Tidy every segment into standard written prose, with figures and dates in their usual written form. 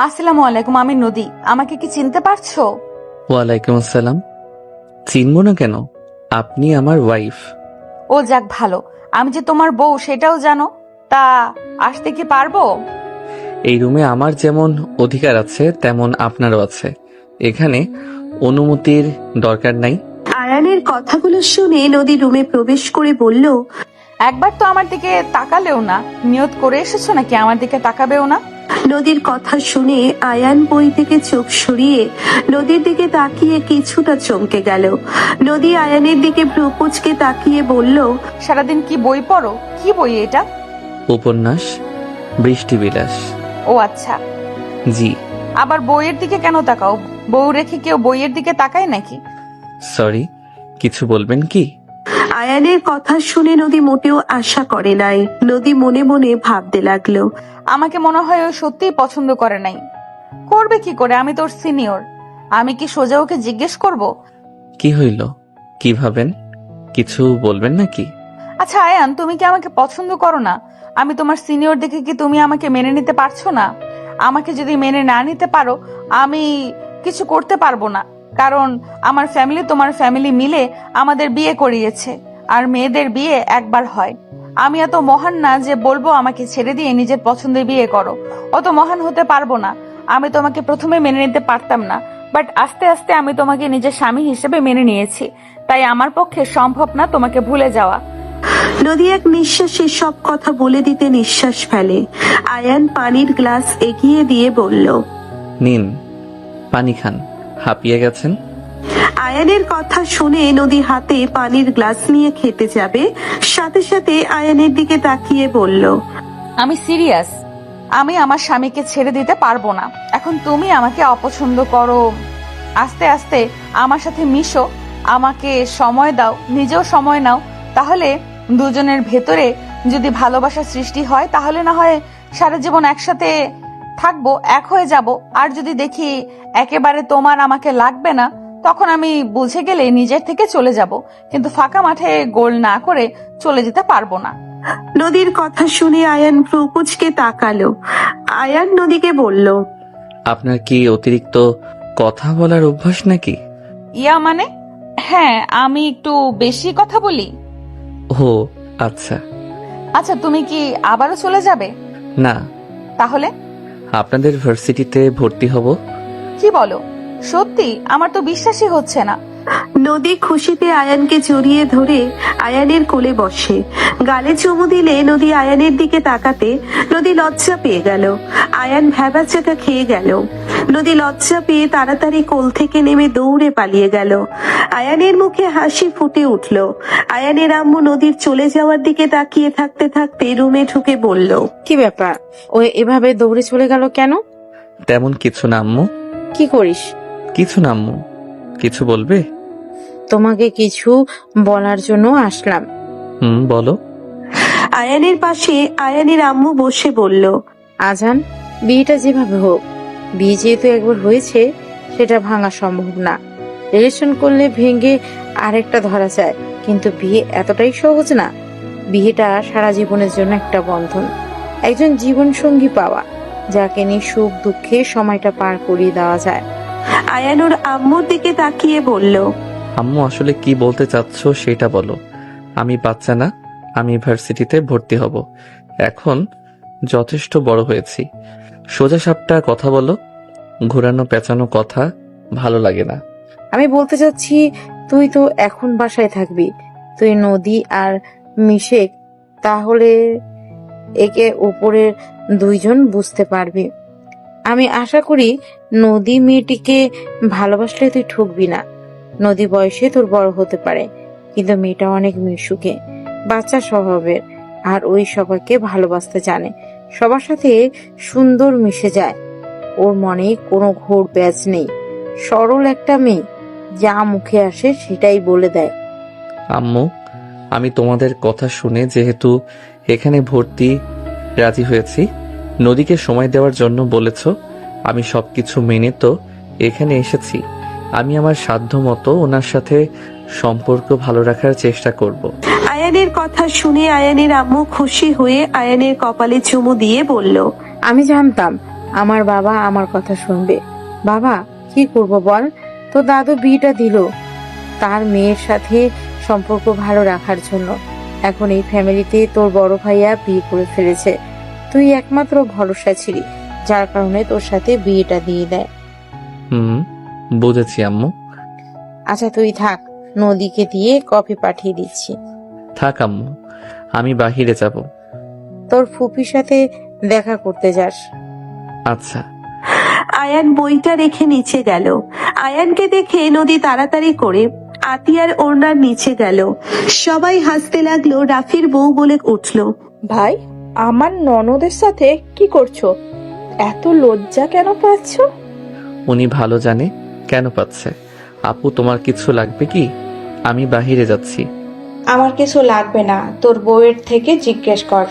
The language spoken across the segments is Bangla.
আসসালামু আলাইকুম, আমি নদী। আমাকে কি চিনতে পারছো? ওয়ালাইকুম আসসালাম। চিনব না কেন? আপনি আমার ওয়াইফ। ও যাক ভালো, আমি যে তোমার বউ সেটাও জানো। তা আসতে কি পারবো? এই রুমে আমার যেমন অধিকার আছে তেমন আপনারও আছে। এখানে অনুমতির দরকার নাই। আয়ানের কথাগুলো শুনে নদী রুমে প্রবেশ করে বলল, একবার তো আমার দিকে তাকালেও না। নিয়ত করে এসেছো নাকি আমার দিকে তাকাবেও না? নদীর কথা শুনে আয়ান বই থেকে চোখ সরিয়ে নদীর দিকে তাকিয়ে কিছুটা চমকে গেল। নদী আয়ানের দিকে ভ্রু কুঁচকে তাকিয়ে বলল, সারাদিন কি বই পড়ো? কি বই এটা? উপন্যাস, বৃষ্টি বিলাস। ও আচ্ছা। জি। আবার বইয়ের দিকে কেন তাকাও? বউ রেখে কেউ বইয়ের দিকে তাকায় নাকি? সরি, কিছু বলবেন কি? আয়ানের কথা শুনে নদী মোটেও আশা করে নাই। নদী মনে মনে ভাবতে লাগলো, আমাকে মনে হয় ও সত্যিই পছন্দ করে নাই। করবে কি করে? আমি তোর সিনিয়র। আমি কি সোজা ওকে জিজ্ঞেস করব? কি হইল? কি ভাবেন? কিছু বলবেন নাকি? আচ্ছা আয়ান, তুমি কি আমাকে পছন্দ করো না? আমি তোমার সিনিয়র দেখে কি তুমি আমাকে মেনে নিতে পারছো না? আমাকে যদি মেনে না নিতে পারো, আমি কিছু করতে পারবো না। কারণ আমার ফ্যামিলি তোমার ফ্যামিলি মিলে আমাদের বিয়ে করিয়েছে, আর মেয়েদের বিয়ে একবার হয়। আমি এত মহান না যে বলবো আমাকে ছেড়ে দিয়ে নিজের পছন্দের বিয়ে করো। অত মহান হতে পারবো না। আমি তোমাকে প্রথমে মেনে নিতে পারতাম না, বাট আস্তে আস্তে আমি তোমাকে নিজের স্বামী হিসেবে মেনে নিয়েছি। তাই আমার পক্ষে সম্ভব না তোমাকে ভুলে যাওয়া। নদী এক নিঃশ্বাসে সব কথা বলে দিতে নিঃশ্বাস ফেলে। আয়ান পানির গ্লাস এগিয়ে দিয়ে বলল, নিন, পানি খান। হাঁপিয়ে গেছেন। আয়ানের কথা শুনে নদী হাতে পানির গ্লাস নিয়ে খেতে যাবে, সাথে সাথে আয়ানের দিকে তাকিয়ে বলল, আমি সিরিয়াস। আমি আমার স্বামীকে ছেড়ে দিতে পারবো না। এখন তুমি আমাকে অপছন্দ করো, আস্তে আস্তে আমার সাথে মিশো, আমাকে সময় দাও, নিজেও সময় নাও। তাহলে দুজনের ভেতরে যদি ভালোবাসার সৃষ্টি হয়, তাহলে না হয় সারা জীবন একসাথে থাকবো, এক হয়ে যাব। আর যদি দেখি একেবারে তোমার আমাকে লাগবে না, তখন আমি বুঝে গেলে নিজের থেকে চলে যাব। কিন্তু ফাঁকা মাঠে গোল না করে চলে যেতে পারবো না। নদীর কথা শুনে আয়ান ভ্রু কুঁচকে তাকালো। আয়ান নদীকে বলল, আপনার কি অতিরিক্ত কথা বলার অভ্যাস নাকি? ইয়া মানে? হ্যাঁ, আমি একটু বেশি কথা বলি। ও আচ্ছা। আচ্ছা, তুমি কি আবারও চলে যাবে? না, তাহলে? আপনাদের ভার্সিটিতে ভর্তি হব। কি বলো? সত্যি? আমার তো বিশ্বাসই হচ্ছে না। নদী খুশিতে আয়ানকে জড়িয়ে ধরে আয়ানের কোলে বসে। গালে চুমু দিলে নদী আয়ানের দিকে তাকাতে নদী লজ্জা পেয়ে গেল। আয়ান ভ্যাবাচ্যাকা খেয়ে গেল। নদী লজ্জা পেয়ে তাড়াতাড়ি কোল থেকে নেমে দৌড়ে পালিয়ে গেল। আয়ানের মুখে হাসি ফুটে উঠল। আয়ানের আম্মু নদীর চলে যাওয়ার দিকে তাকিয়ে থাকতে থাকতে রুমে ঢুকে বলল, কি ব্যাপার? ও এভাবে দৌড়ে চলে গেল কেন? তেমন কিছু না আম্মু। কি করিস? কিছু না আম্মু। কিছু বলবে? তোমাকে কিছু বলার জন্য আসলাম। বলো। আয়ানের পাশে আয়ানের আম্মু বসে বলল, আজান, বিয়েটা যেভাবে হোক, বিয়ে যেহেতু একবার হয়েছে সেটা ভাঙা সম্ভব না। রিলেশন করলে ভেঙে আরেকটা ধরা যায়, কিন্তু বিয়ে এতটাই সহজ না। বিয়েটা সারা জীবনের জন্য একটা বন্ধন, একজন জীবন সঙ্গী পাওয়া, যাকে নিয়ে সুখ দুঃখে সময়টা পার করিয়ে দেওয়া যায়। আয়ানুর আম্মুর দিকে তাকিয়ে বলল, আম্মু আসলে কি বলতে চাচ্ছ সেটা বলো। আমি বাচ্চা না, আমি ইউনিভার্সিটিতে ভর্তি হব। এখন যথেষ্ট বড় হয়েছি। সোজা সাপটা কথা বলো। ঘোরানো পেঁচানো কথা ভালো লাগে না। আমি বলতে চাচ্ছি, তুই তো এখন বাসায় থাকবি, তুই নদী আর মিশেক, তাহলে একে উপরের দুইজন বুঝতে পারবি। আমি আশা করি নদী মেয়েটিকে ভালোবাসলে তুই ঠকবি না। নদী বয়সে তোর বড় হতে পারে, কিন্তু মেয়েটা অনেক মিশুকে, বাচ্চা স্বভাবের, আর ওই সবাইকে ভালোবাসতে জানে, সবার সাথে সুন্দর মিশে যায়। ওর মনে কোনো ঘোর ব্যাজ নেই, সরল একটা মেয়ে, যা মুখে আসে সেটাই বলে দেয়। আম্মু, আমি তোমাদের কথা শুনে যেহেতু এখানে ভর্তি রাজি হয়েছি, নদীকে সময় দেওয়ার জন্য বলেছ, আমি সবকিছু মেনে তো এখানে এসেছি। আমি আমার সাধ্য মতো ওনার সাথে সম্পর্ক ভালো রাখার চেষ্টা করব। আয়ানের কথা শুনে আয়ানের আম্মু খুশি হয়ে আয়ানের কপালে চুমু দিয়ে বলল, আমি জানতাম আমার বাবা আমার কথা শুনবে। বাবা, কি করব বল? তো দাদু বিয়েটা দিল তার মেয়ের সাথে সম্পর্ক ভালো রাখার জন্য। এখন এই ফ্যামিলিতে তোর বড় ভাইয়া বিয়ে করে ফেলেছে। তুই একমাত্র ভরসা ছিলি, যার কারণে তোর সাথে বিয়েটা দিয়ে দেয়। হুম, বুঝেছি আম্মু। আচ্ছা তুই থাক, নদীকে দিয়ে কফি পাঠিয়ে দিচ্ছি। থাক আম্মু, আমি বাহিরে যাব। তোর ফুপির সাথে দেখা করতে যাস। আচ্ছা। আয়ান বইটা রেখে নিচে গেল। আয়ানকে দেখে নদী তাড়াতাড়ি করে আতিয়ার ওড়নার নিচে গেল। সবাই হাসতে লাগলো। রাফির বউ বলে উঠল, ভাই, আমার ননদের সাথে কি করছো? এত লজ্জা কেন পাচ্ছ? উনি ভালো জানে কেন পাচ্ছে। আপু, তোমার কিছু লাগবে কি? আমি বাহিরে যাচ্ছি। আমার কিছু লাগবে না, তোর বউয়ের থেকে জিজ্ঞেস কর।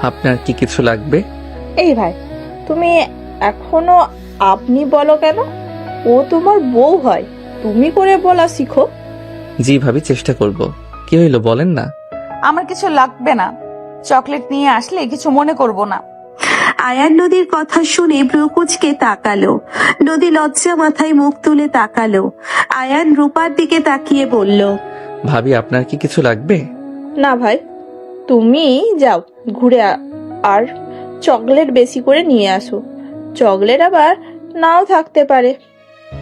আপনার কি কিছু লাগবে? এই ভাই, তুমি এখনো আপনি বলো কেন? ও তোমার বউ হয়, তুমি করে বলা শিখো। জি ভাবি, চেষ্টা করব। কি হইলো বলেন না। আমার কিছু লাগবে না, চকলেট নিয়ে আসলে কিছু মনে করব না। আয়ান নদীর কথা শুনে ভ্রুকুচকে তাকালো। নদী লজ্জা মাথায় মুখ তুলে তাকালো। আয়ান রূপার দিকে তাকিয়ে বলল, ভাবি, আপনার কি কিছু লাগবে? না ভাই, তুমি যাও ঘুরে আর চকলেট বেশি করে নিয়ে আসো। চকলেট আবার নাও থাকতে পারে।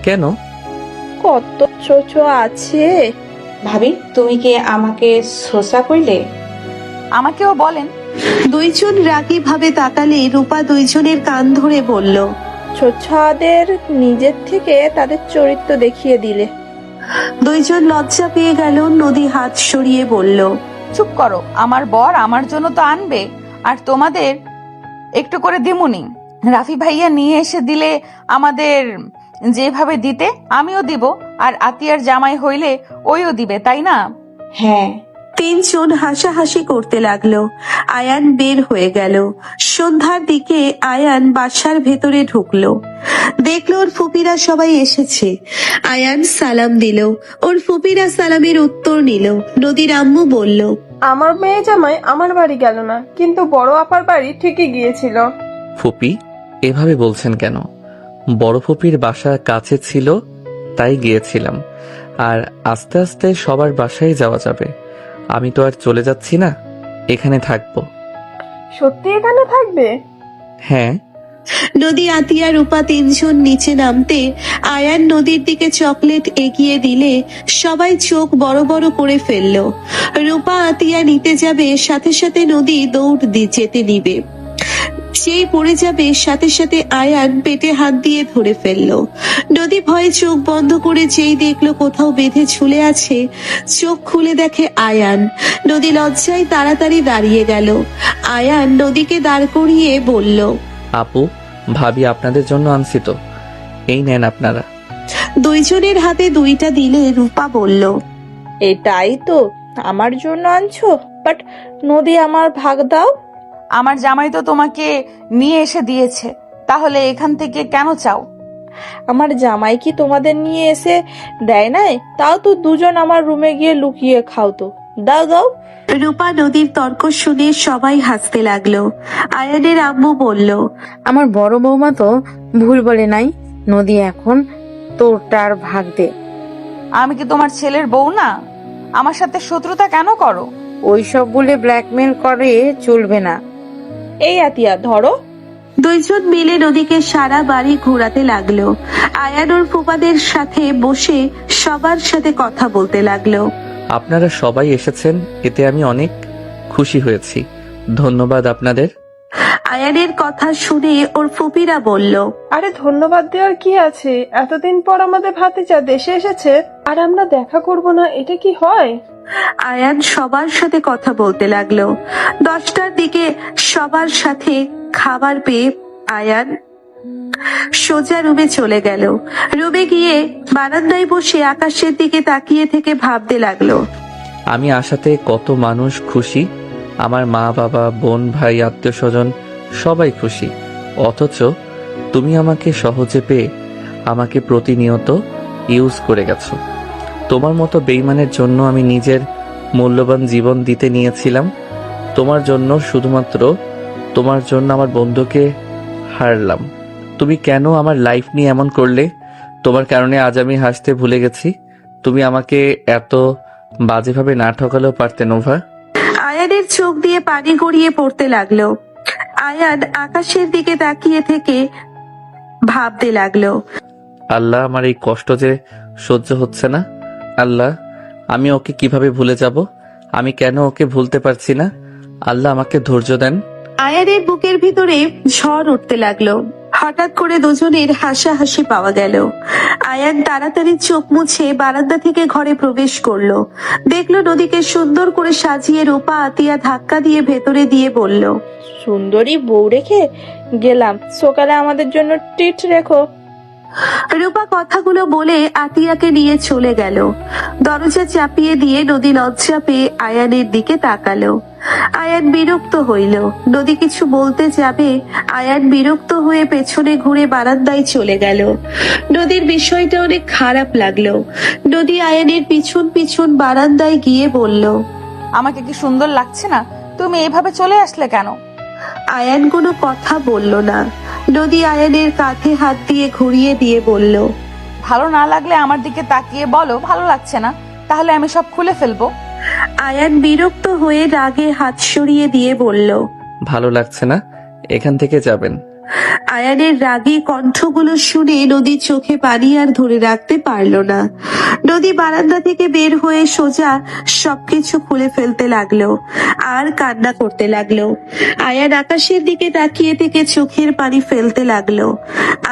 কেন? কত ছোট আছে। ভাবি, তুমি কি আমাকে শোষা কইলে? আমাকেও বলেন। দুইজন রাগী ভাবে তাকালে রূপা দুইজনের কান ধরে বলল, ছোছাদের নিজের থেকে তাদের চরিত্র দেখিয়ে দিলে। দুইজন লজ্জা পেয়ে গেল। নদী হাত সরিয়ে বলল, চুপ করো, আমার বর আমার জন্য তো আনবে, আর তোমাদের একটু করে দিমুনি। রাফি ভাইয়া নিয়ে এসে দিলে আমাদের যেভাবে দিতে আমিও দিব, আর আতিয়ার জামাই হইলে ওইও দিবে, তাই না? হ্যাঁ। তিনজন হাসাহাসি করতে লাগলো। আয়ান বের হয়ে গেল। সন্ধ্যার দিকে আয়ান বাসার ভেতরে ঢুকলো। দেখলো ওর ফুপিরা সবাই এসেছে। আয়ান সালাম দিল। ওর ফুপিরা সালামের উত্তর নিল। নদীর আম্মু বলল, আমার মেয়ে জামাই আমার বাড়ি গেল না, কিন্তু বড় আপার বাড়ি ঠিকই গিয়েছিল। ফুপি, এভাবে বলছেন কেন? বড় ফুপির বাসা কাছে ছিল, তাই গিয়েছিলাম। আর আস্তে আস্তে সবার বাসায় যাওয়া যাবে। আমি তো আর চলে যাচ্ছি না, এখানে থাকবো। সত্যি এখানে থাকবে? হ্যাঁ। নদী, আতিয়া, রূপা তিনজন নিচে নামতে আয়ান নদীর দিকে চকলেট এগিয়ে দিলে সবাই চোখ বড় বড় করে ফেললো। রূপা আতিয়া নিতে যাবে, সাথে সাথে নদী দৌড় যেতে নিবে। যেই পড়ে যাবে সাথে সাথে আয়ান পেটে হাত দিয়ে ধরে ফেললো। নদী ভয়ে চোখ বন্ধ করে যেই দেখলো কোথাও বেঁধে ঝুলে আছে, চোখ খুলে দেখে আয়ান। নদী লজ্জায় তাড়াতাড়ি দাঁড়িয়ে গেল। আয়ান নদীকে দাঁড় করিয়ে বলল, আপু, ভাবি আপনাদের জন্য আনছি তো, এই নেন আপনারা। দুইজনের হাতে দুইটা দিলে রূপা বলল, এটাই তো আমার জন্য আনছো, বাট নদী আমার ভাগ দাও। আমার জামাই তো তোমাকে নিয়ে এসে দিয়েছে, তাহলে এখান থেকে কেন চাও? আমার জামাই কি তোমাদের নিয়ে এসে দেয় নাই? তাও তো দুজন আমার রুমে গিয়ে লুকিয়ে খাও তো। দাও দাও। রূপা নদীর তর্ক শুনে সবাই হাসতে লাগলো। আয়ানের আম্মু বলল, আমার বড় বৌমা তো ভুল বলে নাই। নদী, এখন তোরটার ভাগ দে। আমি কি তোমার ছেলের বউ না? আমার সাথে শত্রুতা কেন করো? ওইসব বলে ব্ল্যাকমেল করে চলবে না। এই আতিয়া, ধরো। দুইজন মিলে নদীকে সারা বাড়ি ঘোরাতে লাগলো। আয়ান ওর ফুপাদের সাথে বসে সবার সাথে কথা বলতে লাগলো। আপনারা সবাই এসেছেন, এতে আমি অনেক খুশি হয়েছি। ধন্যবাদ আপনাদের। আয়ানের কথা শুনে ওর ফুপিরা বলল, আরে ধন্যবাদ দেওয়ার কি আছে? এতদিন পর আমাদের ভাতিজা দেশে এসেছে আর আমরা দেখা করব না, এটা কি হয়? আয়ান সবার সাথে কথা বলতে লাগলো। 10টার দিকে সবার সাথে খাবার পেয়ে আয়ান সোজা রুমে চলে গেল। রুমে গিয়ে বারান্দায় বসে আকাশের দিকে তাকিয়ে থেকে ভাবতে লাগলো, আমি আসাতে কত মানুষ খুশি। আমার মা, বাবা, বোন, ভাই, আত্মীয় স্বজন সবাই খুশি। অথচ তুমি আমাকে সহজে পেয়ে আমাকে প্রতিনিয়ত ইউজ করে গেছো। তোমার মতো বেইমানের জন্য আমি নিজের মূল্যবান জীবন দিতে নিয়েছিলাম। তোমার জন্য, শুধুমাত্র তোমার জন্য আমার বন্ধুকে হারলাম। তুমি কেন আমার লাইফ নিয়ে এমন করলে? তোমার কারণে আজ আমি হাসতে ভুলে গেছি। তুমি আমাকে এত বাজেভাবে না ঠকালেও পারতে নোভা। আয়ানের চোখ দিয়ে পানি গড়িয়ে পড়তে লাগলো। আয়ান আকাশের দিকে তাকিয়ে থেকে ভাবতে লাগলো। আল্লাহ, আমার এই কষ্ট যে সহ্য হচ্ছে না। আল্লাহ, আমি ওকে কিভাবে ভুলে যাব? আমি কেন ওকে ভুলতে পারছি না? আল্লাহ, আমাকে ধৈর্য দেন। আয়ানের বুকের ভিতরে ঝড় উঠতে লাগলো। হঠাৎ করে দুজনের হাসাহাসি পাওয়া গেল। আয়ান তাড়াতাড়ি চোখ মুছে বারান্দা থেকে ঘরে প্রবেশ করলো। দেখলো নদীকে সুন্দর করে সাজিয়ে রূপা আতিয়া ধাক্কা দিয়ে ভেতরে দিয়ে বলল, সুন্দরী বউ রেখে গেলাম, সকালে আমাদের জন্য ট্রিট রেখো। রূপা কথাগুলো বলে আতিয়াকে নিয়ে চলে গেল। দরজা চাপিয়ে দিয়ে নদী লজ্জা পেয়ে আয়ানের দিকে তাকালো। আয়ান বিরক্ত হইল। নদী কিছু বলতে যাবে, আয়ান বিরক্ত হয়ে পেছনে ঘুরে বারান্দায় চলে গেল। নদীর বিষয়টা অনেক খারাপ লাগলো। নদী আয়ানের পিছন পিছন বারান্দায় গিয়ে বলল, আমাকে কি সুন্দর লাগছে না? তুমি এভাবে চলে আসলে কেন? আয়ান কোনো কথা বলল না। নদী আয়ানের কাঁধে হাত দিয়ে ঘুরিয়ে দিয়ে বলল, ভালো না লাগলে আমার দিকে তাকিয়ে বলো ভালো লাগছে না, তাহলে আমি সব খুলে ফেলবো। আয়ান বিরক্ত হয়ে রাগে হাত সরিয়ে দিয়ে বলল, ভালো লাগছে না? এখান থেকে যাবেন। আয়ানের রাগী কণ্ঠগুলো শুনে নদী চোখে পানি আর ধরে রাখতে পারল না। নদী বারান্দা থেকে বের হয়ে সোজা সবকিছু খুলে ফেলতে লাগলো আর কান্না করতে লাগলো। আয়ান আকাশের দিকে তাকিয়ে থেকে চোখের পানি ফেলতে লাগলো।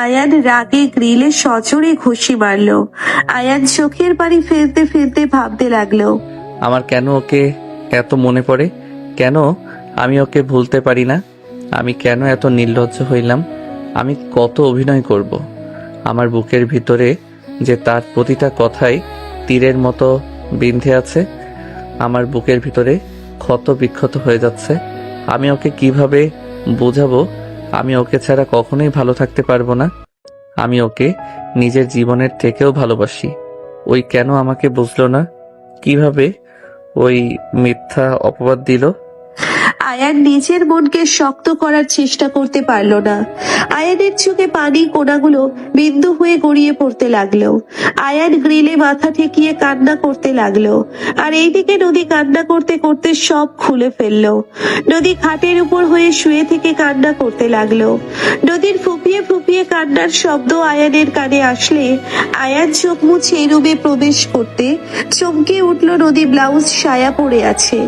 আয়ান রাগে গ্রিলে সজোরে ঘুষি মারলো। আয়ান চোখের পানি ফেলতে ফেলতে ভাবতে লাগলো, আমার কেন ওকে এত মনে পড়ে? কেন আমি ওকে ভুলতে পারি না? আমি কেন এত নির্লজ্জ হইলাম? আমি কত অভিনয় করব? আমার বুকের ভিতরে যে তার প্রতিটা কথাই তীরের মতো বিঁধে আছে। আমার বুকের ভিতরে ক্ষত বিক্ষত হয়ে যাচ্ছে। আমি ওকে কিভাবে বোঝাবো আমি ওকে ছাড়া কখনোই ভালো থাকতে পারবো না? আমি ওকে নিজের জীবনের থেকেও ভালোবাসি। ওই কেন আমাকে বুঝলো না? কিভাবে ওই মিথ্যা অপবাদ দিল? আয়ান নিজের মনকে শক্ত করার চেষ্টা করতে পারল না। আয়ানের চোখে পানি কোনাগুলো বিন্দু হয়ে গড়িয়ে পড়তে লাগলো। আয়ান গ্রিলে মাথা ঠেকিয়ে কান্না করতে লাগলো। আর এইদিকে নদী কান্না করতে করতে সব খুলে ফেললো। নদী খাটের উপর হয়ে শুয়ে থেকে কান্না করতে লাগলো। নদীর ফুপিয়ে ফুপিয়ে কান্নার শব্দ আয়ানের কানে আসলে আয়ান চোখ মুছে রুমে প্রবেশ করতে চমকে উঠলো। নদী ব্লাউজ সায়া পরে আছে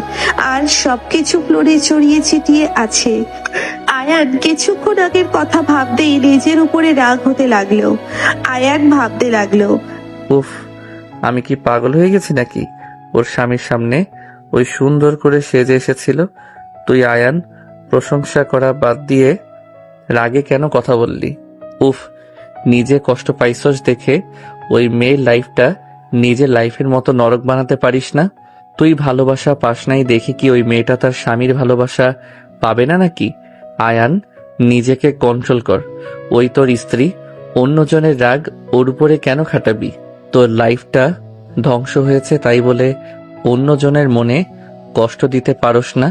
আর সবকিছু ফ্লোরে ছড়িয়ে ছিটিয়ে আছে। আয়ান কিছুক্ষণ আগের কথা ভাবতেই নিজের উপরে রাগ হতে লাগলো। আয়ান ভাবতে লাগলো, উফ, আমি কি পাগল হয়ে গেছি নাকি? ওর স্বামীর সামনে ওই সুন্দর করে সেজে এসেছিল। তুই আয়ান প্রশংসা করা বাদ দিয়ে রাগে কেন কথা বললি? উফ, নিজে কষ্ট পাইছস দেখে ওই মেয়ের লাইফটা নিজের লাইফের মতো নরক বানাতে পারিস না? তুই ভালোবাসা পাস নাই দেখে কি ওই মেয়েটা তার স্বামীর ভালোবাসা পাবে না নাকি? আয়ান, নিজেকে কন্ট্রোল কর। ওই তোর স্ত্রী, অন্যজনের রাগ ওর উপরে কেন খাটাবি? তোর লাইফটা ধ্বংস হয়েছে তাই বলে অন্যজনের মনে কষ্ট দিতে পারস না?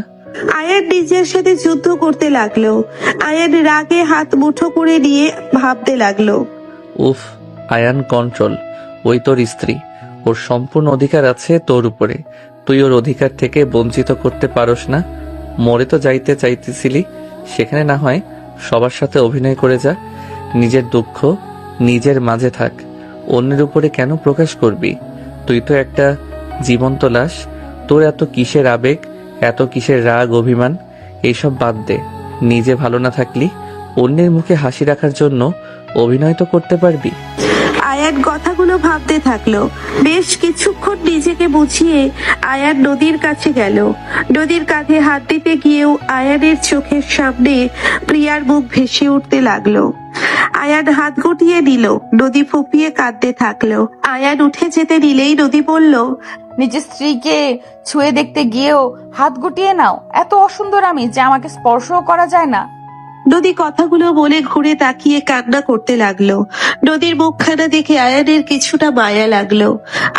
আয়ান নিজের সাথে যুদ্ধ করতে লাগলো। আয়ান রাগে হাত মুঠো করে নিয়ে ভাবতে লাগলো, উফ, আয়ান কন্ট্রোল। ওই তোর স্ত্রী, ওর সম্পূর্ণ অধিকার আছে তোর উপরে। তুই ওর অধিকার থেকে বঞ্চিত করতে পারস না। মরে তো যাইতে চাইতেছিলি, সেখানে না হয় সবার সাথে অভিনয় করে যা। নিজের দুঃখ নিজের মাঝে থাক, অন্যের উপরে কেন প্রকাশ করবি? তুই তো একটা জীবন্ত লাশ। তোর এত কিসের আবেগ, এত কিসের রাগ অভিমান? এইসব বাদ দে। নিজে ভালো না থাকলি অন্যের মুখে হাসি রাখার জন্য অভিনয় তো করতে পারবি। আয়ান কথাগুলো ভাবতে থাকলো। বেশ কিছুক্ষণ নিজেকে বুঝিয়ে আয়ান নদীর কাছে গেল। নদীর কাঁধে হাত দিতে গিয়েও আয়ানের চোখের সামনে প্রিয়ার মুখ ভেসে উঠতে লাগলো। আয়ান হাত গুটিয়ে নিল। নদী ফুপিয়ে কাঁদতে থাকলো। আয়ান উঠে যেতে নিলেই নদী বলল, নিজের স্ত্রীকে ছুঁয়ে দেখতে গিয়েও হাত গুটিয়ে নাও? এত অসুন্দর আমি যে আমাকে স্পর্শও করা যায় না? নদী কথাগুলো বলে ঘুরে তাকিয়ে কান্না করতে লাগলো। নদীর মুখখানা দেখে আয়ানের কিছুটা মায়া লাগলো।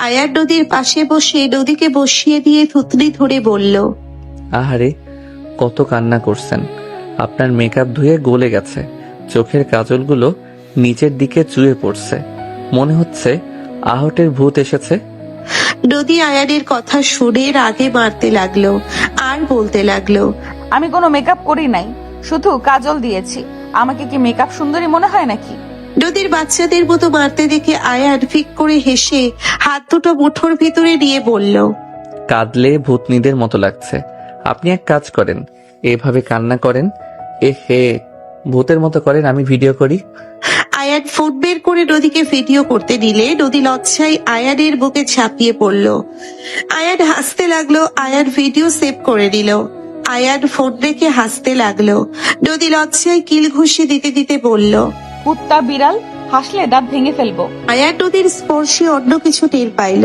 আয়ান নদীর পাশে বসে নদীকে বসিয়ে দিয়ে থুতনি ধরে বলল, আহারে, কত কান্না করছেন। আপনার মেকআপ ধুয়ে গলে গেছে, চোখের কাজলগুলো নিচের দিকে চুয়ে পড়ছে। মনে হচ্ছে আহটের ভূত এসেছে। নদী আয়ানের কথা শুনে রাগে মারতে লাগলো আর বলতে লাগলো, আমি কোনো মেকআপ করি নাই, শুধু কাজল দিয়েছি। আমাকে কি মেকআপ সুন্দরী মনে হয় নাকি? নদীর বাচ্চাদের মতো মারতে দেখে আয়ান ফিক করে হেসে হাত দুটো মুঠোর ভিতরে নিয়ে বলল, কাঁদলে ভূতনিদের মতো লাগছে। আপনি এক কাজ করেন, এভাবে কান্না করেন, এ হে ভূতের মতো করেন, আমি ভিডিও করি। আয়ান ফোন বের করে নদীকে ভিডিও করতে নিলে নদী লজ্জায় আয়ানের বুকে ঝাঁপিয়ে পড়ল। আয়ান হাসতে লাগলো। আয়ান ভিডিও সেভ করে নিল। আয়ান ফোন রেখে হাসতে লাগলো। নদী লজ্জায় কিল ঘুষি দিতে দিতে বলল, কুত্তা বিড়াল, হাসলে দাঁত ভেঙে ফেলবো। আয়ান নদীর স্পর্শে অন্য কিছু টের পাইল।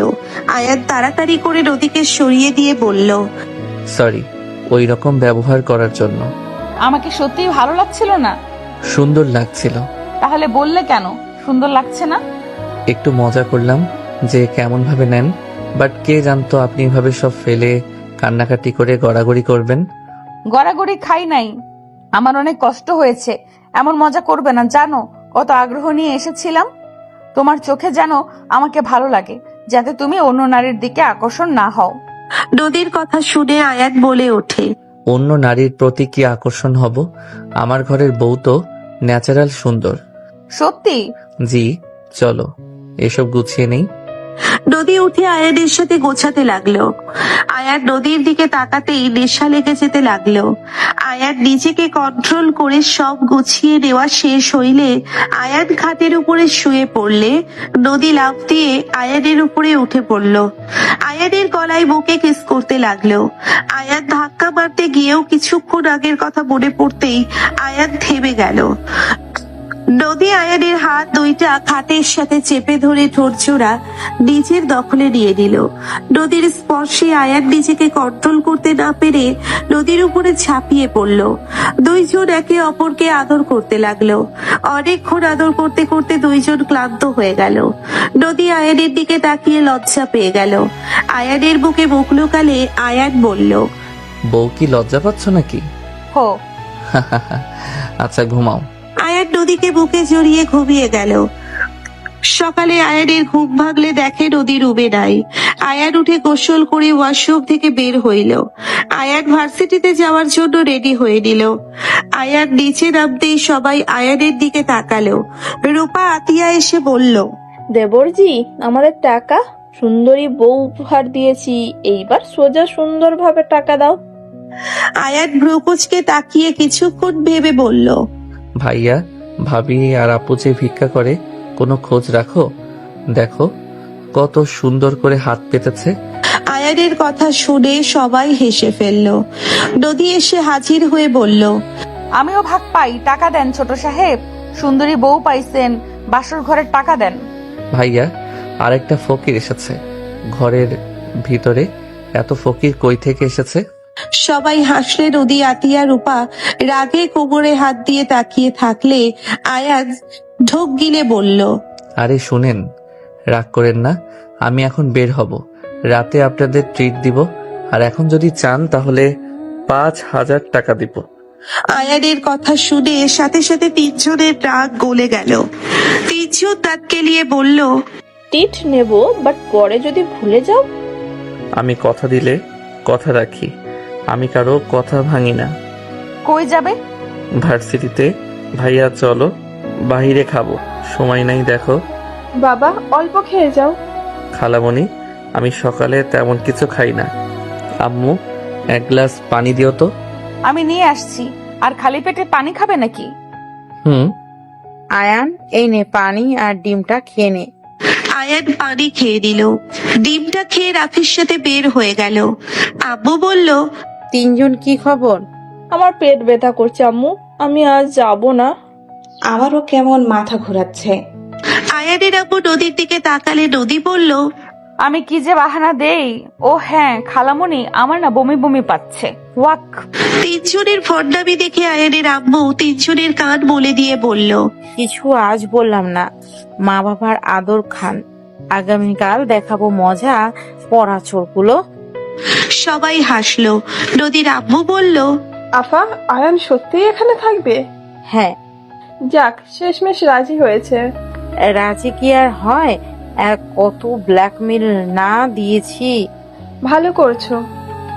আয়ান তাড়াতাড়ি করে নদীকে সরিয়ে দিয়ে বলল, সরি ওই রকম ব্যবহার করার জন্য। আমাকে সত্যিই ভালো লাগছিল না? সুন্দর লাগছিল। তাহলে বললে কেন সুন্দর লাগছে না? একটু মজা করলাম যে কেমন ভাবে নেন, বাট কে জানতো আপনি এভাবে সব ফেলে কান্নাকাটি করে গড়াগড়ি করবেন। গড়াগড়ি খাই নাই, আমার অনেক কষ্ট হয়েছে। এমন মজা করবে না, জানো কত আগ্রহ নিয়ে এসেছিলাম। তোমার চোখে যেন আমাকে ভালো লাগে, যাতে তুমি অন্য নারীর দিকে আকর্ষণ না হও। নদীর কথা শুনে আয়ান বলে ওঠে, অন্য নারীর প্রতি কি আকর্ষণ হব? আমার ঘরের বউ তো ন্যাচারাল সুন্দর। সত্যি? জি, চলো এসব গুছিয়ে নেই। নদী উঠে আয়ানের সাথে গোছাতে লাগলো। আয়ান নদীর দিকে তাকাতেই নেশা লেগে যেতে লাগলো। আয়ান নিজেকে কন্ট্রোল করে সব গুছিয়ে নেওয়া শেষ হইলে আয়ান খাটের উপরে শুয়ে পড়লে নদী লাফ দিয়ে আয়ানের উপরে উঠে পড়লো। আয়ানের গলায় বুকে কিস করতে লাগলো। আয়ান ধাক্কা মারতে গিয়েও কিছুক্ষণ আগের কথা মনে পড়তেই আয়ান থেমে গেল। নদী আয়ানের হাত দুইটা খাটের সাথে চেপে ধরে ঠোঁটজোড়া নিজের দখলে নিয়ে নিল। নদীর স্পর্শে আয়ান নিজেকে কন্ট্রোল করতে না পেরে নদীর উপরে ঝাঁপিয়ে পড়ল। দুইজন একে অপরকে আদর করতে লাগলো। অনেকক্ষণ আদর করতে করতে দুইজন ক্লান্ত হয়ে গেল। নদী আয়ানের দিকে তাকিয়ে লজ্জা পেয়ে গেল। আয়ানের বুকে মুখ লুকালে আয়ান বলল, বউ কি লজ্জা পাচ্ছ নাকি? হো। আচ্ছা ঘুমাও। আয়ান নদীকে বুকে জড়িয়ে ঘুমিয়ে গেল। সকালে আয়ানের ঘুম ভাগলে দেখে নদী রুমে নাই। আয়ান উঠে গোসল করে ওয়াশরুম থেকে বের হইল। আয়ান ভার্সিটিতে যাওয়ার জন্য রেডি হয়ে নিল। আয়ান নিচে নামতেই সবাই আয়ানের দিকে তাকালো। রূপা আতিয়া এসে বলল, দেবরজি, আমাদের টাকা, সুন্দরী বউ উপহার দিয়েছি, এইবার সোজা সুন্দরভাবে টাকা দাও। আয়ান ভ্রুকুচকে তাকিয়ে কিছুক্ষণ ভেবে বলল, ভাইয়া ভাবি আর আপু যে ভিক্ষা করে কোনো খোঁজ রাখো? দেখো কত সুন্দর করে হাত পেতেছে। আয়ানের কথা শুনে সবাই হেসে ফেলল। নদী এসে হাজির হয়ে বলল, আমিও ভাগ পাই, টাকা দেন ছোট সাহেব। সুন্দরী বউ পাইছেন, বাসর ঘরের টাকা দেন। ভাইয়া আরেকটা ফকির এসেছে ঘরের ভিতরে। এত ফকির কই থেকে এসেছে? সবাই হাসলে। নদী আতিয়া রূপা রাগে কোমরে হাত দিয়ে তাকিয়ে থাকলে আয়ান ঢোক গিলে বলল, আরে শুনেন, রাগ করেন না, আমি এখন বের হব, রাতে আপনাদের ট্রিট দিব, আর এখন যদি চান তাহলে 5,000 টাকা দিব। আয়ানের কথা শুনে সাথে সাথে তিনজনের রাগ গলে গেল। তিনজন দাঁত কেলিয়ে বলল, টিট নেব, বাট পরে যদি ভুলে যাও। আমি কথা দিলে কথা রাখি, আমি কারো কথা ভাঙি না। কই যাবে? ভার্সিটিতে। ভাইয়া চলো বাহিরে খাবো, সময় নাই দেখো। বাবা, অল্প খেয়ে যাও। খালামণি, আমি সকালে তেমন কিছু খাই না। আম্মু, এক গ্লাস পানি দিও তো। আমি নিয়ে আসছি। আর খালি পেটে পানি খাবে নাকি? হুম। আয়ান, এই নে পানি আর ডিমটা খেয়ে নে। আয়ান পানি খেয়ে নিল। ডিমটা খেয়ে রাফির সাথে বের হয়ে গেল। আব্বু বলল, তিনজন কি খবর? আমার পেট ব্যথা করছে আম্মু, আমি আজ যাব না। আমারও কেমন মাথা ঘোরাচ্ছে। আয়ানের আব্বু নদীর দিকে তাকালে নদী বলল, আমি কি যে বাহানা দেই। ও হ্যাঁ খালামণি, আমার না বমি বমি পাচ্ছে। ওয়াক। তিনজনের ফন্ডামি দেখে আয়ানের আম্মু তিনজনের কান বলে দিয়ে বলল, কিছু আজ বললাম না, মা বাবার আদর খান, আগামীকাল দেখাবো মজা পড়াচোরগুলো। সবাই হাসলো। নদীর আব্বু বলল, আফা, আয়ান সত্যিই এখানে থাকবে? হ্যাঁ, যাক, শেষমেশ রাজি হয়েছে। রাজি কি আর হয়? কত ব্ল্যাকমেল না দিয়েছি। ভালো করছো।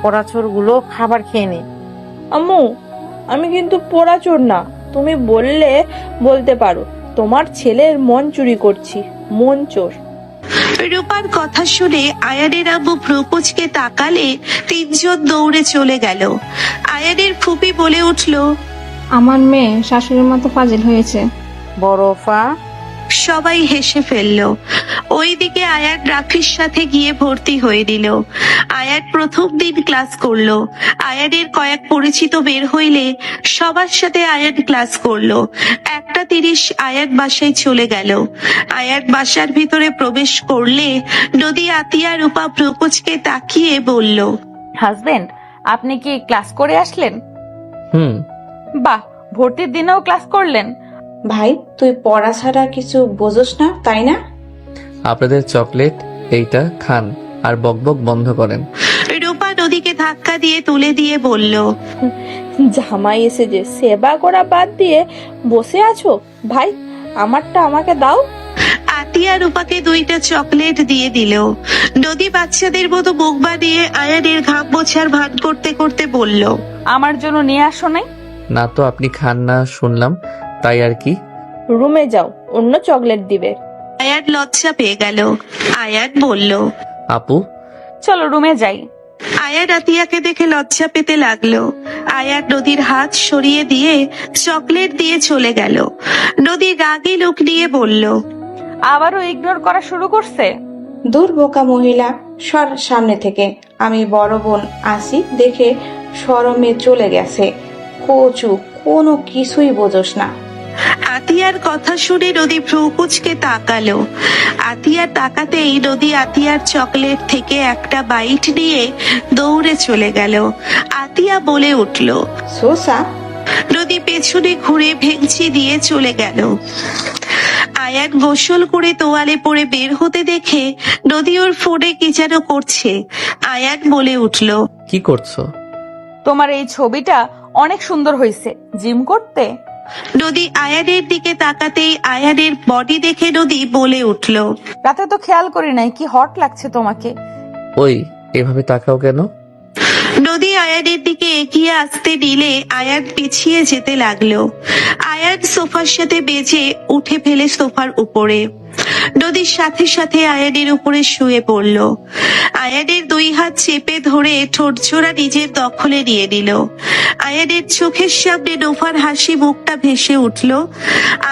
পরাচরগুলো খাবার খেয়ে নে। আম্মু, আমি কিন্তু পোড়াচোর না। তুমি বলতে পারো তোমার ছেলের মন চুরি করছি, মন চোর। রূপার কথা শুনে আয়ানের আম্মু প্রপোজকে তাকালে তিনজন দৌড়ে চলে গেল। আয়ানের ফুপি বলে উঠল, আমার মেয়ে শাশুড়ির মতো ফাজিল হয়েছে। বরফা, সবাই হেসে ফেলল। ওইদিকে আয়ান রাফির সাথে গিয়ে ভর্তি হয়ে নিল। আয়ান প্রথম দিন ক্লাস করলো। আয়ানের কয়েক পরিচিত বের হইলে সবার সাথে আয়ান ক্লাস করলো। 1:30 আয়ান বাসায় চলে গেল। আয়ান বাসার ভিতরে প্রবেশ করলে নদী, আতিয়া, রূপা প্রপোজকে তাকিয়ে বলল, হাজবেন্ড, আপনি কি ক্লাস করে আসলেন? হুম। বাহ, ভর্তির দিনেও ক্লাস করলেন। ভাই, তুই পড়া ছাড়া কিছু বোঝোস না, তাই না? আপনাদের চকলেট এইটা খান আর বকবক বন্ধ করেন। রূপা নদীকে ধাক্কা দিয়ে তুলে দিয়ে বলল, জামাই এসে যে সেবা করা বাদ দিয়ে বসে আছো, ভাই আমারটা আমাকে দাও। আতিয়া রূপাকে 2টা চকলেট দিয়ে দিল। নদী বাচ্চাদের মতো মুখ বানিয়ে আয়ানের ঘাম মোছার ভান করতে করতে বলল, আমার জন্য নিয়ে আসো নাই? না তো আপনি খান না শুনলাম, তাই আর কি। রুমে যাও, অন্য চকলেট দিবে। আয়ান লজ্জা পেয়ে গেল। আয়ান বলল, আপু, চলো রুমে যাই। আয়ান আতিয়াকে দেখে লজ্জা পেতে লাগলো। আয়ান নদীর হাত সরিয়ে দিয়ে চকলেট দিয়ে চলে গেল। নদী রাগী লোক নিয়ে বলল, আবারও ইগনোর করা শুরু করছে। দূর বোকা মহিলা, সর সামনে থেকে। আমি বড় বোন আসি দেখে শরমে চলে গেছে। কচু, কোনো কিছুই বোঝোস না। আতিয়ার কথা শুনে নদী ভ্রুকুচকে তাকালো। আতিয়া তাকাতেই নদী আতিয়ার চকলেট থেকে একটা বাইট নিয়ে দৌড়ে চলে গেল। আতিয়া বলে উঠল, সোসা। নদী পেছনে ঘুরে ভেঙচি দিয়ে চলে গেল। আয়ান গোসল করে তোয়ালে পরে বের হতে দেখে নদী ওর ফোনে কি যেন করছে। আয়ান বলে উঠল, কি করছো? তোমার এই ছবিটা অনেক সুন্দর হয়েছে। জিম করতে? নদী আয়ানের দিকে তাকাতেই আয়ানের বডি দেখে নদী বলে উঠল, রাতে তো খেয়াল করি নাই, কি হট লাগছে তোমাকে। ওই এভাবে তাকাও কেন? নদী আয়ানের দিকে এগিয়ে আসতে নিলে আয়ান পিছিয়ে যেতে লাগলো। আয়ান সোফার সাথে বেজে উঠে ফেলে সোফার উপরে। নদীর সাথে সাথে আয়ানের উপরে শুয়ে পড়ল। আয়ানের 2 হাত চেপে ধরে ঠোঁটজোড়া নিজের দখলে নিয়ে নিল। আয়ানের চোখের সামনে নোফার হাসি মুখটা ভেসে উঠল।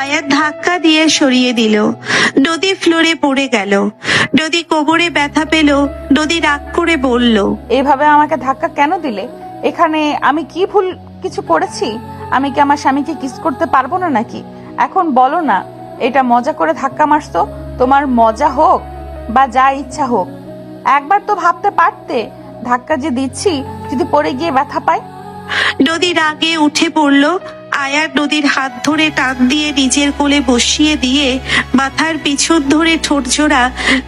আয়ান ধাক্কা দিয়ে সরিয়ে দিল। নদী ফ্লোরে পড়ে গেল। নদী কোমরে ব্যথা পেল। নদী রাগ করে বলল, এইভাবে আমাকে ধাক্কা কেন দিলে? এখানে আমি কি ভুল কিছু করেছি? আমি কি আমার স্বামীকে কিস করতে পারবো না নাকি? এখন বলো না, এটা মজা করে ধাক্কা মারছো। তোমার মজা হোক বা যা ইচ্ছা হোক, একবার তো ভাবতে পারতে ধাক্কা যে দিচ্ছি যদি পড়ে গিয়ে ব্যথা পায়। নদী রাগে উঠে পড়ল। আয়ার নদীর হাত ধরে টান দিয়ে নিজের কোলে বসিয়ে দিয়ে মাথার পিছন ধরে ঠোঁটজোড়া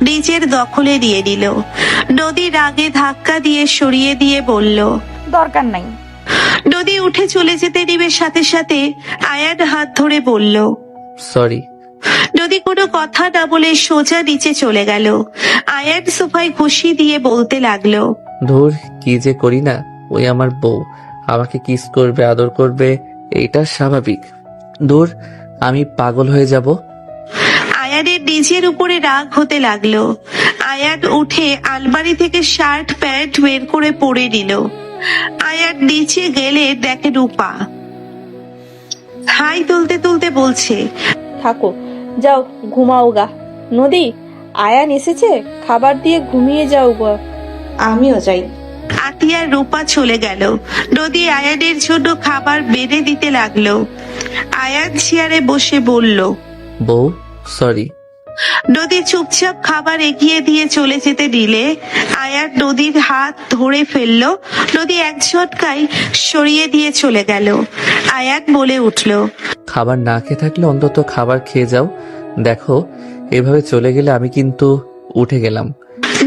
নিজের দখলে নিয়ে নিল। নদী রাগে ধাক্কা দিয়ে সরিয়ে দিয়ে বলল, দরকার নাই। নদী উঠে চলে যেতে নিবে সাথে সাথে আয়ান হাত ধরে বলল, সরি। নদী কোনো কথা না বলে সোজা নিচে চলে গেল। আয়ান সোফায় ঘুষি দিয়ে বলতে লাগলো, ধুর, কি যে করি না। ওই আমার বউ আমাকে কিস করবে, আদর করবে, এইটা স্বাভাবিক। ধুর, আমি পাগল হয়ে যাব। আয়ানের নিজের উপরে রাগ হতে লাগলো। আয়ান উঠে আলমারি থেকে শার্ট প্যান্ট বের করে পরে নিল। আয়ান নিচে গেলে দেখে রূপা হাই তুলতে তুলতে বলছে, থাকো, যাও ঘুমাও গা। নদী, আয়ান এসেছে, খাবার দিয়ে ঘুমিয়ে যাও গা। আমিও যাই। আতিয়ার রূপা চলে গেল। নদী আয়ানের জন্য খাবার বেড়ে দিতে লাগলো। আয়ান চেয়ারে বসে বলল, বউ, সরি। নদী চুপচাপ খাবার এগিয়ে দিয়ে চলে যেতে দিলে আয়ান নদীর হাত ধরে ফেললো। নদী এক ঝটকায় সরিয়ে দিয়ে চলে গেল। আয়ান বলে উঠল, খাবার না খেয়ে থাকলে অন্তত খাবার খেয়ে যাও। দেখো, এভাবে চলে গেলে আমি কিন্তু উঠে গেলাম।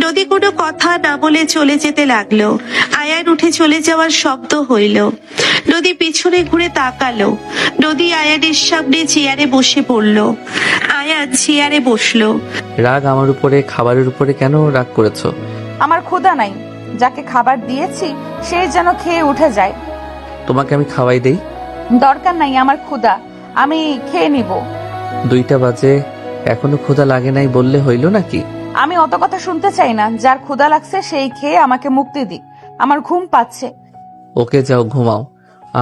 নদী কোনো কথা না বলে চলে যেতে লাগলো। আয়ান উঠে চলে যাওয়ার শব্দ হইল। নদী পিছনে ঘুরে তাকালো। নদী আয়ানের সামনে চেয়ারে বসে পড়ল। আয়ান চেয়ারে বসলো। রাগ আমার উপরে, খাবারের উপরে কেন রাগ করেছো? আমার ক্ষুধা নাই, যাকে খাবার দিয়েছি সে যেন খেয়ে উঠে যায়। তোমাকে আমি খাওয়াই দেই। দরকার নাই, আমার ক্ষুধা, আমি খেয়ে নিব। 2টা বাজে, এখনো ক্ষুধা লাগে নাই বললে হইল নাকি? আমি অত কথা শুনতে চাই না। যার ক্ষুধা লাগছে সেই খেয়ে আমাকে মুক্তি দিক, আমার ঘুম পাচ্ছে। ওকে যাও ঘুমাও,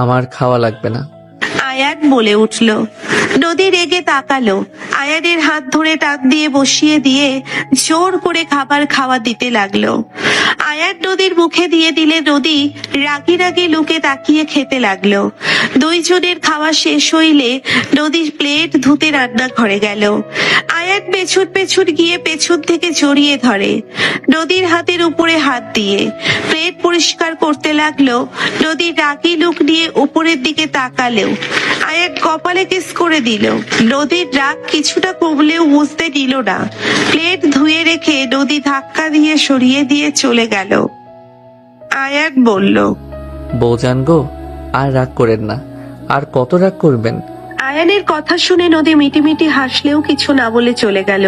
আমার খাওয়া লাগবে না। আয়ান বলে উঠল। নদী রেগে তাকালো। আয়ানের হাত ধরে টান দিয়ে বসিয়ে দিয়ে জোর করে খাবার খাওয়া দিতে লাগলো। আয়ান নদীর মুখে দিয়ে দিলে নদী রাগি রাগি লুকে তাকিয়ে খেতে লাগলো। দুইজনের খাওয়া শেষ হইলে নদী প্লেট ধুতে রান্নাঘরে গেল। আয়ান পেছন পেছন গিয়ে পেছন থেকে জড়িয়ে ধরে, নদীর হাতের উপরে হাত দিয়ে প্লেট পরিষ্কার করতে লাগলো। নদীর রাগি লুক নিয়ে উপরের দিকে তাকালেও আয়ান কপালে কিস করে দিল। নদীর রাগ কিছুটা কমলেও বুঝতে দিল না। প্লেট ধুয়ে রেখে নদী ধাক্কা দিয়ে সরিয়ে দিয়ে চলে গেল। আয়ান বলল, বউজান গো, আর রাগ করেন না। আর কত রাগ করবেন? আয়ানের কথা শুনে নদী মিটিমিটি হাসলেও কিছু না বলে চলে গেল।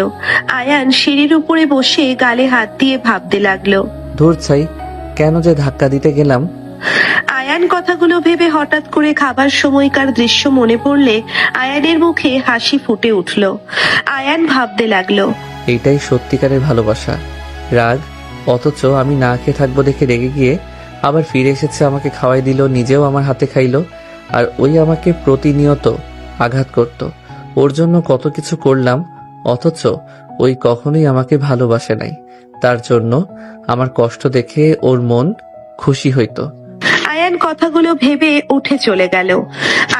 আয়ান সিঁড়ির উপরে বসে গালে হাত দিয়ে ভাবতে লাগলো। ধুর ছাই, কেন যে ধাক্কা দিতে গেলাম। আয়ান কথাগুলো ভেবে হঠাৎ করে খাবার সময়কার দৃশ্য মনে পড়লে আয়ানের মুখে হাসি ফুটে উঠল। আয়ান ভাবতে লাগলো, এইটাই সত্যিকারের ভালোবাসা। রাগ, অথচ আমি না খেয়ে থাকবো দেখে রেগে গিয়ে আবার ফিরে এসেছে, আমাকে খাওয়াই দিল, নিজেও আমার হাতে খাইলো। আর ওই আমাকে প্রতিনিয়ত আঘাত করত। ওর জন্য কত কিছু করলাম, অথচ ওই কখনোই আমাকে ভালোবাসে নাই। তার জন্য আমার কষ্ট দেখে ওর মন খুশি হইতো। আয়ান কথাগুলো ভেবে উঠে চলে গেল।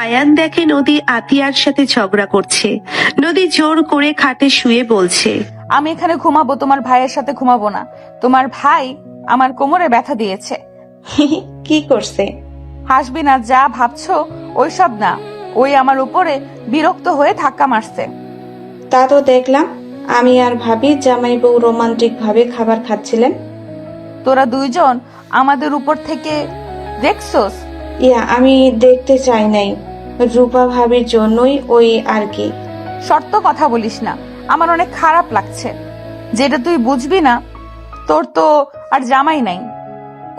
আয়ান দেখে নদী আতিয়ার সাথে ঝগড়া করছে। নদী জোর করে খাটে শুয়ে বলছে, আমি এখানে ঘুমাবো, তোমার ভাইয়ের সাথে ঘুমাবো না। তোমার ভাই আমার কোমরে ব্যথা দিয়েছে। কি করছে? হাসবি না, যা ভাবছো ওইসব না। ওই আমার উপরে বিরক্ত হয়ে ধাক্কা মারছে। তা তো দেখলাম, আমি আর ভাবি জামাই বউ রোমান্টিক ভাবে খাবার খাচ্ছিলেন। তোরা দুইজন আমাদের উপর থেকে দেখছস? আমি দেখতে চাই নাই, রূপা ভাবির জন্যই ওই আর কি। শর্ত কথা বলিস না, আমার অনেক খারাপ লাগছে। যেটা তুই বুঝবি না, তোর তো আর জামাই নাই।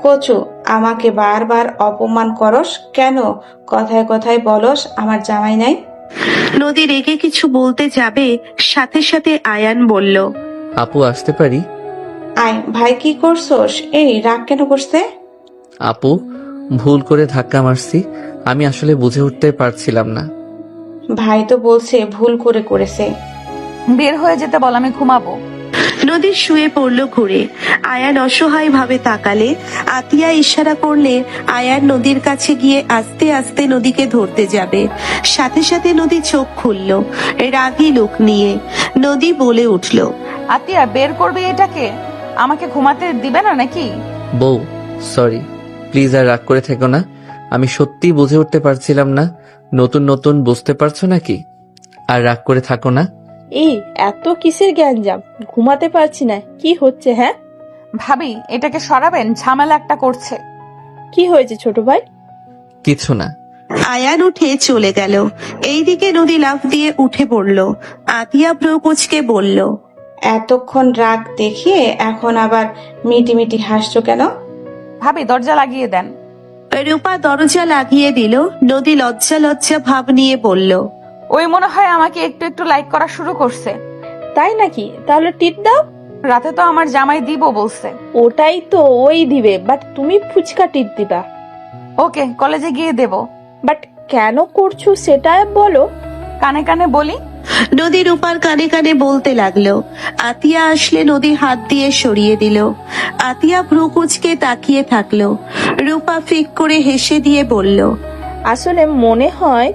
কচু, আমাকে বারবার অপমান করস কেন? কথায় কথায় বলস আমার জামাই নাই। নদী রেগে কিছু বলতে যাবে, সাথে সাথে আয়ান বলল, আপু আসতে পারি? আয় ভাই, কি করছস? এই রাগ কেন করছে? আপু, ভুল করে ধাক্কা মারছি, আমি আসলে বুঝে উঠতে পারছিলাম না। ভাই তো বলছে ভুল করে করেছে। বের হয়ে যেতে বল, আমি ঘুমাবো। নদী শুয়ে পড়ল ঘুরে। আয়ান অসহায় ভাবে তাকালে। আতিয়া ইশারা করলে আয়ান নদীর কাছে গিয়ে আস্তে আস্তে নদীকে ধরতে যাবে। সাথে সাথে নদী চোখ খুলল রাগী লোক নিয়ে। নদী বলে উঠল, আতিয়া, বের করবি এটাকে? আমাকে ঘুমাতে দিবে না নাকি? বউ, সরি, প্লিজ আর রাগ করে থেকো না। আমি সত্যি বুঝে উঠতে পারছিলাম না। নতুন নতুন বুঝতে পারছো নাকি? আর রাগ করে থাকো না। এই এত কিসের গ্যাঞ্জাম? ঘুমাতে পারছি না, কি হচ্ছে? হ্যাঁ ভাবি, এটাকে সরাবেন, ঝামেলা একটা করছে। কি হয়েছে ছোট ভাই? কিছু না। আয়ান উঠে চলে গেল। এইদিকে নদী লাফ দিয়ে উঠে পড়ল। আতিয়া প্রকোচকে বলল, এতক্ষণ রাগ দেখিয়ে এখন আবার মিটিমিটি হাসছো কেন? ভাবি, দরজা লাগিয়ে দেন। রূপা দরজা লাগিয়ে দিল। নদী লজ্জা লজ্জা ভাব নিয়ে বলল, ওই মনে হয় আমাকে একটু একটু লাইক করা শুরু করছে। তাই নাকি? তাহলে টিপ দাও। রাতে তো আমার জামাই দিব বলছে। ওটাই তো, ওই দিবে, বাট তুমি ফুচকা টিপ দিবা। ওকে, কলেজে গিয়ে দেব। বাট কেন করছো সেটা বলো। কানে কানে বলি। নদী রূপার কানে কানে বলতে লাগলো। আতিয়া আসলে নদী হাত দিয়ে সরিয়ে দিল। আতিয়া ভ্রুকুচকে তাকিয়ে থাকলো। রূপা ফিক করে হেসে দিয়ে বলল, আসলে মনে হয়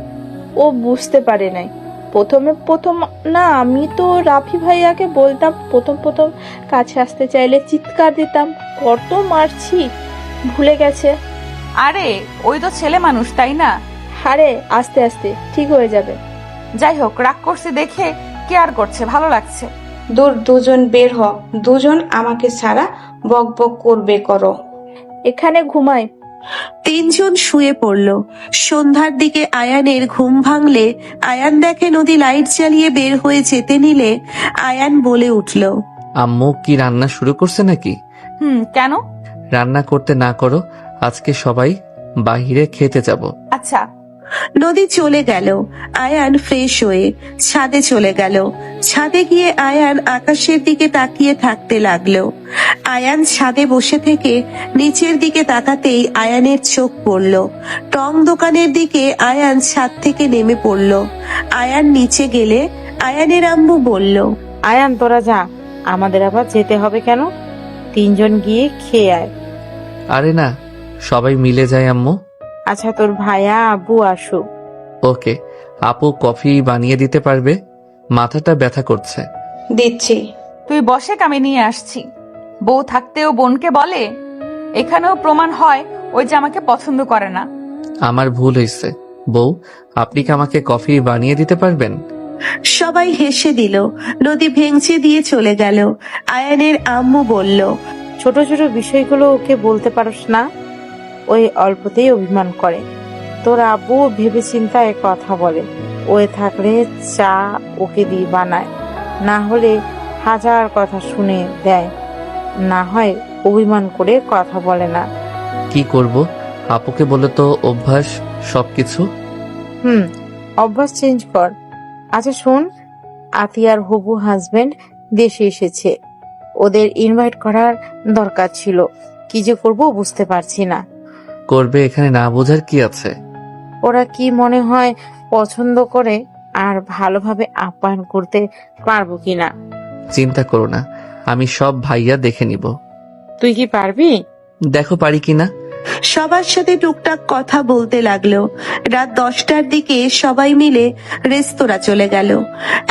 ও বুঝতে পারে নাই। প্রথম না, আমি তো রাফি ভাইয়াকে বলতাম, প্রথম কাছে আসতে চাইলে চিৎকার দিতাম, কত মারছি, ভুলে গেছে। আরে ওই তো ছেলে মানুষ, তাই না? আরে আস্তে আস্তে ঠিক হয়ে যাবে। যাই হোক, রাগ করছে দেখে কেয়ার করছে, ভালো লাগছে। দূর, দুজন বের হ। দুজন আমাকে ছাড়া বক বক করবে করো। এখানে ঘুমাই। তিনজন শুয়ে পড়ল। সন্ধ্যার দিকে আয়ানের ঘুম ভাঙলে আয়ান দেখে নদী লাইট জ্বালিয়ে বের হয়ে যেতে নিলে আয়ান বলে উঠল, আম্মু কি রান্না শুরু করছে নাকি? কেন? রান্না করতে না করো, আজকে সবাই বাহিরে খেতে যাব। আচ্ছা। নদী চলে গেল। আয়ান ফ্রেশ হয়ে ছাদে চলে গেল। ছাদে গিয়ে আয়ান আকাশের দিকে তাকিয়ে থাকতে লাগলো। আয়ান ছাদে বসে থেকে নিচের দিকে তাকাতেই আয়ানের চোখ পড়ল টং দোকানের দিকে। আয়ান ছাদ থেকে নেমে পড়ল। আয়ান নিচে গেলে আয়ানের আম্মু বলল, আয়ান তোরা যা, আমাদের আবার যেতে হবে কেন? তিনজন গিয়ে খেয়ে আয়। আরে না, সবাই মিলে যায় আম্মু। আচ্ছা তোর ভাইয়া আব্বু আসুক। ওকে, আপু কফি বানিয়ে দিতে পারবে? মাথাটা ব্যথা করছে। দিচ্ছি। তুই বসে, আমি নিয়ে আসছি। বউ থাকতেও বোনকে বলে? এখানেও প্রমাণ হয় ওই যে আমাকে পছন্দ করে না। আমার ভুল হয়েছে। বউ, আপনি কি আমাকে কফি বানিয়ে দিতে পারবেন? সবাই হেসে দিল। নদী ভেঙচি দিয়ে চলে গেল। আয়ানের আম্মু বলল, ছোট ছোট বিষয়গুলো ওকে বলতে পারস না? ওই অল্পতেই অভিমান করে। তোর আব্বু ভেবে চিন্তায় কথা বলে। ওই থাকলে চা ওকে দিয়ে বানায়, না হলে হাজার কথা শুনে দেয়, না হয় অভিমান করে কথা বলে না। কি করব? আপুকে বলে তো অভ্যাস সবকিছু। অভ্যাস চেঞ্জ কর। আচ্ছা শোন, আতিয়ার হবু হাজবেন্ড দেশে এসেছে। ওদের ইনভাইট করার দরকার ছিল। কি যে করব বুঝতে পারছি না। করবে, এখানে না বোঝার কি আছে? ওরা কি মনে হয় পছন্দ করে আর ভালোভাবে আপ্যায়ন করতে পারবো কিনা। চিন্তা করো না, আমি সব ভাইয়া দেখে নিব। তুই কি পারবি? দেখো পারি কিনা। সবার সাথে টুকটাক কথা বলতে লাগলো। রাত 10টার দিকে সবাই মিলে রেস্তোরাঁ চলে গেল।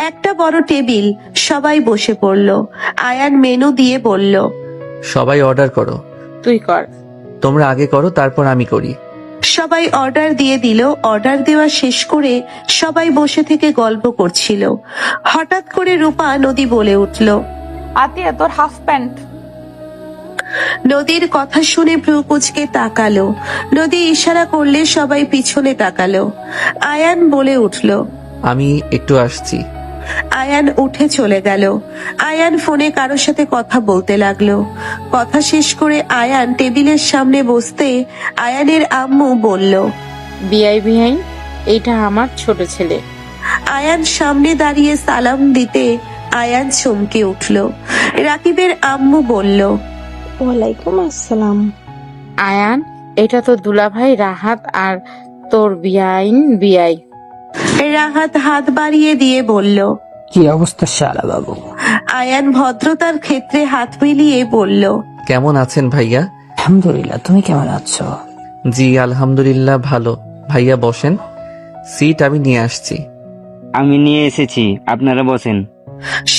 একটা বড় টেবিল, সবাই বসে পড়ল। আয়ান মেনু দিয়ে বলল, সবাই অর্ডার করো। তুই কর। তোমরা আগে করো, তারপর আমি করি। সবাই অর্ডার দিয়ে দিল। অর্ডার দেওয়া শেষ করে সবাই বসে থেকে গল্প করছিল। হঠাৎ করে রূপা নদী বলে উঠল, আতিয়া, তোর হাফ প্যান্ট। নদীর কথা শুনে ভ্রু কুঁচকে তাকালো। নদী ইশারা করলে সবাই পিছনে তাকালো। আয়ান বলে উঠল, আমি একটু আসছি। আয়ান উঠে চলে গেল। আয়ান ফোনে কারোর সাথে কথা বলতে লাগলো। কথা শেষ করে আয়ান টেবিলের সামনে বসতে আয়ানের আম্মু বলল, বিআই, এইটা আমার ছোট ছেলে। আয়ান সামনে দাঁড়িয়ে সালাম দিতে আয়ান চমকে উঠল। রাকিবের আম্মু বলল, ওয়ালাইকুম আসসালাম। আয়ান, এটা তো দুলাভাই রাহাত আর তোর বিআই। রাহাত হাত বাড়িয়ে দিয়ে বলল, কি অবস্থা শালা বাবু? আয়ান ভদ্রতার ক্ষেত্রে হাত মিলিয়ে বলল, কেমন আছেন ভাইয়া? আলহামদুলিল্লাহ, তুমি কেমন আছো? জি আলহামদুলিল্লাহ ভালো। ভাইয়া বসেন, সিট আমি নিয়ে আসছি। আমি নিয়ে এসেছি, আপনারা বসেন।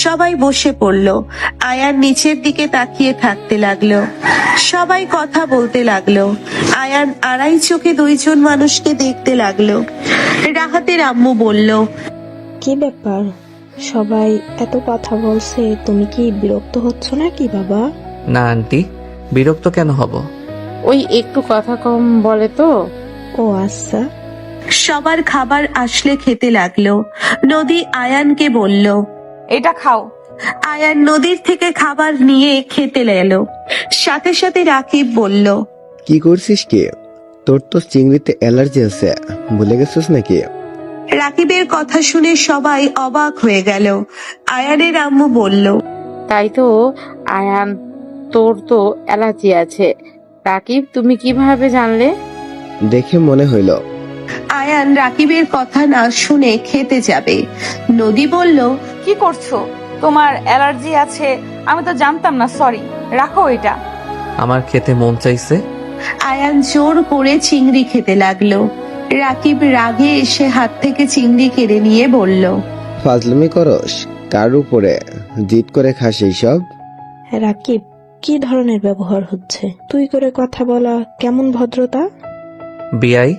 সবাই বসে পড়ল। আয়ান নিচের দিকে তাকিয়ে থাকতে লাগলো। সবাই কথা বলতে লাগলো। আয়ান আড়াই চোখে দুইজন মানুষকে দেখতে লাগলো। রাহাতের আম্মু বলল, কি ব্যাপার, সবাই এত কথা বলছে, তুমি কি বিরক্ত হচ্ছ নাকি বাবা? না আন্টি, বিরক্ত কেন হব? ওই একটু কথা কম বলে তো। ও আচ্ছা। সবার খাবার আসলে খেতে লাগলো। নদী আয়ানকে বলল, এটা খাও। আয়ান নদীর থেকে খাবার নিয়ে খেতে এলো। সাথে সাথে রাকিব বলল, কি করছিস কি? তোর তো চিংড়িতে অ্যালার্জি আছে, ভুলে গেছিস নাকি? রাকিবের কথা শুনে সবাই অবাক হয়ে গেল। আয়ানের আম্মু বলল, তাই তো আয়ান, তোর তো অ্যালার্জি আছে। রাকিব, তুমি কিভাবে জানলে? দেখে মনে হইল। আয়ান রাকিবের কথা না শুনে খেতে যাবে। নদী বলল, কি করছো? তোমার অ্যালার্জি আছে? আমি তো জানতাম না, সরি। রাখো এটা। আমার খেতে মন চাইছে। আয়ান জোর করে চিংড়ি খেতে লাগলো। রাকিব রাগে এসে হাত থেকে চিংড়ি কেড়ে নিয়ে বলল, ফাজলামি করস? কার উপরে জিদ করে খাস এইসব? রাকিব, কি ধরনের ব্যবহার হচ্ছে? তুই করে কথা বলা কেমন ভদ্রতা? বিআই,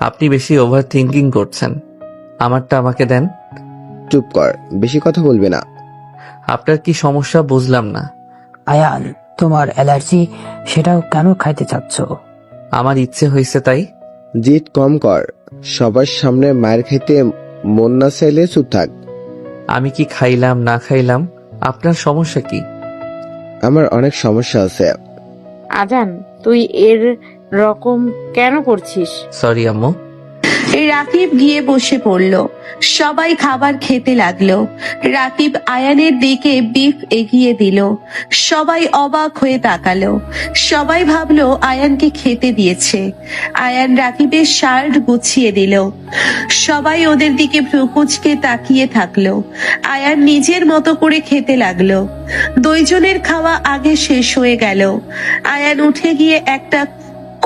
আপনি বেশি ওভার থিঙ্কিং করছেন। আমারটা আমাকে দেন। চুপ কর, বেশি কথা বলবি না। আপনার কি সমস্যা বুঝলাম না। আয়ান, তোমার অ্যালার্জি, সেটাও কেন খাইতে চাচ্ছ? আমার ইচ্ছে হয়েছে তাই। জিদ কম কর, সবার সামনে মায়ের খাইতে মন না চাইলে চুপ থাক। আমি কি খাইলাম না খাইলাম আপনার সমস্যা কি? আমার অনেক সমস্যা আছে। আজান, তুই এর রকম কেন করছিস? সরি আম্মু। রাকিব গিয়ে বসে পড়ল। সবাই খাবার খেতে লাগলো। রাকিব আয়ানের দিকে বিফ এগিয়ে দিল। সবাই অবাক হয়ে তাকালো। সবাই ভাবলো আয়ানকে খেতে দিয়েছে। আয়ান রাকিবের শার্ট গুছিয়ে দিল। সবাই ওদের দিকে ভ্রুকুচকে তাকিয়ে থাকলো। আয়ান নিজের মতো করে খেতে লাগলো। দুইজনের খাওয়া আগে শেষ হয়ে গেল। আয়ান উঠে গিয়ে একটা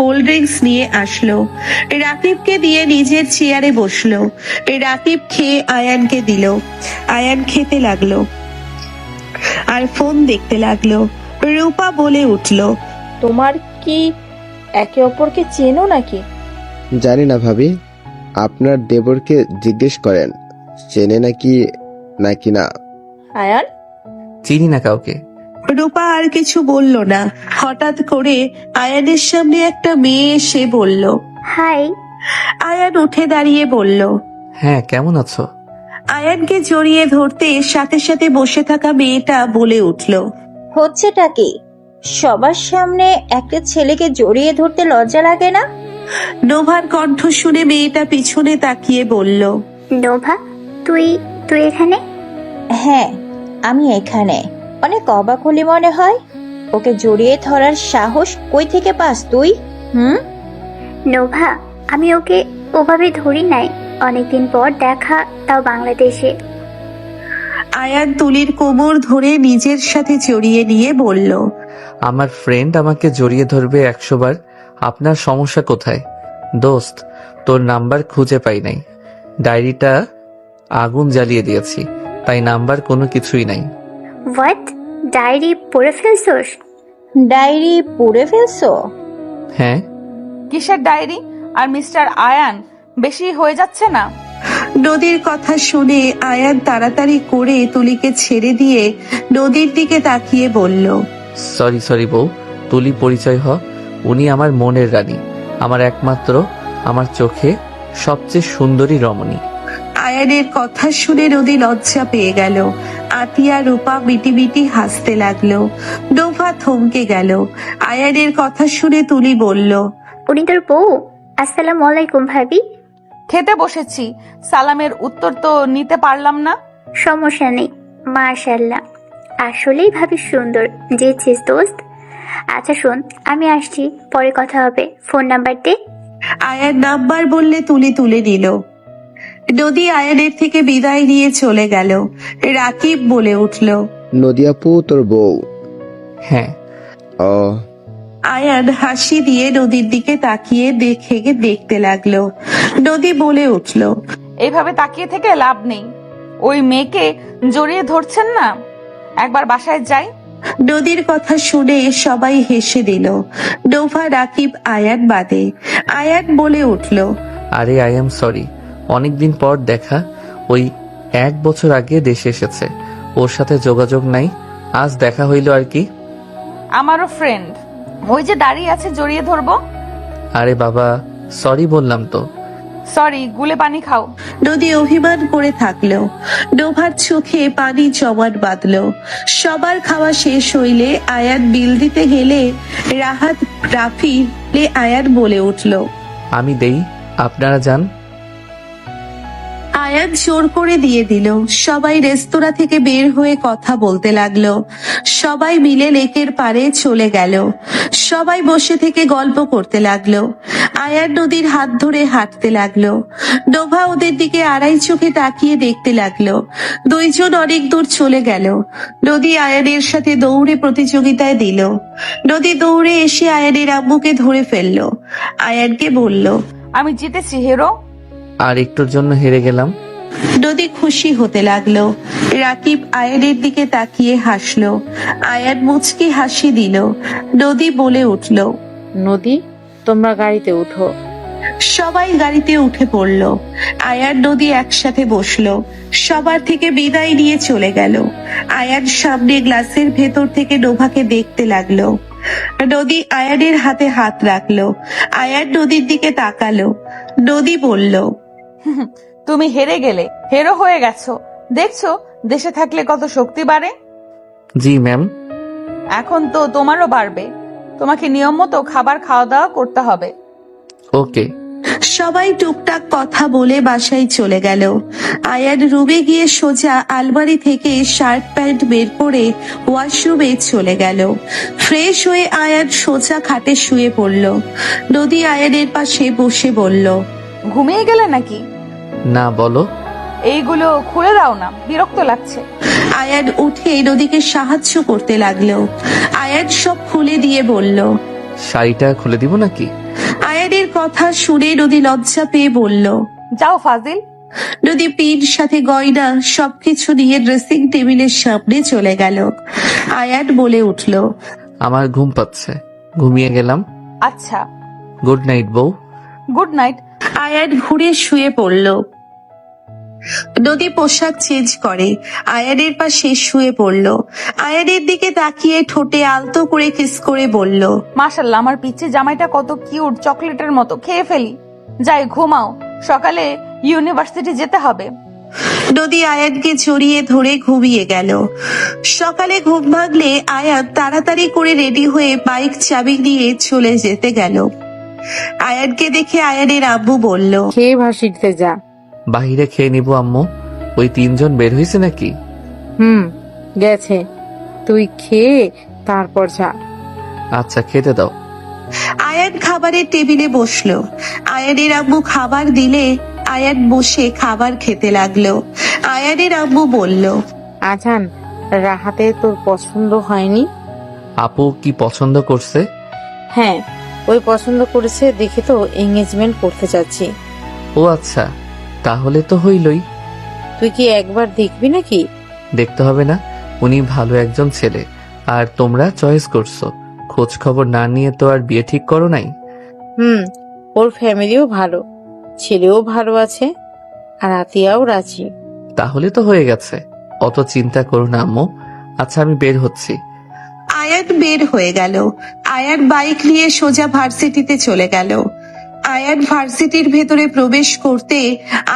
কোল্ড ড্রিঙ্কস নিয়ে আসলো। রাকিবকে দিয়ে নিজের চেয়ারে বসলো। রাকিব খেয়ে আয়ানকে দিল। আয়ান খেতে লাগলো আর ফোন দেখতে লাগলো। রূপা বলে উঠলো, তোমার কি একে অপরকে চেনো নাকি? জানি না ভাবি, আপনার দেবরকে জিজ্ঞেস করেন চেনে নাকি না। আয়ান, চিনি না কাউকে। রূপা আর কিছু বলল না। হঠাৎ করে আয়ানের সামনে একটা মেয়ে এসে বলল, হাই। আয়ান উঠে দাঁড়িয়ে বলল। হ্যাঁ, কেমন আছো? আয়ানকে জড়িয়ে ধরতে সাথে সাথে বসে থাকা মেয়েটা বলে উঠল, হচ্ছেটা কি? সবার সামনে একটা ছেলেকে জড়িয়ে ধরতে লজ্জা লাগে না? নোভার কণ্ঠ শুনে মেয়েটা পিছনে তাকিয়ে বলল, নোভা, তুই এখানে? হ্যাঁ, আমি এখানে। অনেক অবাক হলি মনে হয়। ওকে জড়িয়ে ধরার সাহস কই থেকে পাস তুই? নোভা, আমি ওকে ওভাবে ধরি নাই। অনেকদিন পর দেখা, তাও বাংলাদেশে। আয়ান তুলির কোমর ধরে নিজের সাথে জড়িয়ে নিয়ে বলল, আমার ফ্রেন্ড আমাকে জড়িয়ে ধরবে 100 বার। আপনার সমস্যা কোথায়? দোস্ত, তোর নাম্বার খুঁজে পাই নাই। ডায়েরিটা আগুন জ্বালিয়ে দিয়েছি, তাই নাম্বার কোনো কিছুই নাই। হোয়াট? ডায়েরি পড়ে ফেলছোস? ডায়েরি পড়ে ফেলছো? হ্যাঁ। কিসের ডায়েরি? আর মিস্টার আয়ান, বেশি হয়ে যাচ্ছে না? নদীর কথা শুনে আয়ান তাড়াতাড়ি করে তুলিকে ছেড়ে দিয়ে নদীর দিকে তাকিয়ে বলল, সরি বউ, তুলি পরিচয় হ। উনি আমার মনের রানী, আমার একমাত্র, আমার চোখে সবচেয়ে সুন্দরী রমণী। আয়ানের কথা শুনে নদী লজ্জা পেয়ে গেল। আতিয়া রূপা মিটিমিটি হাসতে লাগলো। নোভা থমকে গেল। আয়ানের কথা শুনে তুলি বলল, উনি তোর বউ? আসসালামু আলাইকুম ভাবি। খেতে বসেছি, সালামের উত্তর তো নিতে পারলাম না। সমস্যা নেই, মাশাআল্লাহ, আসলেই ভাবি সুন্দর। যেছিস দোস্ত? আচ্ছা শোন, আমি আসছি, পরে কথা হবে। ফোন নাম্বার দে। আয়ান নাম্বার বললে তুলি তুলে নিল। নদী আয়ানের থেকে বিদায় নিয়ে চলে গেল। রাকিব বলে উঠল, নদী আপু তোর বউ? হ্যাঁ। ও। আয়ান হাসি দিয়ে নদীর দিকে তাকিয়ে দেখতে লাগলো। নদী বলে উঠল, এইভাবে তাকিয়ে থেকে লাভ নেই। ওই মেয়েকে জড়িয়ে ধরছেন না, একবার বাসায় যাই। নদীর কথা শুনে সবাই হেসে দিল, নোভা, রাকিব, আয়ান বাদে। আয়ান বলে উঠল, আরে আই এম সরি, অনেকদিন পর দেখা। ওই 1 বছর আগে দেশে এসেছে, ওর সাথে যোগাযোগ নাই, আজ দেখা হইল আর কি। আমারও ফ্রেন্ড, ওই যে দাঁড়িয়ে আছে, জড়িয়ে ধরবো। আরে বাবা, সরি বললাম তো। সরি, গুলে পানি খাও। নদী অভিমান করে থাকলো। নোভার চোখে পানি জমাট বাঁধলো। সবার খাওয়া শেষ হইলে আয়ান বিল দিতে গেলে রাহাত, রাফি, আয়ান বলে উঠল, আমি দেই, আপনারা যান। আয়ান জোর করে দিয়ে দিল। সবাই রেস্তোরাঁ থেকে বের হয়ে কথা বলতে লাগলো। সবাই মিলে লেকের পাড়ে চলে গেল। সবাই বসে থেকে গল্প করতে লাগলো। আয়ান নদীর হাত ধরে হাঁটতে লাগলো। নোভা ওদের দিকে আড়াই চোখে তাকিয়ে দেখতে লাগলো। দুইজন অনেক দূর চলে গেল। নদী আয়ানের সাথে দৌড়ে প্রতিযোগিতায় দিল। নদী দৌড়ে এসে আয়ানের আম্মুকে ধরে ফেললো। আয়ানকে বলল, আমি জিতেছি হিরো। আর একটুর জন্য হেরে গেলাম। নদী খুশি হতে লাগলো। রাকিব আয়ানের দিকে তাকিয়ে হাসলো। আয়ান মুচকি হাসি দিল। নদী বলে উঠল, নদী, তোমরা গাড়িতে উঠো। সবাই গাড়িতে উঠে পড়ল। আয়ান নদী একসাথে বসলো। সবার থেকে বিদায় নিয়ে চলে গেল। আয়ান সামনে গ্লাসের ভেতর থেকে নোভাকে দেখতে লাগলো। নদী আয়ানের হাতে হাত রাখলো। আয়ান নদীর দিকে তাকালো। নদী বলল, তুমি হেরে গেলে, হেরো হয়ে গেছো। দেখছো দেশে থাকলে কত শক্তি বাড়ে। জি ম্যাম। এখন তো তোমারও বাড়বে। তোমাকে নিয়ম মতো খাবার খাওয়া দাওয়া করতে হবে। ওকে। সবাই টুকটাক কথা বলে বাসায় চলে গেল। আয়ান রুমে গিয়ে সোজা আলমারি থেকে শার্ট প্যান্ট বের করে ওয়াশরুমে চলে গেল। ফ্রেশ হয়ে আয়ান সোজা খাটে শুয়ে পড়ল। নদী আয়ানের পাশে বসে বলল, ঘুমিয়ে গেলে নাকি? না, বলো। এইগুলো খুলে দাও না, বিরক্ত লাগছে। আয়ান উঠে নদীকে সাহায্য করতে লাগলো। আয়ান সব খুলে দিয়ে বলল, শাড়িটা খুলে দিব নাকি? আয়ানের কথা শুনে নদী লজ্জা পেয়ে বলল, যাও ফাজিল। নদী পিন সাথে গয়না সবকিছু নিয়ে ড্রেসিং টেবিলের সামনে চলে গেল। আয়ান বলে উঠল, আমার ঘুম পাচ্ছে, ঘুমিয়ে গেলাম। আচ্ছা, গুড নাইট বউ। Good night. আয়ান ঘুরে শুয়ে পড়ল। নদী পোশাক চেঞ্জ করে আয়ানের পাশে শুয়ে পড়ল। আয়ানের দিকে তাকিয়ে ঠোঁটে আলতো করে কিস করে বলল, মাশাল্লাহ, আমার পিচ্ছে জামাইটা কত কিউট, চকলেটের মতো। খেয়ে ফেলি। যাই, ঘুমাও, সকালে ইউনিভার্সিটি যেতে হবে। নদী আয়ানকে জড়িয়ে ধরে ঘুমিয়ে গেল। সকালে ঘুম ভাঙলে আয়ান তাড়াতাড়ি করে রেডি হয়ে বাইক চাবি নিয়ে চলে যেতে গেল। আয়ানকে দেখে আয়ানের আব্বু বলল, খেয়ে ভার্সিটিতে যা। বাহিরে খেয়ে নিব আম্মু। ওই 3 জন বের হয়েছে নাকি? গেছে, তুই খেয়ে তারপর যা। আচ্ছা, খেতে দাও। আয়ান খাবারের টেবিলে বসলো। আয়ানের আম্মু খাবার দিলে আয়ান বসে খাবার খেতে লাগলো। আয়ানের আম্মু বলল, আজান, রাহাতে তোর পছন্দ হয়নি? আপু কি পছন্দ করছে? হ্যাঁ, ওই পছন্দ করেছে দেখে তো এঙ্গেজমেন্ট করতে চাচ্ছি। ও আচ্ছা, তাহলে তো হইলই। তুই কি একবার দেখবি নাকি? দেখতে হবে না, উনি ভালো একজন ছেলে। আর তোমরা চয়েস করছো, খোঁজ খবর না নিয়ে তো আর বিয়ে ঠিক করো নাই। ওর ফ্যামিলিও ভালো, ছেলেও ভালো আছে, আর আতিয়াও রাজি। তাহলে তো হয়ে গেছে, অত চিন্তা করো না আম্মু। আচ্ছা, আমি বের হচ্ছি। আয়ান বের হয়ে গেল। আয়ান বাইক নিয়ে সোজা ভার্সিটিতে চলে গেল। আয়ান ভার্সিটির ভেতরে প্রবেশ করতে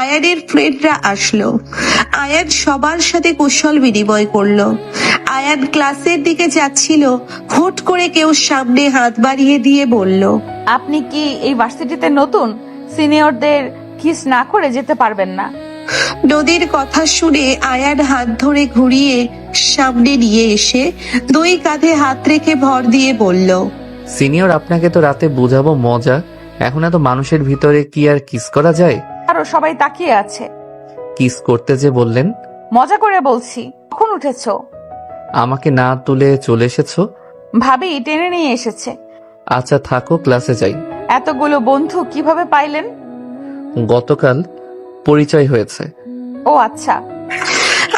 আয়ানের ফ্রেন্ডরা আসলো। আয়ান সবার সাথে কুশল বিনিময় করলো। আয়ান ক্লাসের দিকে যাচ্ছিল, হুট করে কেউ সামনে হাত বাড়িয়ে দিয়ে বলল, আপনি কি এই ভার্সিটিতে নতুন? সিনিয়রদের কিস না করে যেতে পারবেন না। নদীর কথা শুনে আয়ান হাত ধরে ঘুরিয়ে সামনে নিয়ে এসে 2 কাঁধে হাত রেখে ভর দিয়ে বলল, সিনিয়র, আপনাকে তো রাতে বুঝাবো মজা। এখন এত মানুষের ভিতরে কি আর কিস করা যায়? আরো সবাই তাকিয়ে আছে। কিস করতে যে বললেন। মজা করে বলছি। কখন উঠেছো? আমাকে না তুলে চলে এসেছো? ভাবি টেনে নিয়ে এসেছে। আচ্ছা থাকো, ক্লাসে যাই। এতগুলো বন্ধু কিভাবে পাইলেন? গতকাল পরিচয় হয়েছে। ও আচ্ছা।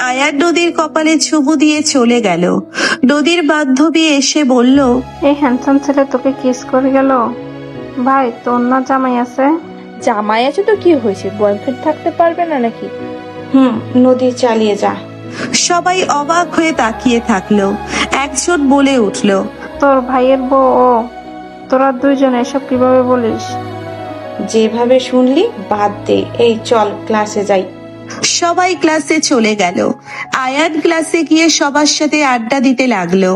আয়ান নদীর কপালে চুমু দিয়ে চলে গেল। নদীর বান্ধবী এসে বলল, এই হ্যান্ডসাম ছেলে তোকে কিস করে গেল? ভাই, তোর না জামাই আছে? জামাই আছে তো কি হয়েছে, বয়ফ্রেন্ড থাকতে পারবে না নাকি? নদী চালিয়ে যা। সবাই অবাক হয়ে তাকিয়ে থাকলো। একজন বলে উঠল, তোর ভাইয়ের বউ ও? তোরা 2 জন এসব কিভাবে বলিস? যেভাবে শুনলি বাদ দে, এই চল ক্লাসে যাই। সবাই ক্লাসে চলে গেল। আয়ান ক্লাসে গিয়ে সবার সাথে আড্ডা দিতে লাগলো।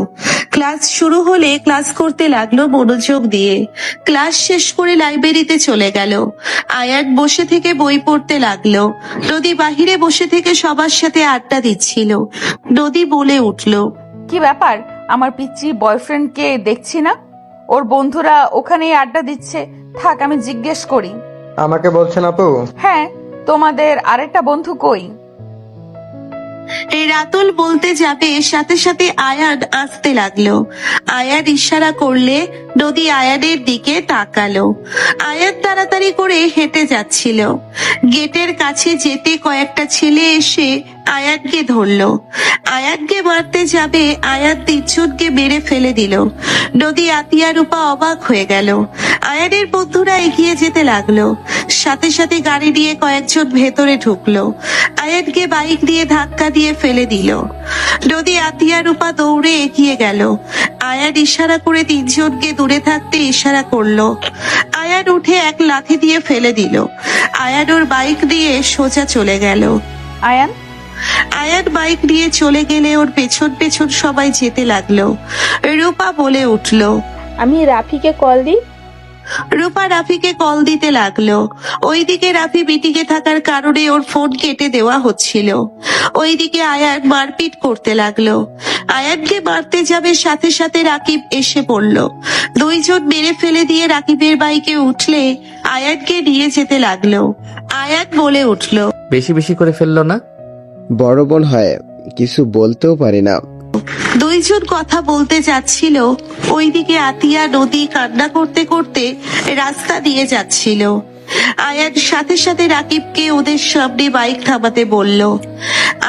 ক্লাস শুরু হলে ক্লাস করতে লাগলো মনোযোগ দিয়ে। ক্লাস শেষ করে লাইব্রেরিতে চলে গেল। আয়ান বসে থেকে বই পড়তে লাগলো। নদী বাহিরে বসে থেকে সবার সাথে আড্ডা দিচ্ছিল। নদী বলে উঠল, কি ব্যাপার, আমার পিচ্চি বয়ফ্রেন্ডকে দেখছি না? ওর বন্ধুরা ওখানেই আড্ডা দিচ্ছে। থাক, আমি জিজ্ঞেস করি। আমাকে বলছেন আপু? হ্যাঁ, তোমাদের আরেকটা বন্ধু কই? রাতুল বলতে যাবে, সাথে সাথে আয়ান আসতে লাগলো। আয়ান ইশারা করলে নদী আয়ানের দিকে তাকালো। আয়ান তাড়াতাড়ি করে হেঁটে যাচ্ছিল। গেটের কাছে যেতে কয়েকটা ছেলে এসে আয়ানকে ধরলো। আয়ানকে মারতে যাবে, আয়ান 3 জনকে মেরে ফেলে দিল। নদী আতিয়া রূপা অবাক হয়ে গেল। আয়ানের বন্ধুরা এগিয়ে যেতে লাগলো। সাথে সাথে গাড়ি নিয়ে কয়েকজন ভেতরে ঢুকলো। আয়ানকে বাইক দিয়ে ধাক্কা দিয়ে ফেলে দিল। নদী আতিয়া রূপা দৌড়ে এগিয়ে গেল। আয়ান ইশারা করে তিনজনকে দূরে থাকতে ইশারা করলো। আয়ান উঠে এক লাথি দিয়ে ফেলে দিল। আয়ান ওর বাইক দিয়ে সোজা চলে গেল। আয়ান, আয়ান বাইক নিয়ে চলে গেলে ওর পেছন পেছন সবাই যেতে লাগলো। রূপা বলে উঠলো, আমি রাফিকে কল দিই। রূপা রাফিকে কল দিতে লাগলো। ওইদিকে রাফি মিটিংয়ে থাকার কারণে ওর ফোন কেটে দেওয়া হচ্ছিল। ওইদিকে আয়ান মারপিট করতে লাগলো। আয়ানকে মারতে যাবে সাথে সাথে রাকিব এসে পড়লো। দুইজন মেরে ফেলে দিয়ে রাকিবের বাইকে উঠলে আয়ানকে নিয়ে যেতে লাগলো। আয়ান বলে উঠলো, বেশি বেশি করে ফেললো না? বড় বোন হয়, কিছু বলতেও পারি না। দুইজন কথা বলতে যাচ্ছিল। ওইদিকে আতিয়া নদী কান্না করতে করতে রাস্তা দিয়ে যাচ্ছিল। আয়ান সাথে সাথে রাকিবকে ওদের সামনে বাইক থামাতে বলল।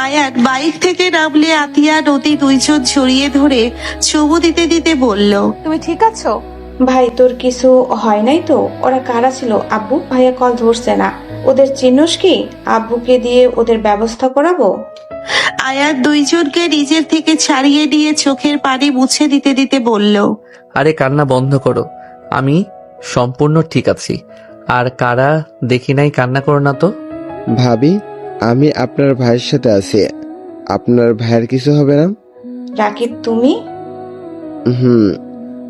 আয়ান বাইক থেকে নামলে আতিয়া নদী দুইজন জড়িয়ে ধরে চুমু দিতে দিতে বলল, তুমি ঠিক আছো? ভাই তোর কিছু হয় নাই তো? ওরা কারা ছিল আব্বু? ভাইয়া কল ধরছে না। ওদের চিনুস কি? আব্বুকে দিয়ে ওদের ব্যবস্থা করাবো। আয়ান দুইজনকে নিজের থেকে ছাড়িয়ে নিয়ে চোখের পানি মুছে দিতে দিতে বলল, আরে কান্না বন্ধ করো, আমি সম্পূর্ণ ঠিক আছি। আর কারা দেখি নাই, কান্না করো না তো। ভাবি, আমি আপনার ভাইয়ের সাথে আছি, আপনার ভাইয়ের কিছু হবে না। রাকিব তুমি? হুম।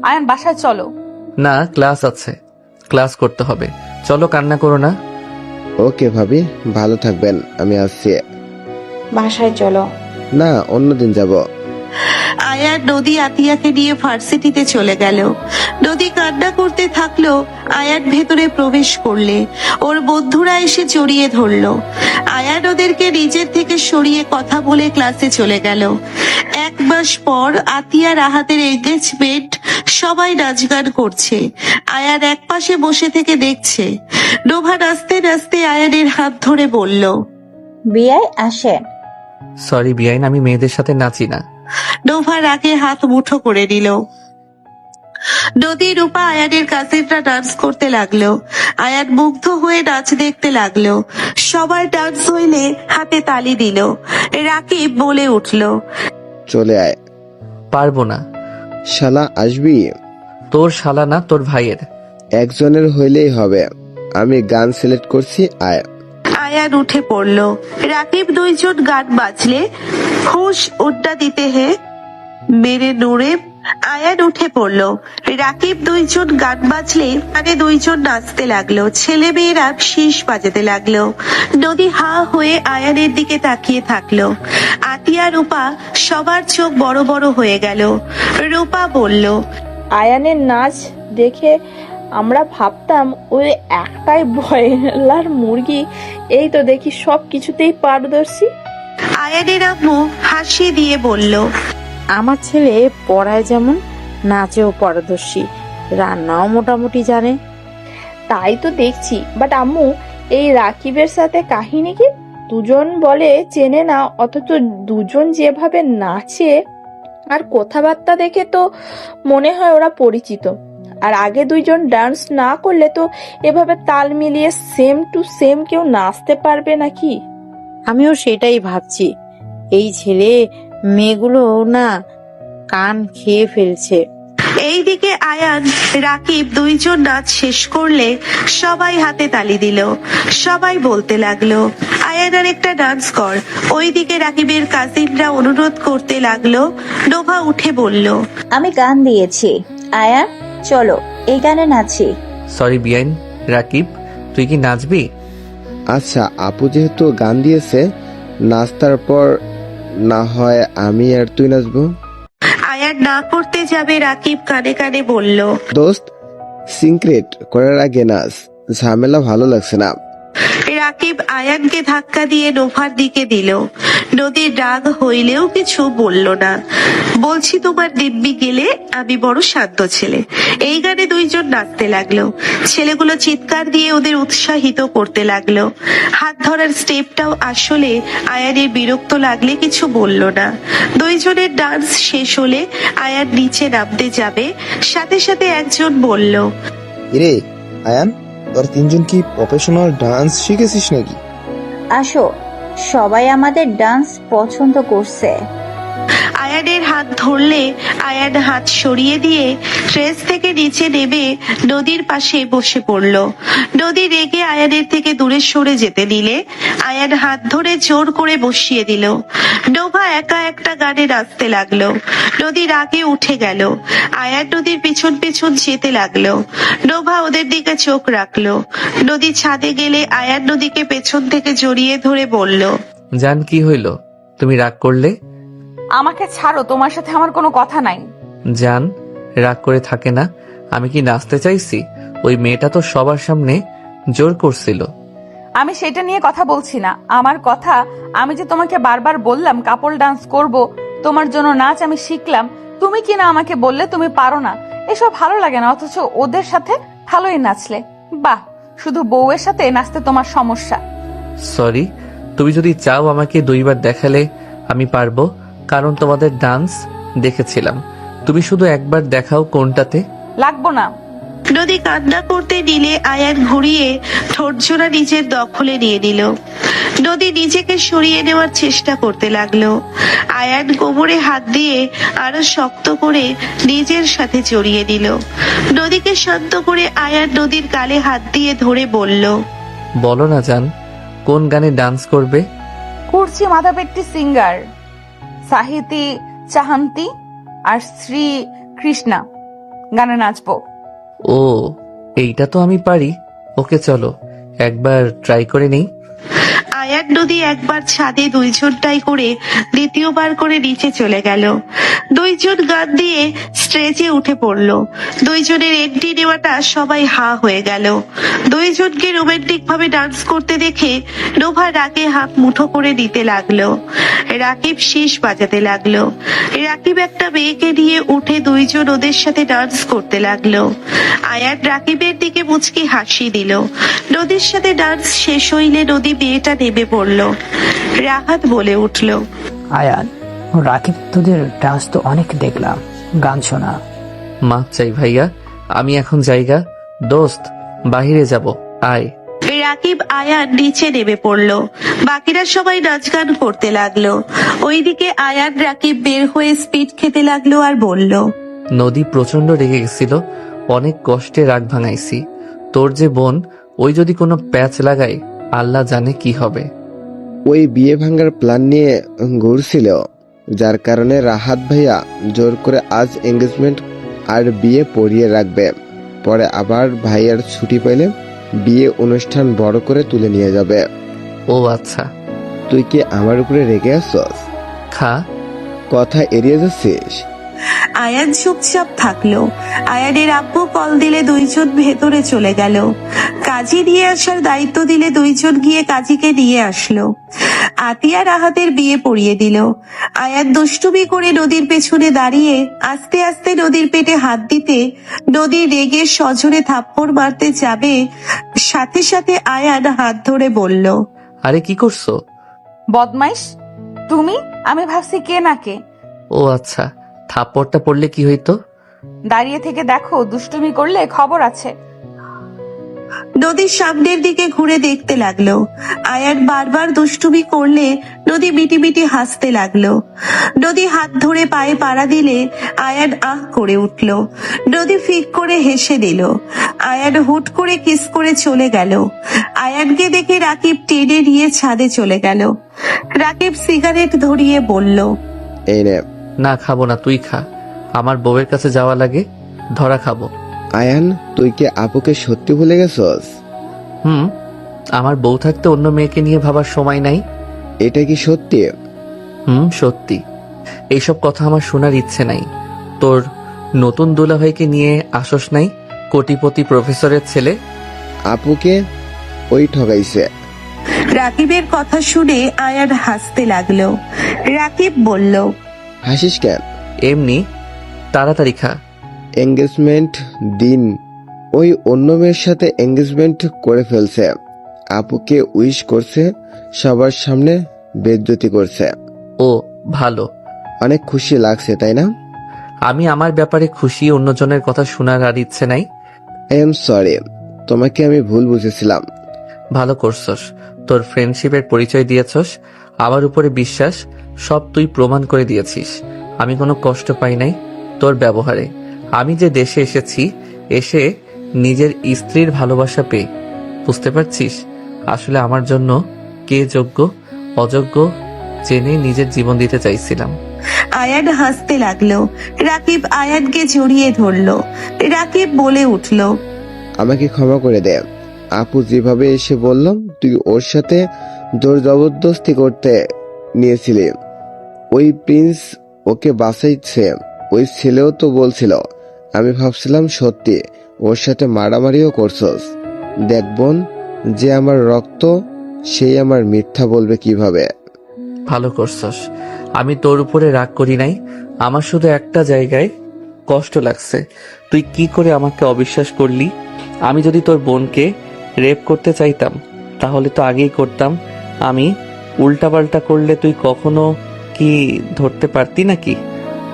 আয়ান, বাসায় চলো। না, ক্লাস আছে, ক্লাস করতে হবে। চলো, কান্না করো না। ওকে ভাবি, ভালো থাকবেন, আমি আসছি। বাসায় চলো। না, অন্যদিন যাব। আয়ান নদী আতিয়াকে নিয়ে ভার্সিটিতে চলে গেল। নদী কান্না করতে থাকলো। আয়ান ভেতরে প্রবেশ করলে ওর বন্ধুরা এসে জড়িয়ে ধরলো। আয়ান ওদেরকে নিজের থেকে সরিয়ে কথা বলে ক্লাসে চলে গেল। 1 মাস পর আতিয়া রাহাতের এঙ্গেজমেন্ট, সবাই নাচ গান করছে। আয়ান এক পাশে বসে থেকে দেখছে। নোভা নাচতে নাচতে আয়ানের হাত ধরে বলল, বিয়াই আসেন। সরি বিয়াইন, আমি মেয়েদের সাথে নাচি না। নোভার আগে হাত মুঠো করে নিল। নদী রূপা আয়ানের কাজিনরা ডান্স করতে লাগলো। আয়ান মুগ্ধ হয়ে নাচ দেখতে লাগলো। সবার ডান্স হইলে হাতে তালি দিল। রাকিব বলে উঠলো, চলে আয়। পারবো না। শালা আসবি? তোর শালা না, তোর ভাইয়ের। একজনের হইলেই হবে, আমি গান সিলেক্ট করছি, আয়। আয়ান উঠে পড়লো। রাকিব দুইজন গান বাজলে হুশ উড্ডা দিতে হে মেরে নূরে। আয়ান উঠে পড়লো। রাকিব দুইজন গান বাজলে মানে দুইজন নাচতে লাগলো। ছেলে মেয়েরা শীষ বাজাতে লাগলো। নদী হা হয়ে আয়ানের দিকে তাকিয়ে থাকলো। আতিয়া রূপা সবার চোখ বড় বড় হয়ে গেল। রূপা বলল, আয়ানের নাচ দেখে আমরা ভাবতাম ওই একটাই ব্রয়লার মুরগি, এই তো দেখি সব কিছুতেই পারদর্শী। আয়ানের আম্মু হাসি দিয়ে বলল, আমার ছেলে পড়ায় যেমন নাচেও পারদর্শী, রান্নাও মোটামুটি জানে। তাই তো দেখছি। বাট আম্মু, এই রাকিবের সাথে কাহিনী কি? দুজন বলে চেনে না, অথচ দুজন যেভাবে নাচে আর কথাবার্তা দেখে তো মনে হয় ওরা পরিচিত। আর আগে দুইজন ডান্স না করলে তো এভাবে তাল মিলিয়ে সেম টু সেম কেউ নাচতে পারবে নাকি? আমিও সেটাই ভাবছি। এই ছেলে মেয়েগুলো না কান খেয়ে ফেলছে। এইদিকে আয়ান রাকিব দুইজন নাচ শেষ করলে সবাই হাতে তালি দিল। সবাই বলতে লাগলো, আয়ান আর একটা ডান্স কর। ওইদিকে রাকিবের কাজিনরা অনুরোধ করতে লাগলো। নোভা উঠে বলল, আমি গান দিয়েছি, আয়ান চলো এই গানে নাচি। সরি বিয়াইন। রাকিব, তুই কি নাচবি? আচ্ছা, আপু যেহেতু গান দিয়েছে, নাস্তার পর না হয় আমি আর তুই নাচবো। আয়ান না করতে যাবে, রাকিব কানে কানে বলল, দোস্ত, সিক্রেট করার আগে নাচ, ঝামেলা ভালো লাগছে না। রাকিব আয়ানকে ধাক্কা দিয়ে নোভার দিকে দিল। নদীর রাগ হইলেও কিছু বলল না। বলছি তোমার দিব্যি গেলে, আমি বড় শান্ত ছেলে। এই গানে দুইজন নাচতে লাগলো। ছেলেগুলো চিৎকার দিয়ে ওদের উৎসাহিত করতে লাগলো। হাত ধরার স্টেপটাও আসলে আয়ানের বিরক্ত লাগলে কিছু বলল না। দুইজনের ডান্স শেষ হলে আয়ান নিচে নামতে যাবে, সাথে সাথে একজন বলল, রে আয়ান, তোর তিনজন কি প্রফেশনাল ডান্স শিখেছিস নাকি? আসো, সবাই আমাদের ডান্স পছন্দ করছে। আয়ানের হাত ধরলে আয়ান হাত সরিয়ে দিয়ে ট্রেস থেকে নিচে নেমে নদীর পাশে বসে পড়ল। নদী রেগে আয়ানের থেকে দূরে সরে যেতে নিলে আয়ান হাত ধরে জোর করে বসিয়ে দিল। নোভা একা একটা গানে নাচতে লাগলো। নদী রাগে উঠে গেল। আয়ান নদীর পিছন পিছন যেতে লাগলো। নোভা ওদের দিকে চোখ রাখলো। নদী ছাদে গেলে আয়ান নদীকে পেছন থেকে জড়িয়ে ধরে বলল, জান কি হইল, তুমি রাগ করলে? আমাকে ছাড়ো, তোমার সাথে আমার কোনো কথা নাই। জান রাগ করে থাকে না, আমি কি নাচতে চাইছি? ওই মেয়েটা তো সবার সামনে জোর করছিল। আমি সেটা নিয়ে কথা বলছি না। আমার কথা, আমি যে তোমাকে বারবার বললাম কাপল ডান্স করব, তোমার জন্য নাচ আমি শিখলাম, তুমি কি না আমাকে বললে তুমি পারো না। এসব ভালো লাগে না, অথচ ওদের সাথে ভালোই নাচলে। বাহ, শুধু বউয়ের সাথে নাচতে তোমার সমস্যা। সরি, তুমি যদি চাও আমাকে 2 বার দেখালে আমি পারবো, কারণ তোমাদের ডান্স দেখেছিলাম। তুমি শুধু একবার দেখাও কোনটাতে। লাগবো না। নদী কান্না করতে নিলে আয়ান ঘুরিয়ে ঠোঁটজোড়া নিজের দখলে নিয়ে নিল। নদী নিজেকে সরিয়ে নেওয়ার চেষ্টা করতে লাগলো। আয়ান কোমরে হাত দিয়ে আরো শক্ত করে নিজের সাথে জড়িয়ে দিল। নদীকে শান্ত করে আয়ান নদীর গালে হাত দিয়ে ধরে বলল, বলো না জান, কোন গানে ডান্স করবে? কুর্চি মাথাপেট্টি সিঙ্গার সাহিতি চাহান্তি আর শ্রী কৃষ্ণা গানে নাচবো। ও, এইটা তো আমি পারি। ওকে চলো একবার ট্রাই করে নেই। আয়ান নদী একবার ছাদে দুইজনটাই করে দ্বিতীয়বার করে নিচে চলে গেল। দুইজন গান দিয়ে স্টেজে উঠে পড়লো। দুইজনের এন্ট্রি নেওয়াটা সবাই হা হয়ে গেল। দুইজনকে রোমান্টিক ভাবে ডান্স করতে দেখে নোভা রাগে হাত মুঠো করে নিতে লাগলো। রাকিব শীষ বাজাতে লাগলো। রাকিব একটা মেয়েকে নিয়ে উঠে দুইজন ওদের সাথে ডান্স করতে লাগলো। আয়ান রাকিবের দিকে মুচকি হাসি দিল। নদীর সাথে ডান্স শেষ হইলে নদী মেয়েটা নেমে পড়ল। রাহাত বলে উঠল, আয়ান, রাকিব তোদের ডান্স তো অনেক দেখলাম, গান শোনা। মাফ চাই ভাইয়া, আমি এখন জায়গা দোস্ত, বাহিরে যাব, আয়। রাকিব আয়ান নিচে নেমে পড়লো। বাকিরা সবাই নাচ গান করতে লাগলো। ওইদিকে আয়ান রাকিব বের হয়ে স্পিড খেতে লাগলো আর বলল, নদী প্রচন্ড রেগে গেছিল, অনেক কষ্টে রাগ ভাঙাইছি। তোর যে বোন, ওই যদি কোনো প্যাচ লাগায় আল্লাহ জানে কি হবে। ওই বিয়ে ভাঙার প্ল্যান নিয়ে ঘুরছিল, যার কারণে রাহাত ভাইয়া জোর করে আজ এঙ্গেজমেন্ট আর বিয়ে পড়িয়ে রাখবে। পরে আবার ভাইয়ার ছুটি পেলে বিয়ে অনুষ্ঠান বড় করে তুলে নিয়ে যাবে। ও আচ্ছা। তুই কি আমার উপরে রেগে আছস? খা। কথা এড়িয়ে যাচ্ছিস? আয়ান চুপচাপ থাকলো। আয়ানের আব্বু কল দিলে দুইজন ভেতরে চলে গেল। কাজী নিয়ে আসার দায়িত্ব দিলে দুইজন গিয়ে কাজীকে নিয়ে আসলো। আতিয়া রাহাতের বিয়ে পড়িয়ে দিল। আয়ান দুষ্টুমি করে নদীর পেছনে দাঁড়িয়ে আস্তে আস্তে নদীর পেটে হাত দিতে নদী রেগে সজোরে থাপ্পড় মারতে যাবে, সাথে সাথে আয়ান হাত ধরে বলল, আরে কি করছো? বদমাইশ তুমি, আমি ভাবছি কে না কে। ও আচ্ছা, থাপ্পড়টা পড়লে কি হইতো? দাঁড়িয়ে থেকে দেখো, দুষ্টুমি করলে খবর আছে। নদীর সামনের দিকে ঘুরে দেখতে লাগলো। আয়ান বারবার দুষ্টুমি করলে নদী মিটি মিটি হাসতে লাগলো। নদী হাত ধরে পায়ে পাড়া দিলে আয়ান আহ করে উঠল। নদী ফিক করে হেসে দিল। আয়ান হুট করে কিস করে চলে গেল। আয়ানকে দেখে রাকিব টেনে নিয়ে ছাদে চলে গেল। রাকিব সিগারেট ধরিয়ে বলল, এই নে। না খাবো না, তুই খা। আমার বউয়ের কাছে যাওয়া লাগে, ধরা খাবো। আয়ান, তুই কি আপুকে সত্যি ভুলে গেছস? আমার বউ থাকতে অন্য মেয়েকে নিয়ে ভাবার সময় নাই। এটা কি সত্যি? সত্যি। এইসব কথা আমার শোনার ইচ্ছে নাই। তোর নতুন দুলাভাইকে নিয়ে আসস নাই, কোটিপতি প্রফেসরের ছেলে। আপুকে ওই ঠগাইছে। রাকিবের কথা শুনে আয়ান হাসতে লাগলো। রাকিব বলল, হাসিস কেন? এমনি। তাড়াতাড়ি খা। এঙ্গেজমেন্ট দিন ওই অন্য মেয়ের সাথে এঙ্গেজমেন্ট করে ফেলছে। আপুকে উইশ করছে, সবার সামনে বেজ্জতি করছে। ও ভালো, অনেক খুশি লাগছে তাই না? আমি আমার ব্যাপারে খুশি, অন্যজনের কথা শোনার আর ইচ্ছে নাই। আই এম সরি, তোমাকে আমি ভুল বুঝেছিলাম। ভালো করছস, তোর ফ্রেন্ডশিপের পরিচয় দিয়েছস। আমার উপরে বিশ্বাস সব তুই প্রমাণ করে দিয়েছিস। আমি কোনো কষ্ট পাই নাই তোর ব্যবহারে। আমি যে দেশে এসেছি, এসে নিজের স্ত্রীর ভালোবাসা পেয়ে, বুঝতে পারছিস আসলে আমার জন্য কে যোগ্য অযোগ্য জেনে নিজের জীবন দিতে চাইছিলাম। আয়ান হাসতে লাগলো। রাকিব আয়ানকে জড়িয়ে ধরলো। রাকিব বলে উঠল, আমাকে ক্ষমা করে দে। আপু যেভাবে এসে বললাম তুই ওর সাথে জোর জবরদস্তি করতে নিয়েছিলি। ওই প্রিন্স ওকে বাঁচাইছে। ওই ছেলেও তো বলছিল। আমি ভাবছিলাম সত্যি ওর সাথে মারামারিও করছস। দেখ বোন, যে আমার রক্ত সেই আমার মিথ্যা বলবে কিভাবে? ভালো করছস, আমি তোর উপরে রাগ করি নাই। আমার শুধু একটা জায়গায় কষ্ট লাগছে, তুই কি করে আমাকে অবিশ্বাস করলি। আমি যদি তোর বোনকে রেপ করতে চাইতাম তাহলে তো আগেই করতাম। আমি উল্টাপাল্টা করলে তুই কখনো কি ধরতে পারতি নাকি?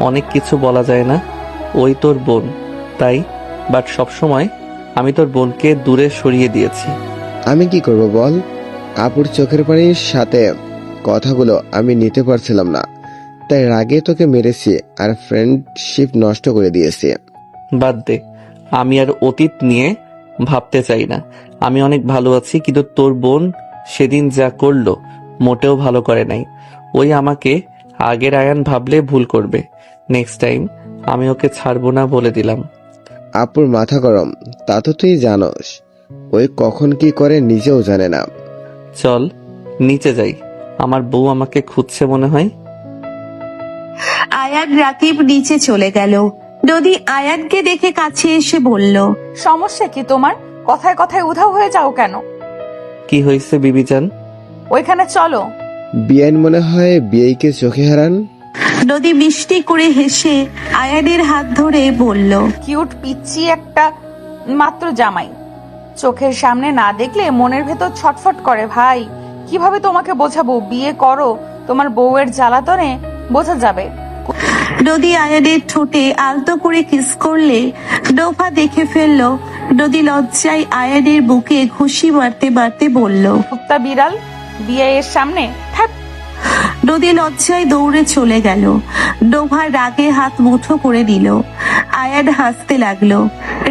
অনেক কিছু বলা যায় না, ওই তোর বোন তাই। বাট সবসময় আমি তোর বোনকে দূরে সরিয়ে দিয়েছি। আমি কি করব বল? আপুর চোখের পানির সাথে কথাগুলো আমি নিতে পারছিলাম না, তাই রাগে তোকে মেরেছি আর ফ্রেন্ডশিপ নষ্ট করে দিয়েছি। বাদ দে, আমি আর অতীত নিয়ে ভাবতে চাই না। আমি অনেক ভালো আছি, কিন্তু তোর বোন সেদিন যা করলো মোটেও ভালো করে নাই। ওই আমাকে আগের আয়ান ভাবলে ভুল করবে। নেক্সট টাইম আমি ওকে ছাড়বো না বলে দিলাম। আপুর মাথা গরম, তা তো তুই জানোস। ওই কখন কি করে নিজেও জানে না। চল নিচে যাই, আমার বউ আমাকে খুঁজছে মনে হয়। আয়ান রাকিব নিচে চলে গেল। নদী আয়ানকে দেখে কাছে এসে বলল, সমস্যা কি তোমার? কথায় কথায় উধাও হয়ে যাও কেন? কি হয়েছে বিবিজান? ওইখানে চলো। বিয়ান মনে হয় বিয়েকে চোখে হারান। নদী মিষ্টি করে হেসে আয়ানের হাত ধরে বলল, কিউট পিচ্চি একটা মাত্র জামাই, চোখের সামনে না দেখলে মনের ভেতর ছটফট করে। ভাই কিভাবে তোমাকে বোঝাবো? বিয়ে করো, তোমার বউয়ের জ্বালাতনে বোঝা যাবে। নদী আয়ানের ঠোঁটে আলতো করে কিস করলে নোভা দেখে ফেললো। নদী লজ্জায় আয়ানের বুকে ঘুষি মারতে মারতে বলল, কুত্তা বিড়াল, বিয়ে এর সামনে থাক। নদী লজ্জায় দৌড়ে চলে গেল। নোভা রাগে হাত মুঠো করে দিল। আয়ান হাসতে লাগলো।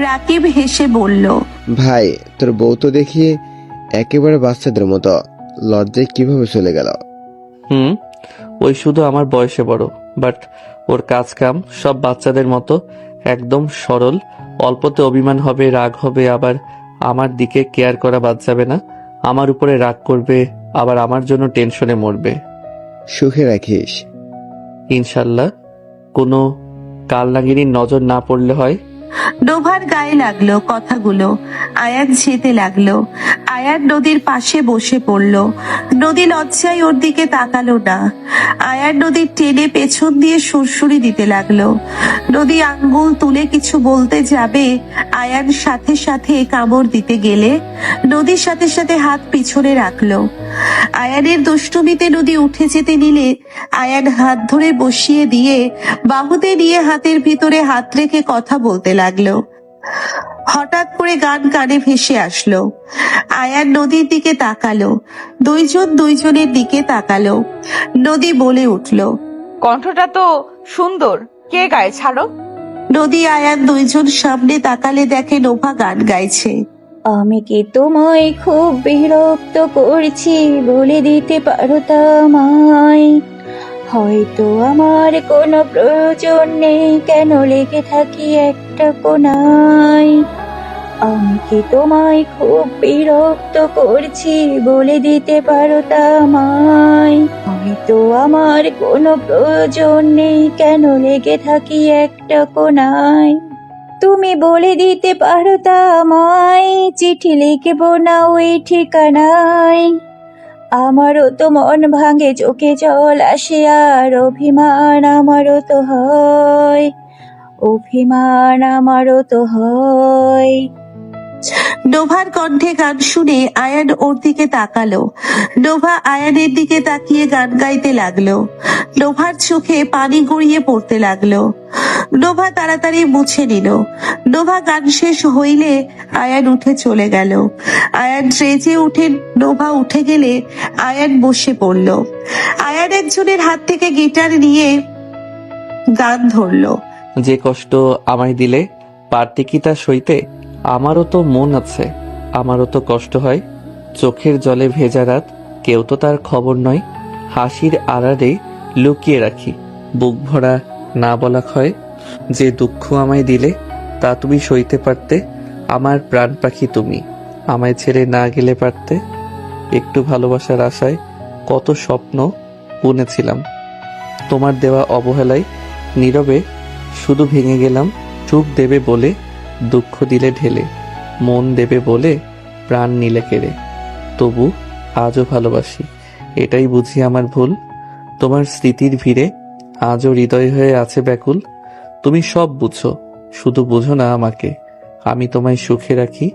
রাকিব হেসে বলল, ভাই তোর বউ তো দেখি একেবারে বাচ্চাদের মতো, লজ্জায় কিভাবে চলে গেল? ওই শুধু আমার বয়সে বড়, বাট ওর কাজ কাম সব বাচ্চাদের মতো, একদম সরল। অল্পতে অভিমান হবে, রাগ হবে, আবার আমার দিকে কেয়ার করা বাদ যাবে না। আমার উপরে রাগ করবে, আবার আমার জন্য টেনশনে মরবে। সুখে রাখিস ইনশাল্লাহ। কোনো কালনাগিনীর নজর না পড়লে হয়। নোভার গায়ে লাগলো কথাগুলো। আয়ান যেতে লাগলো। আয়ান নদীর পাশে বসে পড়লো। নদী লজ্জায় ওর দিকে তাকালো না। আয়ান নদীর টেনে পেছন দিয়ে সুরসুরি দিতে লাগলো। নদী আঙ্গুল তুলে কিছু বলতে যাবে, আয়ান সাথে সাথে কামড় দিতে গেলে নদীর সাথে সাথে হাত পিছনে রাখলো। আয়ানের দুষ্টুমিতে নদী উঠে যেতে নিলে আয়ান হাত ধরে বসিয়ে দিয়ে বাহুতে নিয়ে হাতের ভিতরে হাত রেখে কথা বলতে লাগলো। হঠাৎ করে গান কানে ভেসে আসলো। আয়ান নদীর দিকে তাকালো। দুইজন দুইজনের দিকে তাকালো। নদী বলে উঠলো, কণ্ঠটা তো সুন্দর, কে গায়ে? ছাড়ো। নদী আয়ান দুইজন সামনে তাকালে দেখে নোভা গান গাইছে। আমি কি তোমায় খুব বিরক্ত করছি, বলে দিতে পারো তা আমায়। হয়তো আমার কোনো প্রয়োজন নেই, কেন লেগে থাকি একটা কোনায়। আমি কি তোমায় খুব বিরক্ত করছি, বলে দিতে পারো তা আমায়। হয়তো আমার কোনো প্রয়োজন নেই, কেন লেগে থাকি একটা কোনায়। তুমি বলে দিতে পারো তা আমায়, চিঠি লিখবো না ওই ঠিকানায়। আমারও তো মন ভাঙে, চোখে জল আসে, আর অভিমান আমারও তো হয়, অভিমান আমারও তো হয়। নোভার কণ্ঠে গান শুনে আয়ান ওর দিকে তাকালো। নোভা আয়ানের দিকে তাকিয়ে গান গাইতে লাগলো। নোভার চোখে পানি গড়িয়ে পড়তে লাগলো। নোভা তাড়াতাড়ি মুছে নিল। নোভা গান শেষ হইলে আয়ান উঠে চলে গেল। আয়ান ট্রেজে উঠে নোভা উঠে গেলে আয়ান বসে পড়ল। আয়ান একজনের হাত থেকে গিটার নিয়ে গান ধরলো। যে কষ্ট আমায় দিলে পারতে কি তা সইতে? আমারও তো মন আছে, আমারও তো কষ্ট হয়। চোখের জলে ভেজা রাত, কেউ তো তার খবর নয়। হাসির আড়ালে লুকিয়ে রাখি, বুক ভরা না বলা ক্ষয়। যে দুঃখ আমায় দিলে তা তুমি সইতে পারতে। আমার প্রাণ পাখি তুমি, আমায় ছেড়ে না গেলে পারতে। একটু ভালোবাসার আশায় কত স্বপ্ন বুনেছিলাম, তোমার দেওয়া অবহেলায় নীরবে শুধু ভেঙে গেলাম। সুখ দেবে বলে দুঃখ দিলে ঢেলে, মন দেবে বলে প্রাণ নিলে কেড়ে। তবু আজও ভালোবাসি, এটাই বুঝি আমার ভুল। তোমার স্মৃতির ভিড়ে আজও হৃদয় হয়ে আছে ব্যাকুল। তুমি সব বুঝো, শুধু বুঝো না আমাকে। আমি তোমায় সুখে রাখি,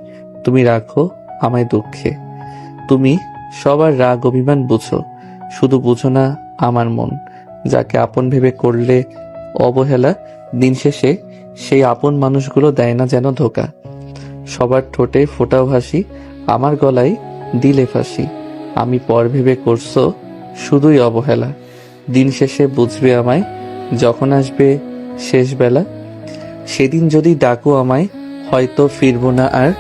তুমি রাখো আমায় দুঃখে। তুমি সবার রাগ অভিমান বুঝো, শুধু বুঝো না আমার মন। যাকে আপন ভেবে করলে অবহেলা, দিন শেষে সেই আপন মানুষগুলো দেয় না যেন ধোকা। সবার ঠোঁটে ফোটাও হাসি, আমার গলায় দিলে ফাঁসি। আমি পর ভেবে করছো শুধুই অবহেলা। দিন শেষে বুঝবে আমায় যখন আসবে শেষ বেলা। সেদিন যদি ডাকো আমায় হয়তো ফিরবো না আর।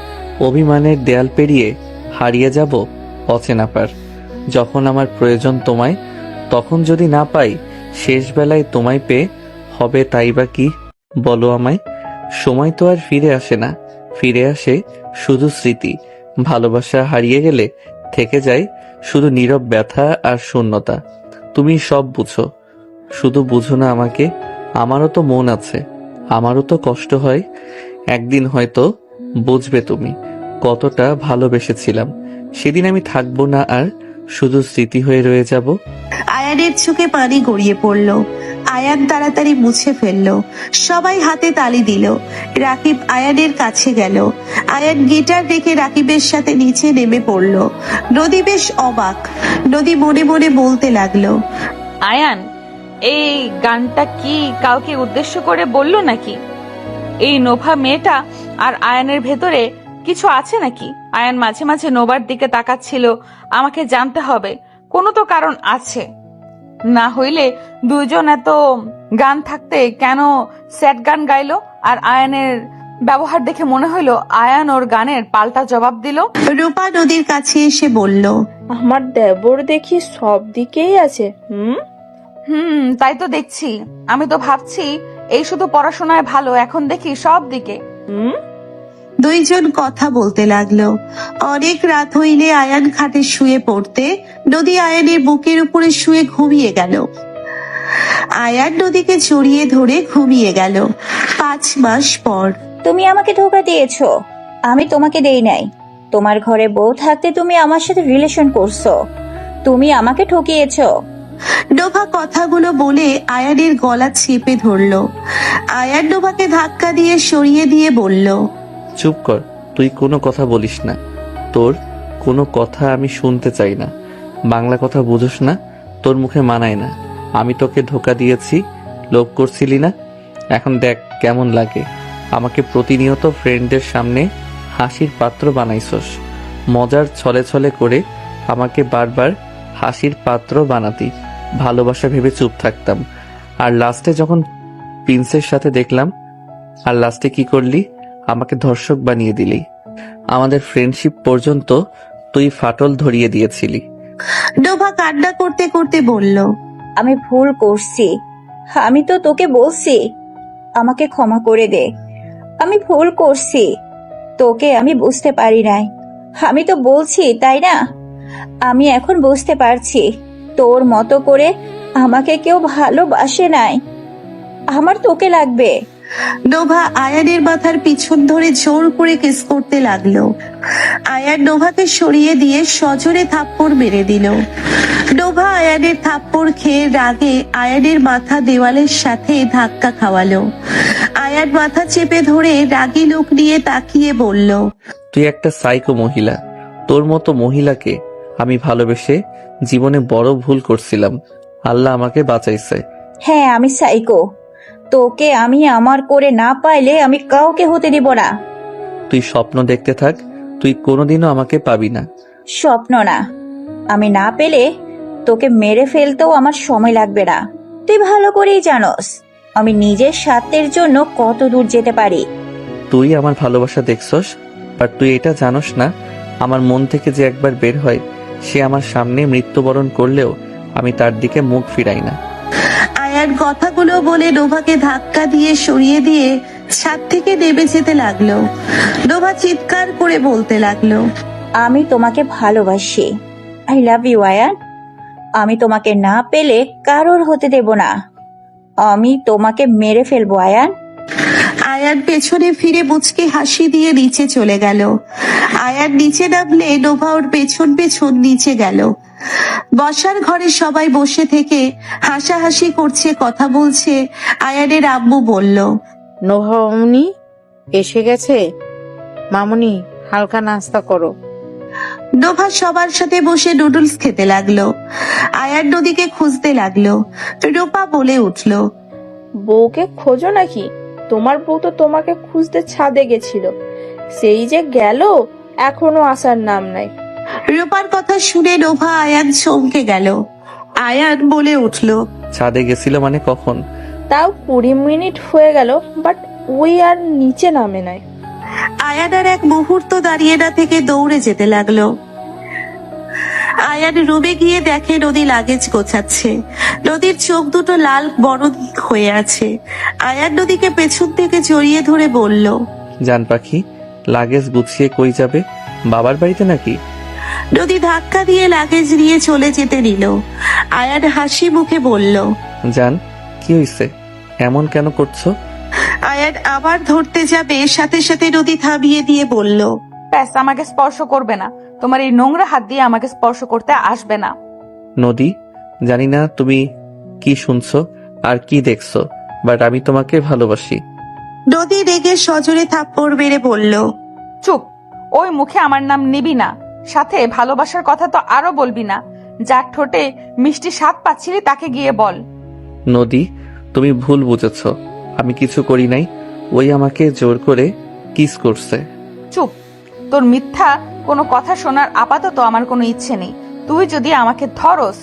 অভিমানের দেয়াল পেরিয়ে হারিয়ে যাব অচেনা পার। যখন আমার প্রয়োজন তোমায়, তখন যদি না পাই শেষ বেলায় তোমায় পেয়ে হবে তাই বা কি বলো আমায়? সময় তো আর ফিরে আসে না, ফিরে আসে শুধু স্মৃতি। ভালোবাসা হারিয়ে গেলে থেকে যায় শুধু নীরব ব্যথা আর শূন্যতা। তুমি সব বুঝো, শুধু বুঝো না আমাকে। আমারও তো মন আছে, আমারও তো কষ্ট হয়। একদিন হয়তো বুঝবে তুমি কতটা ভালোবেসেছিলাম। সেদিন আমি থাকবো না আর, শুধু স্মৃতি হয়ে রয়ে যাব। আয়ানের চোখে পানি গড়িয়ে পড়ল। আয়ান তাড়াতাড়ি মুছে ফেললো। সবাই হাতে তালি দিল। রাকিব আয়ানের কাছে গেল। আয়ান গিটার রেখে রাকিবের সাথে নিচে নেমে পড়ল। নদী বেশ অবাক। নদী মনে মনে বলতে লাগলো, আয়ান এই গানটা কি কাউকে উদ্দেশ্য করে বললো নাকি? এই নোভা মেয়েটা আর আয়ানের ভেতরে কিছু আছে নাকি? আয়ান মাঝে মাঝে নোভার দিকে তাকাচ্ছিল। আমাকে জানতে হবে, কোনো তো কারণ আছে, না হইলে দুইজন এত গান থাকতে কেন স্যাড গান গাইলো? আর আয়ানের ব্যবহার দেখে মনে হইলো আয়ান ওর গানের পাল্টা জবাব দিল। রূপা নদীর কাছে এসে বলল, আমার দেবর দেখি সব দিকেই আছে। তাই তো দেখছি। আমি তো ভাবছি এই শুধু পড়াশোনায় ভালো, এখন দেখি সব দিকে। দুইজন কথা বলতে লাগলো। অনেক রাত হইলে আয়ান খাটে শুয়ে পড়তে নদী আয়ানের বুকের উপরে শুয়ে ঘুমিয়ে গেল। আয়ান নদীকে জড়িয়ে ধরে ঘুমিয়ে গেল। 5 মাস পর। তুমি আমাকে ধোকা দিয়েছো, আমি তোমাকে দেই নাই। তোমার ঘরে বউ থাকতে তুমি আমার সাথে রিলেশন করছো, তুমি আমাকে ঠকিয়েছো। নোভা কথাগুলো বলে আয়ানের গলা চেপে ধরলো। আয়ান নোভাকে ধাক্কা দিয়ে সরিয়ে দিয়ে বলল, চুপ কর, তুই কোনো কথা বলিস না। তোর কোনো কথা আমি শুনতে চাই না। বাংলা কথা বুঝোস না, তোর মুখে মানায় না। আমি তোকে ধোকা দিয়েছি, লোভ করছিলি না? এখন দেখ কেমন লাগে। আমাকে প্রতিনিয়ত ফ্রেন্ডদের সামনে হাসির পাত্র বানাইছস। মজার ছলে ছলে করে আমাকে বারবার হাসির পাত্র বানাতি। ভালোবাসা ভেবে চুপ থাকতাম, আর লাস্টে যখন প্রিন্সের সাথে দেখলাম, আর লাস্টে কি করলি? আমাকে ধর্ষক বানিয়ে দিলি। আমাদের ফ্রেন্ডশিপ পর্যন্ত তুই ফাটল ধরিয়ে দিয়েছিলি। নোভা কান্না করতে করতে বলল, আমি ভুল করছি, আমি তো তোকে বলছি আমাকে ক্ষমা করে দে। আমি ভুল করছি, তোকে আমি বুঝতে পারি নাই। আমি তো বলছি তাই না? আমি এখন বুঝতে পারছি তোর মতো করে আমাকে কেউ ভালোবাসে নাই। আমার তোকে লাগবে। নোভা আয়ানের মাথার পিছন ধরে জোর করে কিস করতে লাগলো। আয়ান নোভাকে সরিয়ে দিয়ে সজোরে থাপ্পড় মেরে দিল। নোভা আয়ানের থাপ্পড় খেয়ে রাগে আয়ানের মাথা দেওয়ালের সাথে ধাক্কা খাওয়ালো। আয়ান মাথা চেপে ধরে রাগী লোক নিয়ে তাকিয়ে বলল, তুই একটা সাইকো মহিলা। তোর মতো মহিলাকে আমি ভালোবেসে জীবনে বড় ভুল করছিলাম। আল্লাহ আমাকে বাঁচাইছে। হ্যাঁ আমি সাইকো, তোকে আমি আমার করে না পাইলে আমি কাউকে হতে দিব না। তুই স্বপ্ন দেখতে থাক, তুই কোনোদিনও আমাকে পাবি না। স্বপ্ন না, আমি না পেলে তোকে মেরে ফেলতেও আমার সময় লাগবে না। তুই ভালো করেই জানোস আমি নিজের স্বার্থের জন্য কত দূর যেতে পারি। তুই আমার ভালোবাসা দেখছস, আর তুই এটা জানোস না আমার মন থেকে যে একবার বের হয় সে আমার সামনে মৃত্যুবরণ করলেও আমি তার দিকে মুখ ফিরাই না। আয়ান কথাগুলো বলে নোভাকে ধাক্কা দিয়ে সরিয়ে দিয়ে ছাদ থেকে নেমে যেতে লাগলো। নোভা চিৎকার করে বলতে লাগলো, আমি তোমাকে ভালোবাসি। I love you Ayaan. আমি তোমাকে না পেলে কারোর হতে দেব না। আমি তোমাকে মেরে ফেলবো আয়ান। আয়ান পেছনে ফিরে মুচকে হাসি দিয়ে নিচে চলে গেল। আয়ান নিচে নামলে নোভা ওর পেছন পেছন নিচে গেল। বসার ঘরে সবাই বসে থেকে হাসাহাসি করছে, কথা বলছে। আয়ানের আম্মু বলল, নোভা মামুনি এসে গেছে। মামুনি হালকা নাস্তা করো। নোভা সবার সাথে বসে নুডলস খেতে লাগলো। আয়ান নদীকে খুঁজতে লাগলো। রূপা বলে উঠলো, বউকে খোঁজো নাকি? তোমার বউ তো তোমাকে খুঁজতে ছাদে গেছিল, সেই যে গেল, এখনো আসার নাম নাই। রূপার কথা শুনে নোভা আয়ান চমকে গেল। আয়ান বলে উঠলো, ছাদে গেছিল মানে কখন? তাও 20 মিনিট হয়ে গেল, বাট ওই আর নিচে নামে নাই। আয়ান আর এক মুহূর্ত দাঁড়িয়ে না থেকে দৌড়ে যেতে লাগলো। আয়ান রুমে গিয়ে দেখে নদী লাগেজ গোছাচ্ছে। নদীর চোখ দুটো লাল বরণ হয়ে আছে। আয়ান নদীকে পেছন থেকে জড়িয়ে ধরে বলল, জান পাখি, লাগেজ গুছিয়ে কই যাবে? বাবার বাড়িতে নাকি? নদী ধাক্কা দিয়ে লাগেজ নিয়ে চলে যেতে নিল। আয়ান হাসি মুখে বলল, জান কি হইছে, এমন কেন করছো? আয়ান আবার ধরতে যাবে, সাথে সাথে নদী থামিয়ে দিয়ে বলল, ব্যাস, আমাকে স্পর্শ করবে না। তোমার এই নোংরা হাত দিয়ে আমাকে স্পর্শ করতে আসবে না। নদী, জানি না তুমি কি শুনছো আর কি দেখছো, বাট আমি তোমাকে ভালোবাসি। নদী রেগে সজোরে থাপ্পড় মেরে বলল, চুপ, ওই মুখে আমার নাম নিবি না, সাথে ভালোবাসার কথা তো আরো বলবি না। যার ঠোঁটে মিষ্টি স্বাদ পাচ্ছিলি তাকে গিয়ে বল। নদী, তুমি ভুল বুঝেছো, আমি কিছু করি নাই, ওই আমাকে জোর করে কিস করছে। চুপ, তোর মিথ্যা কোনো কথা শোনার আপাতত আমার কোনো ইচ্ছে নেই। তুই যদি আমাকে ধরস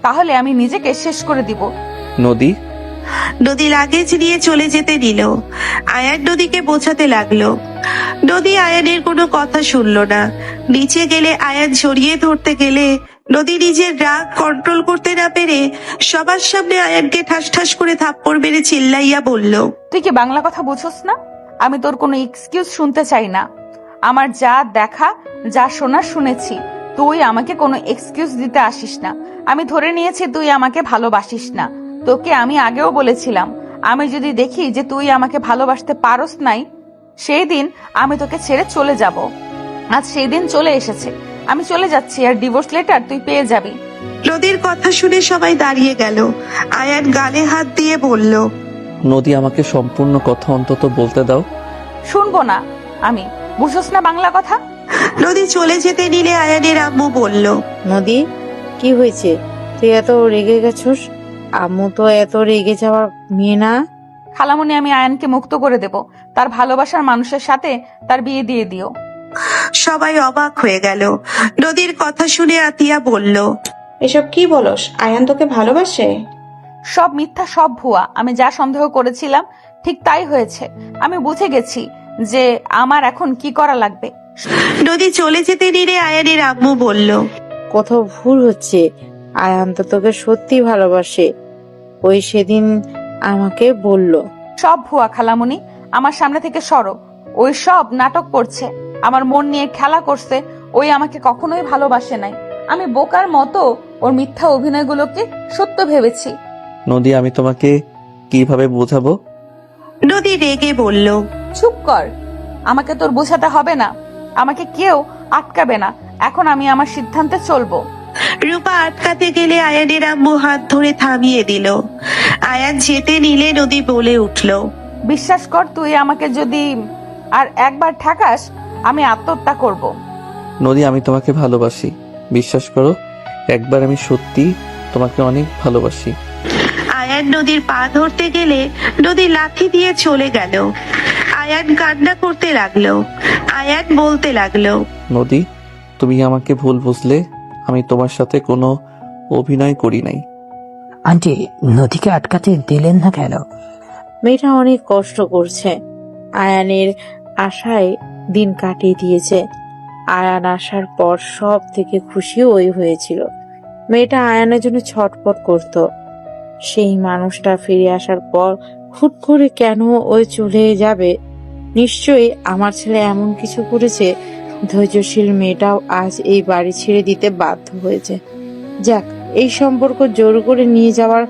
তাহলে আমি নিজেকে শেষ করে দিব। নদী, নদী লাগেজ নিয়ে চলে যেতে দিল। আয়ান নদীকে বোঝাতে লাগলো। নদী আয়ানের কোনো কথা শুনলো না। নিচে গেলে আয়ান জড়িয়ে ধরতে গেলে নদী নিজের রাগ কন্ট্রোল করতে না পেরে সবার সামনে আয়ানকে ঠাস ঠাস করে থাপ্পড় মেরে চিল্লাইয়া বলল, তুই কি বাংলা কথা বুঝছস না? আমি তোর কোনো এক্সকিউজ শুনতে চাই না। আমার যা দেখা যা শোনা শুনেছি। তুই আমাকে কোনো এক্সকিউজ দিতে আসিস না। আমি ধরে নিয়েছি তুই আমাকে ভালোবাসিস না। তোকে আমি আগেও বলেছিলাম, আমি যদি দেখি যে তুই আমাকে ভালোবাসতে পারস নাই, সেই দিন আমি তোকে ছেড়ে চলে যাব। আজ সেই দিন চলে এসেছে, আমি চলে যাচ্ছি, আর ডিভোর্স লেটার তুই পেয়ে যাবি। নদীর কথা শুনে সবাই দাঁড়িয়ে গেল। আয়ান গালে হাত দিয়ে বলল, নদী আমাকে সম্পূর্ণ কথা অন্তত বলতে দাও। শুনবো না আমি, বুঝছস না বাংলা কথা? নদী চলে যেতে নিলে আয়ানের আম্মু বলল, নদী কি হয়েছে, তুই এত রেগে গেছস? আম্মু তো এত রেগে যাওয়ার মেয়ে না। খালামণি, আমি আয়ানকে মুক্ত করে দেব। তার ভালোবাসার মানুষের সাথে তার বিয়ে দিয়ে দিও। সবাই অবাক হয়ে গেল। নদীর কথা শুনে আতিয়া বলল, এসব কি বলস? আয়ান তোকে ভালোবাসে? সব মিথ্যা, সব ভুয়া। আমি যা সন্দেহ করেছিলাম ঠিক তাই হয়েছে। আমি বুঝে গেছি যে আমার এখন কি করা লাগবে। নদী চলে যেতে নিলে আয়ানের আম্মু বলল, কোথাও ভুল হচ্ছে। আয়ান তো তোকে সত্যি ভালোবাসে, ওই সেদিন আমাকে বলল। সব ভুয়া খালামণি, আমার সামনে থেকে সরো। ওই সব নাটক করছে, আমার মন নিয়ে খেলা করছে। ওই আমাকে কখনোই ভালোবাসে নাই। আমি বোকার মতো ওর মিথ্যা অভিনয়গুলোকে সত্য ভেবেছি। নদী, আমি তোমাকে কিভাবে বোঝাবো? নদী রেগে বলল, চুপ কর, আমাকে তোর বোঝাতে হবে না। আমাকে কেউ আটকাবে না। এখন আমি আমার সিদ্ধান্তে চলবো। রূপা আটকাতে গেলে আয়ানের আম্মু হাত ধরে থামিয়ে দিল। আয়ান যেতে নিলে নদী বলে উঠল, বিশ্বাস কর, তুই আমাকে যদি আর একবার ঠেকাস আমি আত্মহত্যা করব। নদী, আমি তোমাকে ভালোবাসি, বিশ্বাস করো। একবার আমি সত্যি তোমাকে অনেক ভালোবাসি। আয়ান নদীর পা ধরতে গেলে নদী লাথি দিয়ে চলে গেল। আয়ান কান্না করতে লাগলো। আয়ান বলতে লাগলো, নদী, তুমি আমাকে ভুল বুঝলে। আমি তোমার সাথে কোনো অভিনয় করি নাই। আন্টি, নদীকে আটকাতে দিলেন না কেন? মেয়েটা অনেক কষ্ট করছে। আয়ানের আশায় দিন কাটিয়ে দিয়েছে। আয়ান আসার পর সব থেকে খুশি ওই হয়েছিল। মেয়েটা আয়ানের জন্য ছটফট করত। সেই মানুষটা ফিরে আসার পর হুট করে কেন ওই চলে যাবে? নিশ্চয়ই আমার ছেলে এমন কিছু করেছে। ধৈর্যশীল মেয়েটাও আজ এই বাড়ি ছেড়ে দিতে বাধ্য হয়েছে। যাক, এই সম্পর্ক জোর করে নিয়ে যাওয়ার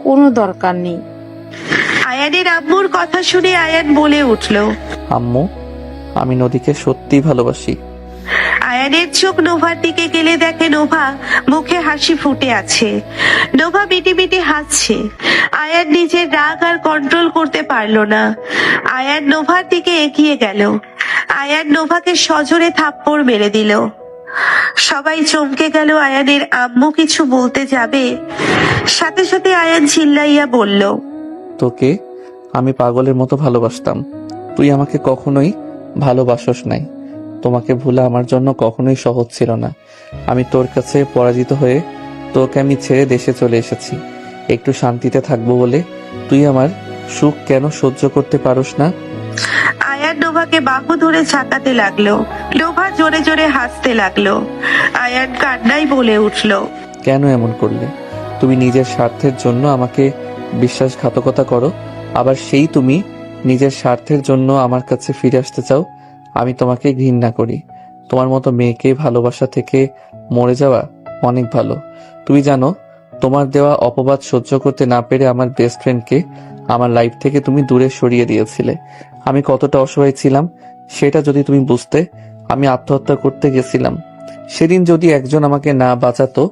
কোনো দরকার নেই। আয়ানের আম্মুর কথা শুনে আয়ান বলে উঠলো, আম্মু, আমি নদীকে সত্যি ভালোবাসি। আয়ানের চোখ নোভার দিকে গেলে দেখে নোভা মুখে হাসি ফুটে আছে। নোভা মিটি মিটি হাসছে। আয়ান নিজের রাগ আর কন্ট্রোল করতে পারলো না। আয়ান নোভার দিকে এগিয়ে গেল। আয়ান নোভাকে সজোরে থাপ্পড় মেরে দিল। সবাই চমকে গেল। আয়ানের আম্মু কিছু বলতে যাবে, সাথে সাথে আয়ান চিল্লাইয়া বলল, তোকে আমি পাগলের মতো ভালোবাসতাম। তুই আমাকে কখনোই ভালোবাসস নাই। তোমাকে ভুলা আমার জন্য কখনোই সহজ ছিল না। আমি তোর কাছে পরাজিত হয়ে তোকে আমি ছেড়ে দেশে চলে এসেছি একটু শান্তিতে থাকবো বলে। তুই আমার সুখ কেন সহ্য করতে পারস না? আয়ান নোভাকে বাহু ধরে ঝাঁকাতে লাগলো। নোভা জোরে জোরে হাসতে লাগলো। আয়ান কান্নাই বলে উঠলো, কেন এমন করলে? তুমি নিজের স্বার্থের জন্য আমাকে বিশ্বাসঘাতকতা করো, আবার সেই তুমি নিজের স্বার্থের জন্য আমার কাছে ফিরে আসতে চাও। আমি তোমাকে ঘৃণা করি। তোমার মতো মেয়েকে ভালোবাসা থেকে মরে যাওয়া অনেক ভালো। তুমি জানো, তোমার দেওয়া অপবাদ সহ্য করতে না পেরে আমার বেস্ট ফ্রেন্ডকে আমার লাইফ থেকে তুমি দূরে সরিয়ে দিয়েছিলে। আমি কতটা অসহায় ছিলাম সেটা যদি তুমি বুঝতে। আমি আত্মহত্যা করতে গেছিলাম। সেদিন যদি একজন আমাকে না বাঁচাতো,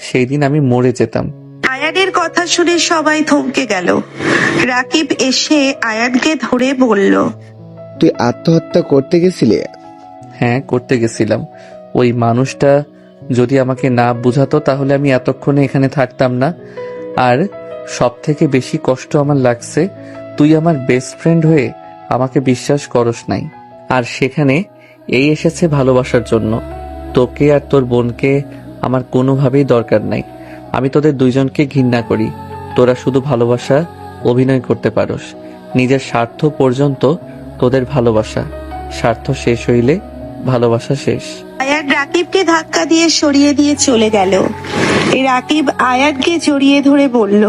সেই দিন আমি মরে যেতাম। আয়ানের কথা শুনে সবাই থমকে গেল। রাকিব এসে আয়ানকে ধরে বলল, তুই আত্মহত্যা করতে গেছিলি? হ্যাঁ, করতে গেছিলাম। ওই মানুষটা যদি আমাকে না বুঝাতো তাহলে আমি এতক্ষণে এখানে থাকতাম না। আর সব থেকে বেশি কষ্ট আমার লাগছে, তুই আমার বেস্ট ফ্রেন্ড হয়ে আমাকে বিশ্বাস করস নাই। আর সেখানে এই এসেছে ভালোবাসার জন্য। তোকে আর তোর বোনকে আমার কোনোভাবেই দরকার নাই। আমি তোদের দুইজনকে ঘৃণা করি। তোরা শুধু ভালোবাসা অভিনয় করতে পারস। নিজের স্বার্থ পর্যন্ত তোদের ভালোবাসা, স্বার্থ শেষ হইলে ভালোবাসা শেষ। আয়ান রাকিবকে ধাক্কা দিয়ে সরিয়ে দিয়ে চলে গেল। রাকিব আয়ানকে জড়িয়ে ধরে বলল,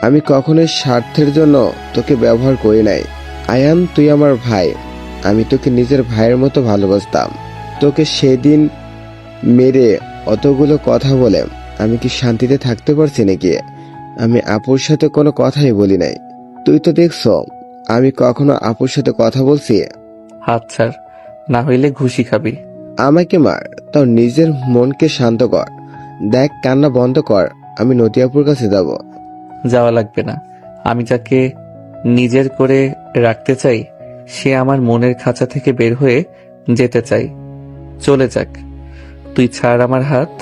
আমি কখনোই স্বার্থের জন্য তোকে ব্যবহার করি নাই। আয়ান, তুই আমার ভাই। আমি তোকে নিজের ভাইয়ের মতো ভালোবাসতাম। তোকে সেদিন মেরে অতগুলো কথা বলে আমি কি শান্তিতে থাকতে পারছি নাকি? আমি আপুর সাথে কোনো কথাই বলি নাই। তুই তো দেখছো আমি কখনো আপুর সাথে কথা বলছি? হাত ছাড়, না হইলে ঘুষি খাবি। আমাকে মার, তাও নিজের মনকে শান্ত কর। দেখ, কান্না বন্ধ কর। আমি নদী আপুর কাছে যাব। যাওয়া লাগবে না। আমি যাকে নিজের করে রাখতে চাই সে আমার মনের খাঁচা থেকে বের হয়ে যেতে চাই। চলে যাক। তুই ছাড় আমার হাত।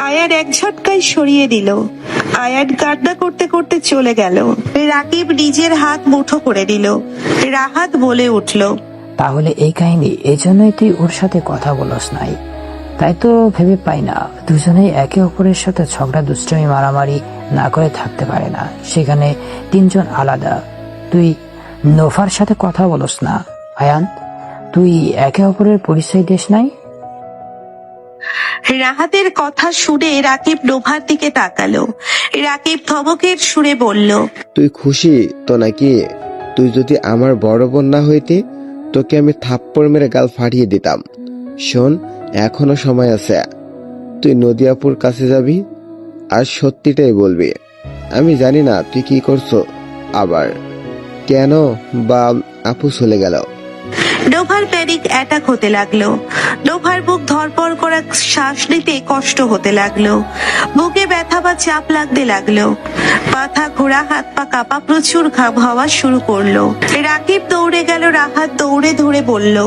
আয়ান এক ঝটকায় সরিয়ে দিল। আয়ান কান্না করতে করতে চলে গেল। রাকিব নিজের হাত মুঠো করে নিল। রাহাত বলে উঠল, তাহলে এই কাহিনী এই জন্যই তুই ওর সাথে কথা বলস নাই? তাই তো ভেবে পাই না দুজনেই একে অপরের সাথে ঝগড়া দুষ্টমি মারামারি না করে থাকতে পারে না। সেখানে তিনজন আলাদা। তুই নোভার সাথে কথা বলস না? আয়ান, তুই একে অপরের পরিচয় দিস নাই? রাহাতের কথা শুনে রাকিব নোভার দিকে তাকালো। রাকিব ধমকের সুরে বলল, তুই খুশি তো নাকি? তুই যদি আমার বড় বোন না হইতি, তোকে আমি থাপ্পড় মেরে গাল ফাটিয়ে দিতাম। শোন, এখনো সময় আছে। তুই নদিয়াপুর কাছে যাবি আর সত্যিটাই বলবি। আমি জানি না তুই কি করছো, আবার কেন বা আপু চলে গেল। নোভার প্যানিক অ্যাটাক হতে লাগলো। নোভার বুক ধরপড় করা, শ্বাস নিতে কষ্ট হতে লাগলো। বুকে ব্যথা বা চাপ লাগতে লাগলো। মাথা ঘোরা, হাত পা কাঁপা, প্রচুর ঘাম হওয়া শুরু করলো। রাকিব দৌড়ে গেল। রাহাত দৌড়ে ধরে বলল,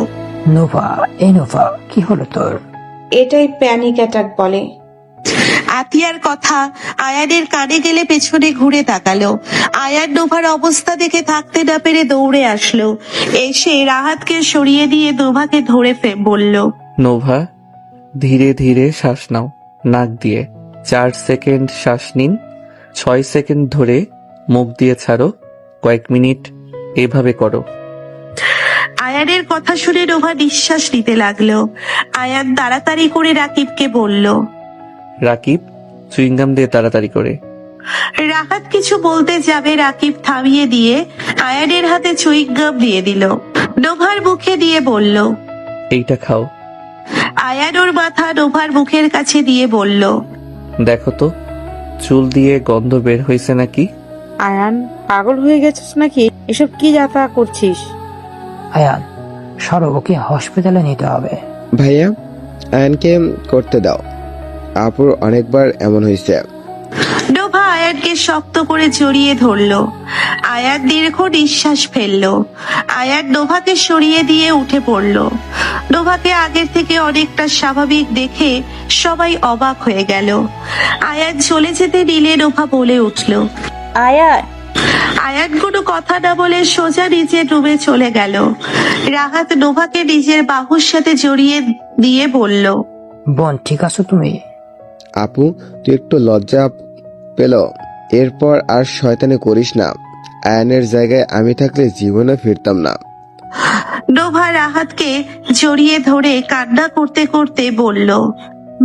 নোভা, এই নোভা, কি হলো তোর? এটাই প্যানিক অ্যাটাক বলে। আতিয়ার কথা আয়ানের কানে গেলে পেছনে ঘুরে তাকালো। আয়ান নোভার অবস্থা দেখে থাকতে না পেরে দৌড়ে আসলো, এসে রাহাতকে সরিয়ে দিয়ে নোভাকে ধরে বলল, নোভা, ধীরে ধীরে শ্বাস নাও নাক দিয়ে। 4 সেকেন্ড শ্বাস নিন, 6 সেকেন্ড ধরে মুখ দিয়ে ছাড়ো, কয়েক মিনিট এভাবে করো। আয়ানের কথা শুনে নোভা নিঃশ্বাস নিতে লাগলো। আয়ান তাড়াতাড়ি করে রাকিবকে বলল, রাকিব, চুইংগাম দিয়ে তাড়াতাড়ি করে। রাহাত কিছু বলতে যাবে, রাকিব থামিয়ে দিয়ে আয়ানের হাতে চুইংগাম দিয়ে দিল। নোভার মুখে দিয়ে বলল, এইটা খাও। আয়ান ওর মাথা নোভার মুখের কাছে দিয়ে বলল, দেখো তো চুল দিয়ে গন্ধ বের হয়েছে নাকি? আয়ান, পাগল হয়ে গেছিস নাকি? এসব কি যাতা করছিস? আয়ান, সরো, ওকে হসপিটালে নিতে হবে। ভাইয়া, আয়ানকে করতে দাও, আপুর অনেকবার এমন হয়েছে। নোভা আয়ানকে শক্ত করে জড়িয়ে ধরলো। আয়ান দীর্ঘ নিঃশ্বাস ফেললো। আয়ান নোভাকে সরিয়ে দিয়ে উঠে পড়লো। নোভাকে আগের থেকে অনেকটা স্বাভাবিক দেখে সবাই অবাক হয়ে গেল। আয়ান চলে যেতে নিলে নোভা বলে উঠলো, আয়ান। আয়ান কোনো কথা না বলে সোজা নিজের রুমে চলে গেল। রাহাত নোভাকে নিজের বাহুর সাথে জড়িয়ে দিয়ে বলল, বোন, ঠিক আছো তুমি? আপু, তুই একটু লজ্জা পেল, এরপর আর শয়তানি করিস না। আয়ানের জায়গায় আমি থাকলে জীবনে ফিরতাম না। নোভা রাহাতকে জড়িয়ে ধরে কান্না করতে করতে বলল,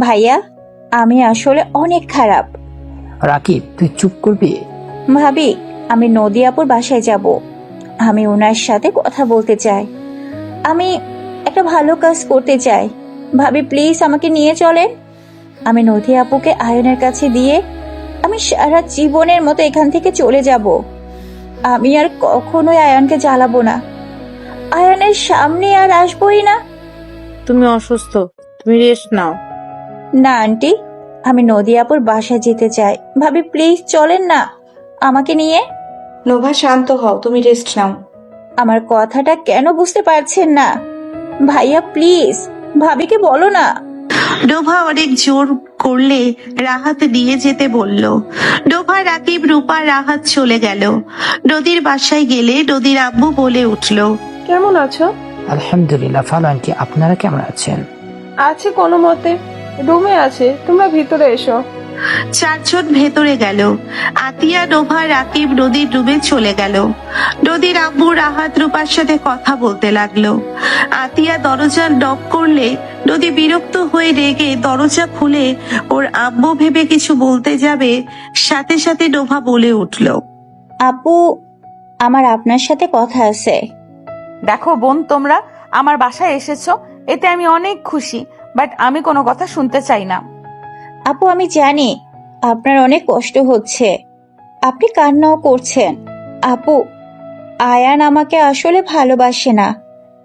ভাইয়া, আমি আসলে অনেক খারাপ। রাকিব, তুই চুপ করবি? ভাবি, আমি নদী আপুর বাসায় যাব। আমি ওনার সাথে কথা বলতে চাই। আমি একটা ভালো কাজ করতে চাই। ভাবি, প্লিজ আমাকে নিয়ে চলেন। আমি নদী আপুকে আয়নের কাছে দিয়ে আমি সারা জীবনের মতো এখান থেকে চলে যাব। আমি আর কখনোই আয়নকে জ্বালাবো না। আয়নের সামনে আর আসবোই না। তুমি অসুস্থ, তুমি রেস্ট নাও। না আন্টি, আমি নদী আপুর বাসায় যেতে চাই। ভাবি, প্লিজ চলেন না আমাকে নিয়ে। নোভা, শান্ত হও, তুমি রেস্ট নাও। আমার কথাটা কেন বুঝতে পারছেন না? ভাইয়া প্লিজ ভাবিকে বলো না। নোভা অনেক জোর করলে রাহাত নিয়ে যেতে বলল। নোভা, রাকিব, রূপা, রাহাত চলে গেল। নদীর বাসায় গেলে নদীর আম্মু বলে উঠল, কেমন আছো? আলহামদুলিল্লাহ ভালো আন্টি, আপনারা কেমন আছেন? আছে কোনো মতে, রুমে আছে, তোমরা ভিতরে এসো। 4 জন ভেতরে গেল। আতিয়া, নোভা, রাকিব নদীর রুমে চলে গেল। নদীর আম্মু রাহাত রূপার সাথে কথা বলতে লাগলো। আতিয়া দরজা নক করলে নদী বিরক্ত হয়ে রেগে দরজা খুলে ওর আম্মু ভেবে কিছু বলতে যাবে, সাথে সাথে নোভা বলে উঠল, আপু, আমার আপনার সাথে কথা আছে। দেখো বোন, তোমরা আমার বাসায় এসেছো, এতে আমি অনেক খুশি, বাট আমি কোনো কথা শুনতে চাই না। আপু, আমি জানি আপনার অনেক কষ্ট হচ্ছে, আপনি কান্নাও করছেন। আপু, আয়ান আমাকে আসলে ভালোবাসে না,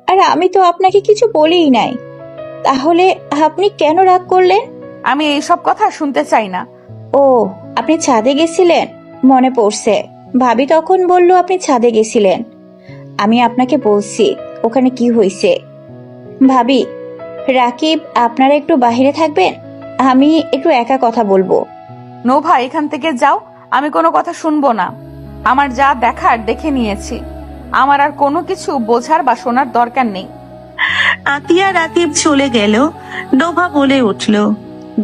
আর আমি তো আপনাকে কিছু বলিই নাই। তাহলে আপনি কেন রাগ করলেন? আমি এইসব কথা শুনতে চাই না। ও, আপনি ছাদে গেছিলেন? মনে পড়ছে, ভাবি তখন বলল আপনি ছাদে গেছিলেন। আমি আপনাকে বলছি ওখানে কি হয়েছে। ভাবি, রাকিব, আপনারা একটু বাইরে থাকবেন, আমি একটু একা কথা বলবো। নোভা, এখান থেকে যাও, আমি কোনো কথা শুনবো না। আমার যা দেখার দেখে নিয়েছি, আমার আর কোনো কিছু বোঝার বা শোনার দরকার নেই। আতিয়া, রাকিব চলে গেল। নোভা বলে উঠল,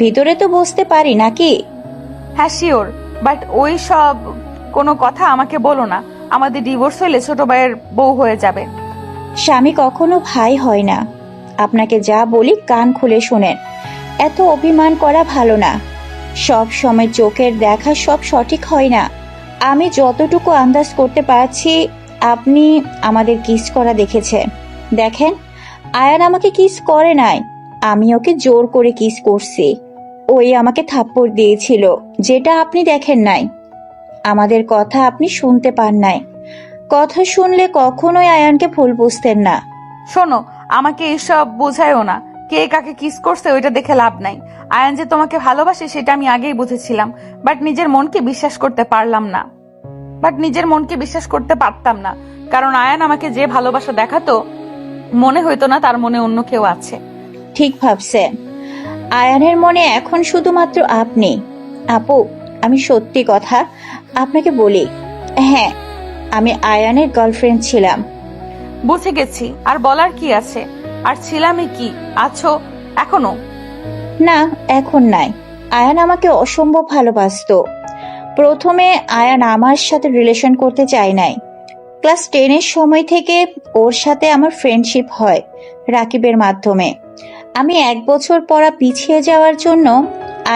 ভিতরে তো বসতে পারি নাকি? হ্যাঁ শিওর, বাট ওই সব কোনো কথা আমাকে বলো না। আমাদের ডিভোর্স হইলে ছোট ভাইয়ের বউ হয়ে যাবে। স্বামী কখনো ভাই হয় না। আপনাকে যা বলি কান খুলে শোনেন। এত অভিমান করা ভালো না। সব সময় চোখের দেখা সব সঠিক হয় না। আমি যতটুকু আন্দাজ করতে পারছি, আপনি আমাদের কিস করা দেখেছেন। দেখেন, আয়ান আমাকে কিস করে নাই, আমি ওকে জোর করে কিস করছি। ওই আমাকে থাপ্পড় দিয়েছিল, যেটা আপনি দেখেন নাই। আমাদের কথা আপনি শুনতে পান নাই। কথা শুনলে কখনোই আয়ানকে ভুল বুঝতেন না। শোনো, আমাকে এসব বোঝায়ও না। কে কাকে কিস করছে ওইটা দেখে লাভ নাই। আয়ান যে তোমাকে ভালোবাসে সেটা আমি আগেই বুঝেছিলাম, বাট নিজের মনকে বিশ্বাস করতে পারতাম না। কারণ আয়ান আমাকে যে ভালোবাসা দেখাতো, মনে হইতো না তার মনে অন্য কেউ আছে। ঠিক ভাবছেন। আয়ানের মনে এখন শুধুমাত্র আপনি। আপু, আমি সত্যি কথা আপনাকে বলি, হ্যাঁ, আমি আয়ানের গার্লফ্রেন্ড ছিলাম। বুঝে গেছি, আর বলার কি আছে? আর ছিলামই কি, আছো এখনো? না, এখন নাই। আয়ান আমাকে অসম্ভব ভালোবাসতো। প্রথমে আয়ান আমার সাথে রিলেশন করতে চায় নাই। ক্লাস 10-এর সময় থেকে ওর সাথে আমার ফ্রেন্ডশিপ হয় রাকিবের মাধ্যমে। আমি 1 বছর পড়া পিছিয়ে যাওয়ার জন্য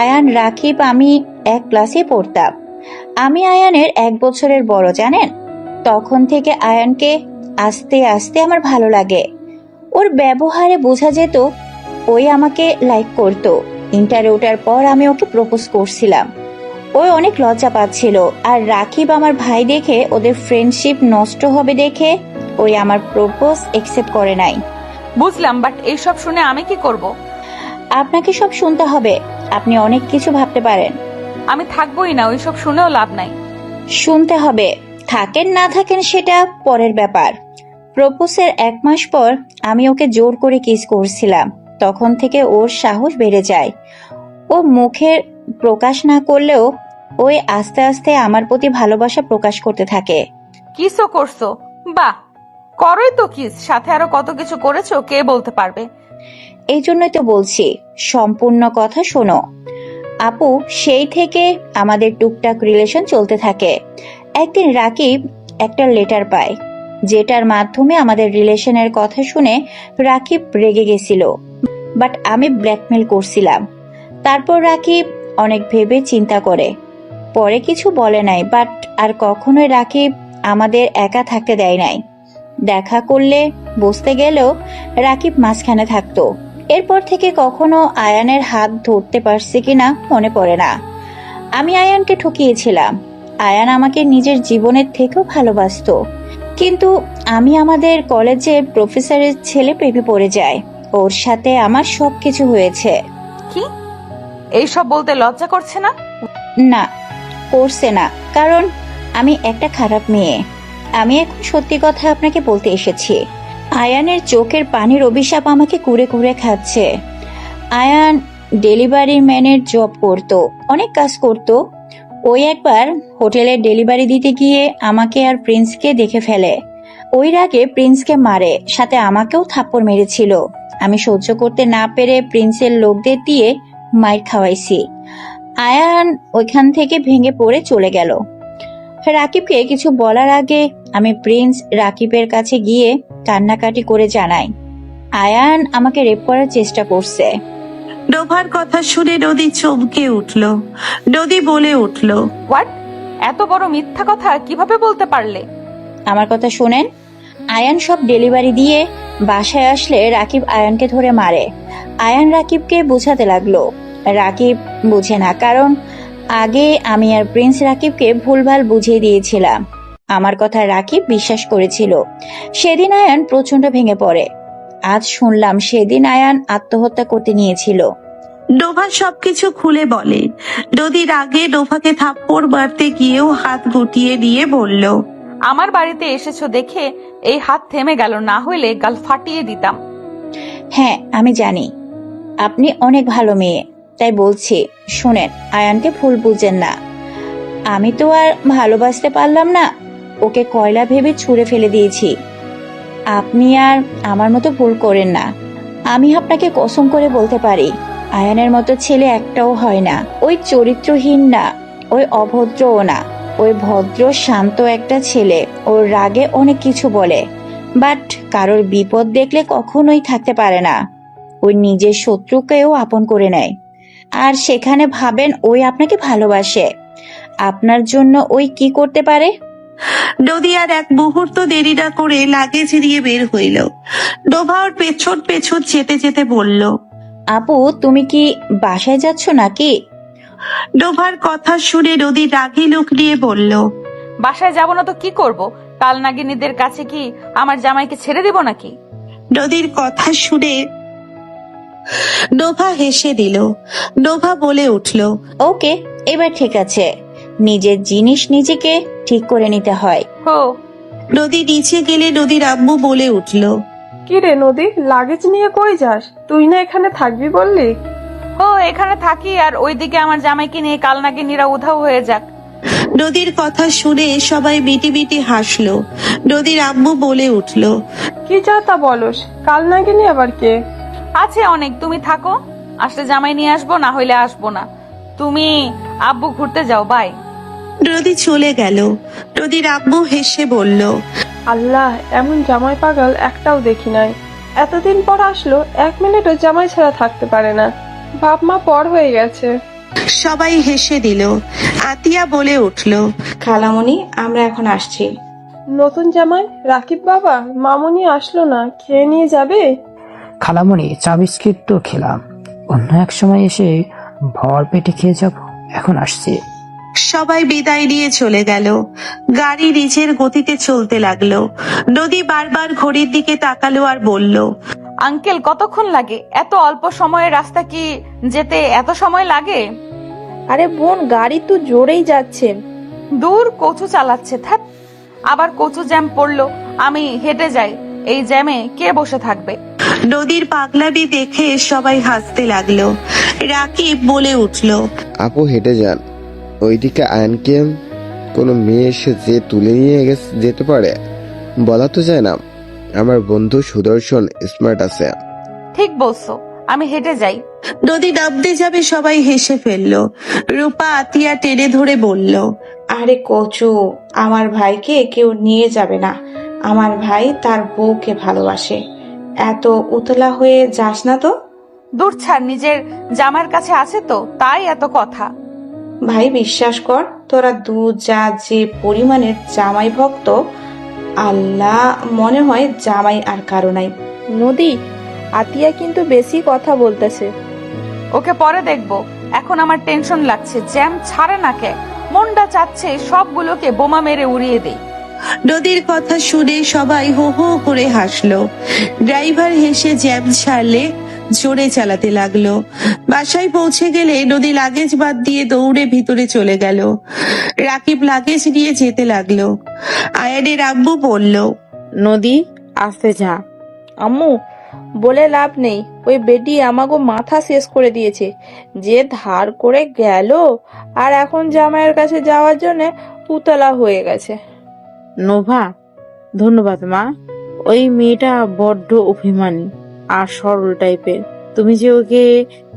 আয়ান, রাকিব, আমি এক ক্লাসে পড়তাম। আমি আয়ানের 1 বছরের বড়, জানেন? তখন থেকে আয়ানকে আস্তে আস্তে আমার ভালো লাগে। ওর ব্যবহারে বোঝা যেত ওই আমাকে লাইক করতো। ইন্টারে ওঠার পর আমি ওকে প্রপোজ করছিলাম। ওই অনেক লজ্জা পাচ্ছিল, আর রাকিব আমার ভাই দেখে ওদের ফ্রেন্ডশিপ নষ্ট হবে দেখে ওই আমার প্রপোজ একসেপ্ট করে নাই। বুঝলাম, বাট এইসব শুনে আমি কি করব? আপনাকে সব শুনতে হবে। আপনি অনেক কিছু ভাবতে পারেন। আমি থাকবোই না, ওইসব শুনেও লাভ নাই। শুনতে হবে, থাকেন না থাকেন সেটা পরের ব্যাপার। প্রপোজের 1 মাস পর আমি ওকে জোর করে কিস করছিলাম। তখন থেকে ওর সাহস বেড়ে যায়। ও মুখে প্রকাশ না করলেও ওই আস্তে আস্তে আমার প্রতি ভালোবাসা প্রকাশ করতে থাকে। কিসও করছো? বাহ, করোই তো কিস, সাথে আরো কত কিছু করেছো কে বলতে পারবে। এই জন্যই তো বলছি, সম্পূর্ণ কথা শোনো। আপু, সেই থেকে আমাদের টুকটাক রিলেশন চলতে থাকে। একদিন রাকিব একটা লেটার পায়, যেটার মাধ্যমে আমাদের রিলেশনের কথা শুনে রাকিব রেগে গেছিল, বাট আমি ব্ল্যাকমেল করছিলাম। তারপর রাকিব অনেক ভেবে চিন্তা করে পরে কিছু বলে নাই, বাট আর কখনোই রাকিব আমাদের একা থাকতে দেয় নাই। দেখা করলে বসতে গেলেও রাকিব মাঝখানে থাকতো। এরপর থেকে কখনো আয়ানের হাত ধরতে পারছি কিনা মনে পড়ে না। আমি আয়ানকে ঠকিয়েছিলাম। আয়ান আমাকে নিজের জীবনের থেকেও ভালোবাসতো, কিন্তু আমি আমাদের কলেজে প্রফেসরের ছেলে প্রেমে পড়ে যাই। ওর সাথে আমার সবকিছু হয়েছে। কি এইসব বলতে লজ্জা করছে না? না, করছে না, কারণ আমি একটা খারাপ মেয়ে। আমি এখন সত্যি কথা আপনাকে বলতে এসেছি। আয়ানের চোখের পানির অভিশাপ আমাকে কুড়ে কুড়ে খাচ্ছে। আয়ান ডেলিভারি ম্যানের জব করতো, অনেক কাজ করতো। ওই একবার হোটেলে ডেলিভারি দিতে গিয়ে আমাকে আর প্রিন্সকে দেখে ফেলে। ওই রাগে প্রিন্সকে মারে, সাথে আমাকেও থাপ্পড় মেরেছিল। আমি সহ্য করতে না পেরে প্রিন্সের লোকদের দিয়ে মাইর খাওয়াইছি। আয়ান ওইখান থেকে ভেঙে পড়ে চলে গেল। রাকিবকে কিছু বলার আগে আমি প্রিন্স রাকিবের কাছে গিয়ে কান্নাকাটি করে জানাই আয়ান আমাকে রেপ করার চেষ্টা করছে। ডোভার কথা শুনে নদী চমকে উঠল। নদী বলে উঠল, হোয়াট? এত বড় মিথ্যা কথা কিভাবে বলতে পারলে? আমার কথা শোনেন। আয়ান সব ডেলিভারি দিয়ে বাসায় আসলে রাকিব আয়ানকে ধরে মারে। আয়ান রাকিবকে বোঝাতে লাগলো। রাকিব বুঝে না, কারণ আগে আমি আর প্রিন্স রাকিবকে ভুলভাল বুঝিয়ে দিয়েছিলাম। আমার কথা রাকিব বিশ্বাস করেছিল। সেদিন আয়ান প্রচন্ড ভেঙে পড়ে। আজ শুনলাম সেদিন আয়ান আত্মহত্যা করতে নিয়েছিল। ডোভা সবকিছু খুলে বলে। নদীর আগে ডোভাকে থাপ্পড় মারতে গিয়েও হাত গুটিয়ে নিয়ে বলল, আমার বাড়িতে এসেছো দেখে এই হাত থেমে গেল, না হইলে গাল ফাটিয়ে দিতাম। হ্যাঁ, আমি জানি আপনি অনেক ভালো মেয়ে, তাই বলছি শুনেন, আয়ানকে ভুল বুঝেন না। আমি তো আর ভালোবাসতে পারলাম না, ওকে কয়লা ভেবে ছুঁড়ে ফেলে দিয়েছি। আপনি আর আমার মতো ভুল করেন না। আমি আপনাকে কসম করে বলতে পারি, আয়ানের মতো ছেলে একটাও হয় না। ওই চরিত্রহীন না, ওই অভদ্রও না, ওই ভদ্র শান্ত একটা ছেলে। ওর রাগে অনেক কিছু বলে, বাট কারোর বিপদ দেখলে কখনোই থাকতে পারে না। ওই নিজের শত্রুকেও আপন করে নেয়, আর সেখানে ভাবেন ওই আপনাকে ভালোবাসে। আপনার জন্য ওই কি করতে পারে? নদী আর এক মুহূর্ত দেরি না করে লাগেজ নিয়ে বের হইল। ডোভা ওর পেছন পেছন যেতে যেতে বলল, আপু, তুমি কি বাসায় যাচ্ছ নাকি? ডোভার কথা শুনে নদী রাগী লোক নিয়ে বলল, বাসায় যাব না তো কি করব? কাল নাগিনীদের কাছে কি আমার জামাইকে ছেড়ে দিব নাকি? নদীর কথা শুনে ডোভা হেসে দিল। ডোভা বলে উঠল, ওকে, এবার ঠিক আছে। নিজের জিনিস নিজেকে ঠিক করে নিতে হয়। হো। নদী নিচে গেলে নদীর আম্মু বলে উঠল, কি রে নদী, লাগেজ নিয়ে কই যাস? তুই না এখানে থাকবি বললি? ও এখানে থাকি আর ওইদিকে আমার জামাইকে নিয়ে কাল নাগিনীরা উধাও হয়ে যাক। নদীর কথা শুনে সবাই মিটি মিটি হাসলো। নদীর আম্মু বলে উঠলো, কি যা তা বলস, কাল নাগিনী আবার কে? আছে অনেক, তুমি থাকো, আসলে জামাই নিয়ে আসবো, না হইলে আসবো না। তুমি আব্বু ঘুরতে যাও, বাই। নদী চলে গেল। নদীর আম্মু হেসে বলল, আল্লাহ, এমন জামাই পাগল একটাও দেখি নাই। এতদিন পর আসলো, 1 মিনিটও জামাই ছাড়া থাকতে পারে না। বাপ মা পর হয়ে গেছে। সবাই হেসে দিল। আতিয়া বলে উঠলো, খালামণি, আমরা এখন আসছি। নতুন জামাই রাকিব বাবা, মামুনি আসলো না, খেয়ে নিয়ে যাবে? খালামণি, চা বিস্কিট তো খেলাম, অন্য এক সময় এসে ভর পেটে খেয়ে যাব, এখন আসছি। সবাই বিদায় নিয়ে চলে গেল। গাড়ি নিজের গতিতে চলতে লাগলো। নদী বারবার ঘড়ির দিকে তাকালো আর বলল, আঙ্কেল কতক্ষণ লাগে? এত অল্প সময়ের রাস্তা কি যেতে এত সময় লাগে? আরে বোন, গাড়ি তো জোরেই যাচ্ছে। দূর, কচু চালাচ্ছে, থাক। আবার কচু জ্যাম পড়লো, আমি হেঁটে যাই, এই জ্যামে কে বসে থাকবে? নদীর পাগলামি দেখে সবাই হাসতে লাগলো। রাকিব বলে উঠলো, আপু হেঁটে যান, ওইদিকে আয়নকে কোনো মেয়ে এসে যে তুলে নিয়ে যেতে পারে বলা তো যায় না। আমার বন্ধু সুদর্শন স্মার্ট আছে। ঠিক বলছো, আমি হেঁটে যাই। নদী নামতে যাবে, সবাই হেসে ফেললো। রূপা আতিয়া টেনে ধরে বলল, আরে কচু, আমার ভাইকে কেউ নিয়ে যাবে না। আমার ভাই তার বউকে ভালোবাসে। এত উতলা হয়ে যাস না তো। দূর ছাড়, নিজের জামার কাছে আছে তো, তাই এত কথা। ভাই বিশ্বাস কর, তোরা দু যা যে পরিমাণের জামাই ভক্ত, আল্লাহ, মনে হয় জামাই আর কারো নাই। নদী, আতিয়া কিন্তু বেশি কথা বলতেছে। ওকে পরে দেখবো, এখন আমার টেনশন লাগছে, জ্যাম ছাড়ে না কে। মনটা চাচ্ছে সবগুলোকে বোমা মেরে উড়িয়ে দেই। নদীর কথা শুনে সবাই হো হো করে হাসলো। ড্রাইভার হেসে জ্যাম ছাড়লে জোরে চালাতে লাগলো। বাসায় পৌঁছে গেলে নদী লাগেজ বাদ দিয়ে দৌড়ে ভিতরে চলে গেল। রাকিব লাগেজ নিয়ে যেতে লাগলো। আয়ানের আম্মু বলল, নদী, আসতে যা। আম্মু, বলে লাভ নেই, ওই বেটি আমাগো মাথা শেষ করে দিয়েছে। যে ধার করে গেল, আর এখন জামাইয়ের কাছে যাওয়ার জন্য উতলা হয়ে গেছে। নোভা, ধন্যবাদ মা। ওই মেয়েটা বড্ড অভিমানী আর সরল টাইপের, তুমি যে ওকে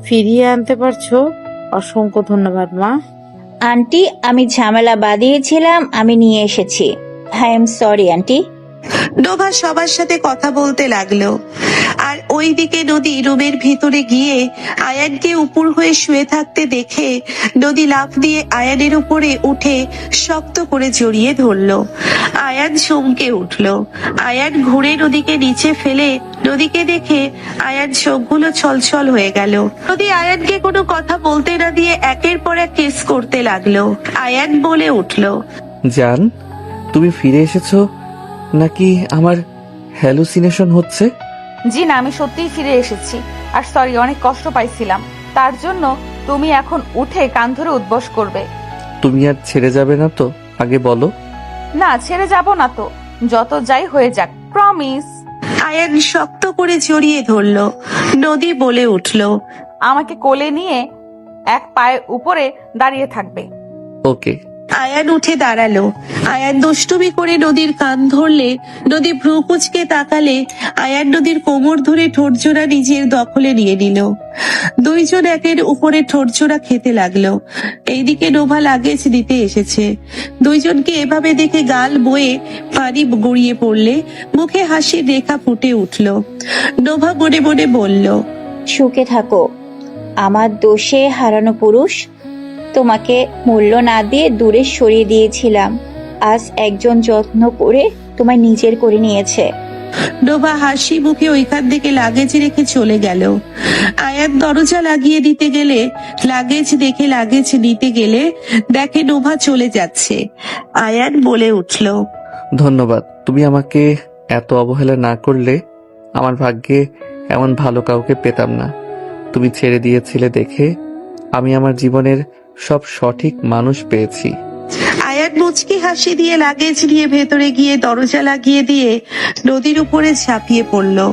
ফিরিয়ে আনতে পারছো, অসংখ্য ধন্যবাদ মা। আন্টি, আমি ঝামেলা বাঁধিয়েছিলাম, আমি নিয়ে এসেছি। I am sorry aunty. Nova সবার সাথে কথা বলতে লাগলো। আর ওইদিকে নদী রুমের ভিতরে গিয়ে আয়ানকে উপর হয়ে শুয়ে থাকতে দেখে নদী লাফ দিয়ে আয়ানের উপরে উঠে শক্ত করে জড়িয়ে ধরলো। আয়ান চমকে উঠলো। আয়ান ঘুরে নদীকে নিচে ফেলে নদীকে দেখে আয়ান চোখগুলো ছলছল হয়ে গেল। নদী আয়ানকে কোনো কথা বলতে না দিয়ে একের পর এক কিস করতে লাগলো। আয়ান বলে উঠলো, জান, তুমি ফিরে এসেছো নাকি আমার হ্যালুসিনেশন হচ্ছে? জি না, আমি সত্যিই ফিরে এসেছি। আর সরি, অনেক কষ্ট পাইছিলাম, তার জন্য তুমি এখন উঠে কান ধরে উদ্বস করবে। তুমি আর ছেড়ে যাবে না তো? আগে বলো। না, ছেড়ে যাব না তো, যত যাই হয়ে যাক, প্রমিস। আয়ান শক্ত করে জড়িয়ে ধরলো। নদী বলে উঠলো, আমাকে কোলে নিয়ে এক পায়ের উপরে দাঁড়িয়ে থাকবে। ওকে। আয়ান উঠে দাঁড়ালো। আয়ান দুষ্টুমি করে নদীর কান ধরলে নদী ভ্রু কুচকে তাকালে আয়ান নদীর কোমর ধরে ঠোঁটজোড়া নিজের দখলে নিয়ে নিল। দুইজন একের উপরে ঠোঁটজোড়া খেতে লাগলো। এইদিকে নোভা লাগেজ দিতে এসেছে। দুইজনকে এভাবে দেখে গাল বয়ে পানি গড়িয়ে পড়লে মুখে হাসির রেখা ফুটে উঠলো। নোভা মনে মনে বলল, সুখে থাকো আমার দোষে হারানো পুরুষ। তোমাকে মূল্য না দিয়ে দূরে সরিয়ে দিয়েছিলাম, আজ একজন যত্ন করে তোমায় নিজের করে নিয়েছে। নোভা হাসি মুখে ওইখান থেকে লাগেজ রেখে চলে গেল। আয়ান দরজা লাগিয়ে দিতে গেলে লাগেজ দেখে লাগেজ নিতে গেলে দেখে নোভা চলে যাচ্ছে। আয়ান বলে উঠল, ধন্যবাদ। তুমি আমাকে এত অবহেলা না করলে আমার ভাগ্যে এমন ভালো কাউকে পেতাম না। তুমি ছেড়ে দিয়েছিলে দেখে আমি আমার জীবনের সব সঠিক মানুষ পেয়েছি। আয়ান মুচকি হাসি দিয়ে লাগেজ নিয়ে ভেতরে গিয়ে দরজা লাগিয়ে দিয়ে নদীর উপরে ঝাঁপিয়ে পড়লো।